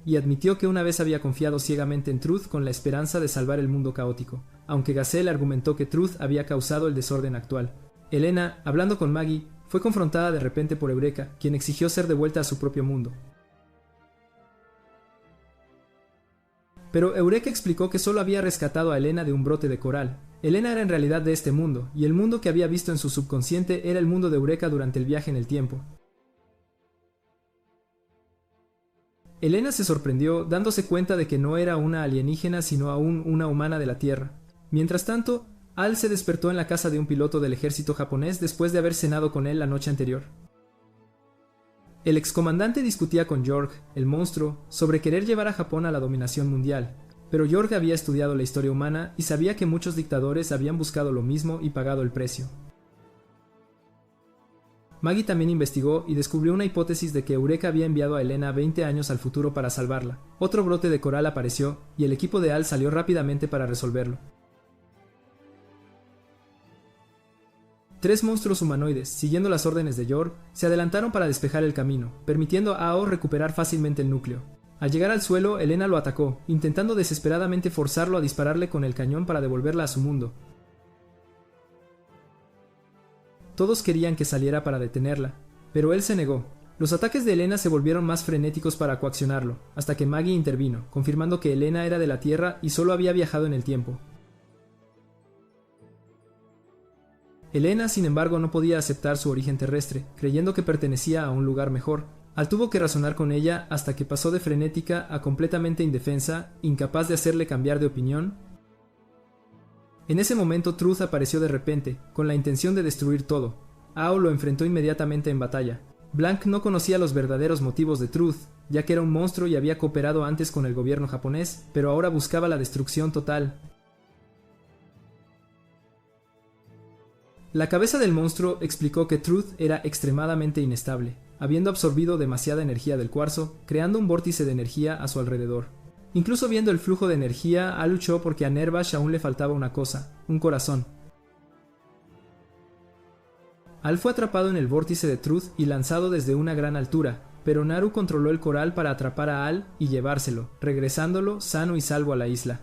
y admitió que una vez había confiado ciegamente en Truth con la esperanza de salvar el mundo caótico, aunque Gazelle argumentó que Truth había causado el desorden actual. Elena, hablando con Maggie, fue confrontada de repente por Eureka, quien exigió ser devuelta a su propio mundo. Pero Eureka explicó que solo había rescatado a Elena de un brote de coral. Elena era en realidad de este mundo, y el mundo que había visto en su subconsciente era el mundo de Eureka durante el viaje en el tiempo. Elena se sorprendió dándose cuenta de que no era una alienígena sino aún una humana de la Tierra. Mientras tanto, Al se despertó en la casa de un piloto del ejército japonés después de haber cenado con él la noche anterior. El excomandante discutía con York, el monstruo, sobre querer llevar a Japón a la dominación mundial, pero York había estudiado la historia humana y sabía que muchos dictadores habían buscado lo mismo y pagado el precio. Maggie también investigó y descubrió una hipótesis de que Eureka había enviado a Elena 20 años al futuro para salvarla. Otro brote de coral apareció y el equipo de Al salió rápidamente para resolverlo. 3 monstruos humanoides, siguiendo las órdenes de York, se adelantaron para despejar el camino, permitiendo a Ao recuperar fácilmente el núcleo. Al llegar al suelo, Elena lo atacó, intentando desesperadamente forzarlo a dispararle con el cañón para devolverla a su mundo. Todos querían que saliera para detenerla, pero él se negó. Los ataques de Elena se volvieron más frenéticos para coaccionarlo, hasta que Maggie intervino, confirmando que Elena era de la Tierra y solo había viajado en el tiempo. Elena, sin embargo, no podía aceptar su origen terrestre, creyendo que pertenecía a un lugar mejor. Al tuvo que razonar con ella hasta que pasó de frenética a completamente indefensa, incapaz de hacerle cambiar de opinión. En ese momento Truth apareció de repente, con la intención de destruir todo. Ao lo enfrentó inmediatamente en batalla. Blanc no conocía los verdaderos motivos de Truth, ya que era un monstruo y había cooperado antes con el gobierno japonés, pero ahora buscaba la destrucción total. La cabeza del monstruo explicó que Truth era extremadamente inestable, habiendo absorbido demasiada energía del cuarzo, creando un vórtice de energía a su alrededor. Incluso viendo el flujo de energía, Al luchó porque a Nervash aún le faltaba una cosa, un corazón. Al fue atrapado en el vórtice de Truth y lanzado desde una gran altura, pero Naru controló el coral para atrapar a Al y llevárselo, regresándolo sano y salvo a la isla.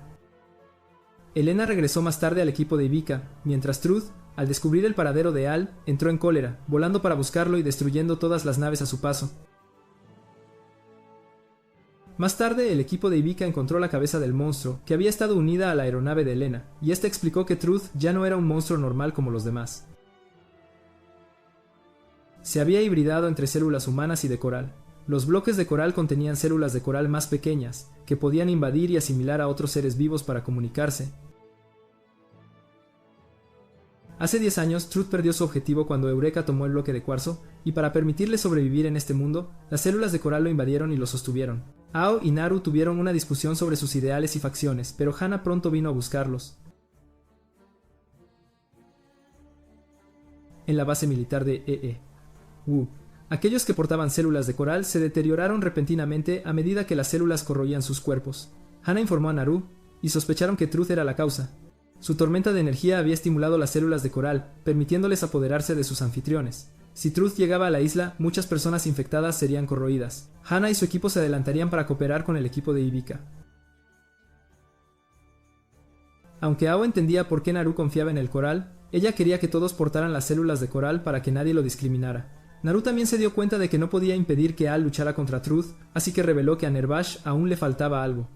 Elena regresó más tarde al equipo de Ivica, mientras Truth, al descubrir el paradero de Al, entró en cólera, volando para buscarlo y destruyendo todas las naves a su paso. Más tarde, el equipo de Ivica encontró la cabeza del monstruo, que había estado unida a la aeronave de Elena, y esta explicó que Truth ya no era un monstruo normal como los demás. Se había hibridado entre células humanas y de coral. Los bloques de coral contenían células de coral más pequeñas, que podían invadir y asimilar a otros seres vivos para comunicarse. Hace 10 años, Truth perdió su objetivo cuando Eureka tomó el bloque de cuarzo, y para permitirle sobrevivir en este mundo, las células de coral lo invadieron y lo sostuvieron. Ao y Naru tuvieron una discusión sobre sus ideales y facciones, pero Hana pronto vino a buscarlos. En la base militar de EE. Aquellos que portaban células de coral se deterioraron repentinamente a medida que las células corroían sus cuerpos. Hana informó a Naru, y sospecharon que Truth era la causa. Su tormenta de energía había estimulado las células de coral, permitiéndoles apoderarse de sus anfitriones. Si Truth llegaba a la isla, muchas personas infectadas serían corroídas. Hana y su equipo se adelantarían para cooperar con el equipo de Hibika. Aunque Ao entendía por qué Naru confiaba en el coral, ella quería que todos portaran las células de coral para que nadie lo discriminara. Naru también se dio cuenta de que no podía impedir que Al luchara contra Truth, así que reveló que a Nervash aún le faltaba algo.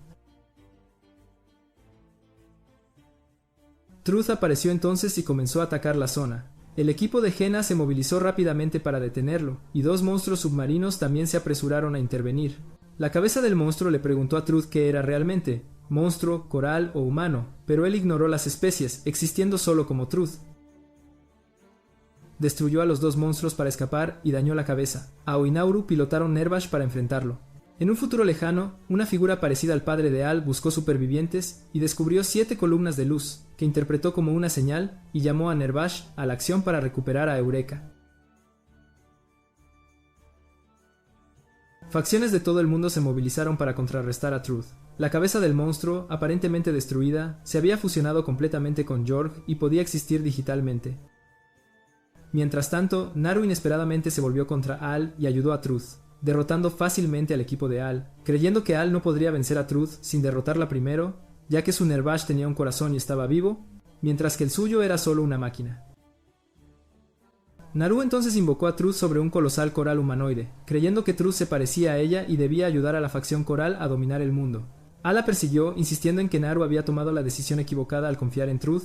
Truth apareció entonces y comenzó a atacar la zona. El equipo de Jena se movilizó rápidamente para detenerlo, y dos monstruos submarinos también se apresuraron a intervenir. La cabeza del monstruo le preguntó a Truth qué era realmente, monstruo, coral o humano, pero él ignoró las especies, existiendo solo como Truth. Destruyó a los dos monstruos para escapar y dañó la cabeza. Ao y Nauru pilotaron Nervash para enfrentarlo. En un futuro lejano, una figura parecida al padre de Al buscó supervivientes y descubrió 7 columnas de luz, que interpretó como una señal y llamó a Nervash a la acción para recuperar a Eureka. Facciones de todo el mundo se movilizaron para contrarrestar a Truth. La cabeza del monstruo, aparentemente destruida, se había fusionado completamente con Jorg y podía existir digitalmente. Mientras tanto, Naru inesperadamente se volvió contra Al y ayudó a Truth, derrotando fácilmente al equipo de Al, creyendo que Al no podría vencer a Truth sin derrotarla primero, ya que su Nervash tenía un corazón y estaba vivo, mientras que el suyo era solo una máquina. Naru entonces invocó a Truth sobre un colosal coral humanoide, creyendo que Truth se parecía a ella y debía ayudar a la facción coral a dominar el mundo. Al la persiguió, insistiendo en que Naru había tomado la decisión equivocada al confiar en Truth.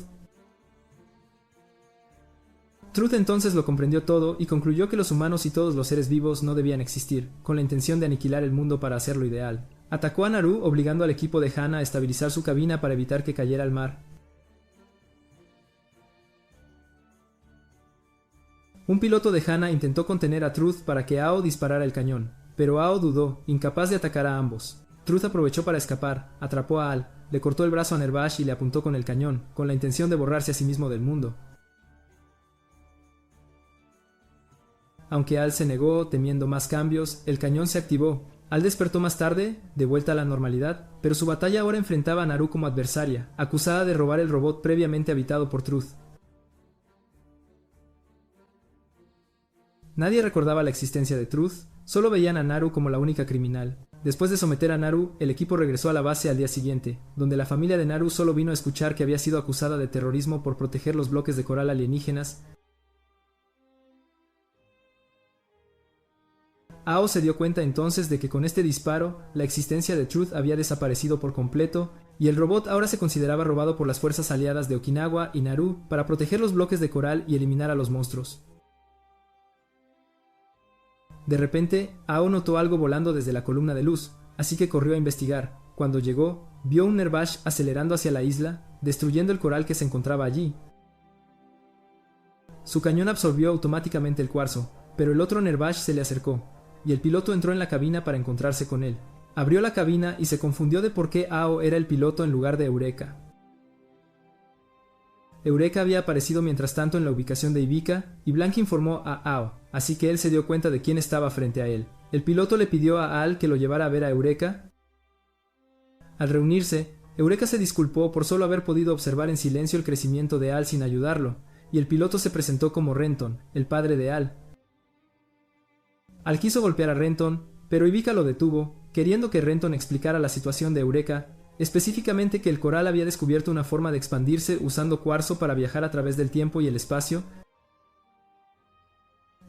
Truth entonces lo comprendió todo y concluyó que los humanos y todos los seres vivos no debían existir, con la intención de aniquilar el mundo para hacerlo ideal. Atacó a Naru, obligando al equipo de Hana a estabilizar su cabina para evitar que cayera al mar. Un piloto de Hana intentó contener a Truth para que Ao disparara el cañón, pero Ao dudó, incapaz de atacar a ambos. Truth aprovechó para escapar, atrapó a Al, le cortó el brazo a Nervash y le apuntó con el cañón, con la intención de borrarse a sí mismo del mundo. Aunque Al se negó, temiendo más cambios, el cañón se activó. Al despertó más tarde, de vuelta a la normalidad, pero su batalla ahora enfrentaba a Naru como adversaria, acusada de robar el robot previamente habitado por Truth. Nadie recordaba la existencia de Truth, solo veían a Naru como la única criminal. Después de someter a Naru, el equipo regresó a la base al día siguiente, donde la familia de Naru solo vino a escuchar que había sido acusada de terrorismo por proteger los bloques de coral alienígenas. Ao se dio cuenta entonces de que con este disparo, la existencia de Truth había desaparecido por completo, y el robot ahora se consideraba robado por las fuerzas aliadas de Okinawa y Naru para proteger los bloques de coral y eliminar a los monstruos. De repente, Ao notó algo volando desde la columna de luz, así que corrió a investigar. Cuando llegó, vio un Nervash acelerando hacia la isla, destruyendo el coral que se encontraba allí. Su cañón absorbió automáticamente el cuarzo, pero el otro Nervash se le acercó, y el piloto entró en la cabina para encontrarse con él. Abrió la cabina y se confundió de por qué Ao era el piloto en lugar de Eureka. Eureka había aparecido mientras tanto en la ubicación de Hibika, y Blank informó a Ao, así que él se dio cuenta de quién estaba frente a él. El piloto le pidió a Al que lo llevara a ver a Eureka. Al reunirse, Eureka se disculpó por solo haber podido observar en silencio el crecimiento de Al sin ayudarlo, y el piloto se presentó como Renton, el padre de Al. Al quiso golpear a Renton, pero Hibika lo detuvo, queriendo que Renton explicara la situación de Eureka, específicamente que el coral había descubierto una forma de expandirse usando cuarzo para viajar a través del tiempo y el espacio.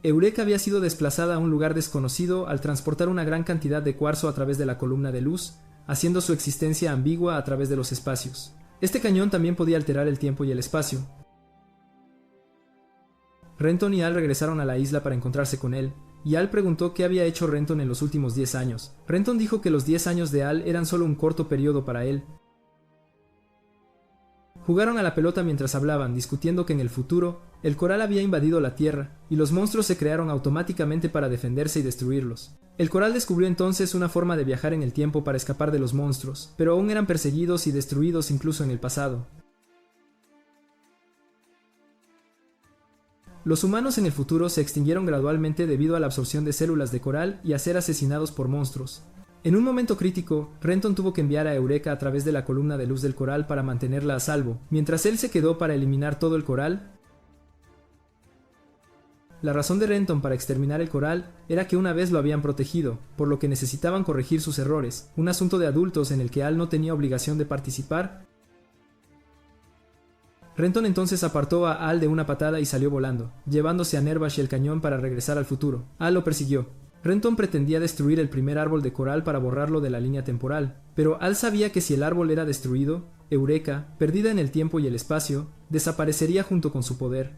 Eureka había sido desplazada a un lugar desconocido al transportar una gran cantidad de cuarzo a través de la columna de luz, haciendo su existencia ambigua a través de los espacios. Este cañón también podía alterar el tiempo y el espacio. Renton y Al regresaron a la isla para encontrarse con él, y Al preguntó qué había hecho Renton en los últimos 10 años. Renton dijo que los 10 años de Al eran solo un corto periodo para él. Jugaron a la pelota mientras hablaban, discutiendo que en el futuro, el coral había invadido la Tierra, y los monstruos se crearon automáticamente para defenderse y destruirlos. El coral descubrió entonces una forma de viajar en el tiempo para escapar de los monstruos, pero aún eran perseguidos y destruidos incluso en el pasado. Los humanos en el futuro se extinguieron gradualmente debido a la absorción de células de coral y a ser asesinados por monstruos. En un momento crítico, Renton tuvo que enviar a Eureka a través de la columna de luz del coral para mantenerla a salvo, mientras él se quedó para eliminar todo el coral. La razón de Renton para exterminar el coral era que una vez lo habían protegido, por lo que necesitaban corregir sus errores, un asunto de adultos en el que Al no tenía obligación de participar. Renton entonces apartó a Al de una patada y salió volando, llevándose a Nervash y el cañón para regresar al futuro. Al lo persiguió. Renton pretendía destruir el primer árbol de coral para borrarlo de la línea temporal, pero Al sabía que si el árbol era destruido, Eureka, perdida en el tiempo y el espacio, desaparecería junto con su poder.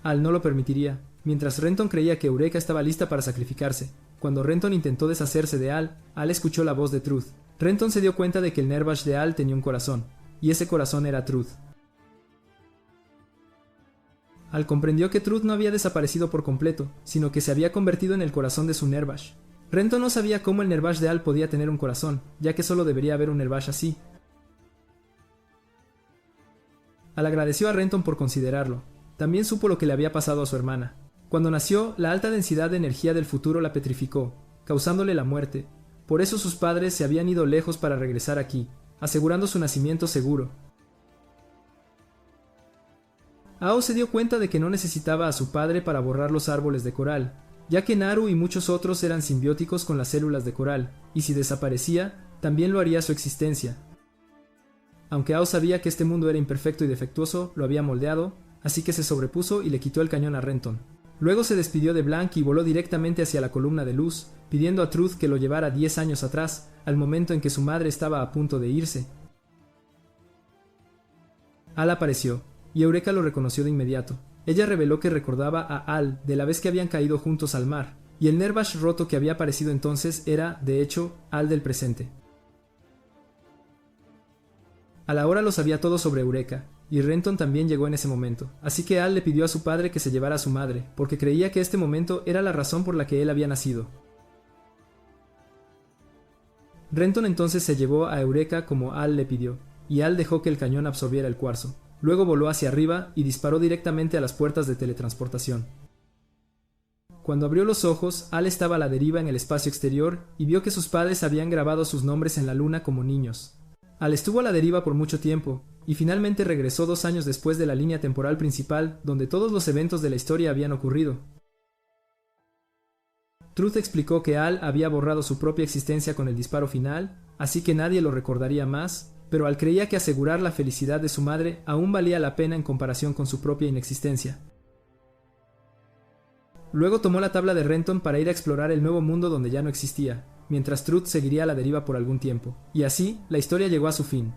Al no lo permitiría, mientras Renton creía que Eureka estaba lista para sacrificarse. Cuando Renton intentó deshacerse de Al escuchó la voz de Truth. Renton se dio cuenta de que el Nervash de Al tenía un corazón, y ese corazón era Truth. Al comprendió que Truth no había desaparecido por completo, sino que se había convertido en el corazón de su Nervash. Renton no sabía cómo el Nervash de Al podía tener un corazón, ya que solo debería haber un Nervash así. Al agradeció a Renton por considerarlo. También supo lo que le había pasado a su hermana. Cuando nació, la alta densidad de energía del futuro la petrificó, causándole la muerte. Por eso sus padres se habían ido lejos para regresar aquí, asegurando su nacimiento seguro. Ao se dio cuenta de que no necesitaba a su padre para borrar los árboles de coral, ya que Naru y muchos otros eran simbióticos con las células de coral, y si desaparecía, también lo haría su existencia. Aunque Ao sabía que este mundo era imperfecto y defectuoso, lo había moldeado, así que se sobrepuso y le quitó el cañón a Renton. Luego se despidió de Blank y voló directamente hacia la columna de luz, pidiendo a Truth que lo llevara 10 años atrás, al momento en que su madre estaba a punto de irse. Al apareció, y Eureka lo reconoció de inmediato. Ella reveló que recordaba a Al de la vez que habían caído juntos al mar, y el Nervash roto que había aparecido entonces era, de hecho, Al del presente. Al ahora lo sabía todo sobre Eureka, y Renton también llegó en ese momento, así que Al le pidió a su padre que se llevara a su madre, porque creía que este momento era la razón por la que él había nacido. Renton entonces se llevó a Eureka como Al le pidió, y Al dejó que el cañón absorbiera el cuarzo. Luego voló hacia arriba y disparó directamente a las puertas de teletransportación. Cuando abrió los ojos, Al estaba a la deriva en el espacio exterior y vio que sus padres habían grabado sus nombres en la luna como niños. Al estuvo a la deriva por mucho tiempo, y finalmente regresó 2 años después de la línea temporal principal donde todos los eventos de la historia habían ocurrido. Truth explicó que Al había borrado su propia existencia con el disparo final, así que nadie lo recordaría más, pero Al creía que asegurar la felicidad de su madre aún valía la pena en comparación con su propia inexistencia. Luego tomó la tabla de Renton para ir a explorar el nuevo mundo donde ya no existía, mientras Truth seguiría a la deriva por algún tiempo. Y así, la historia llegó a su fin.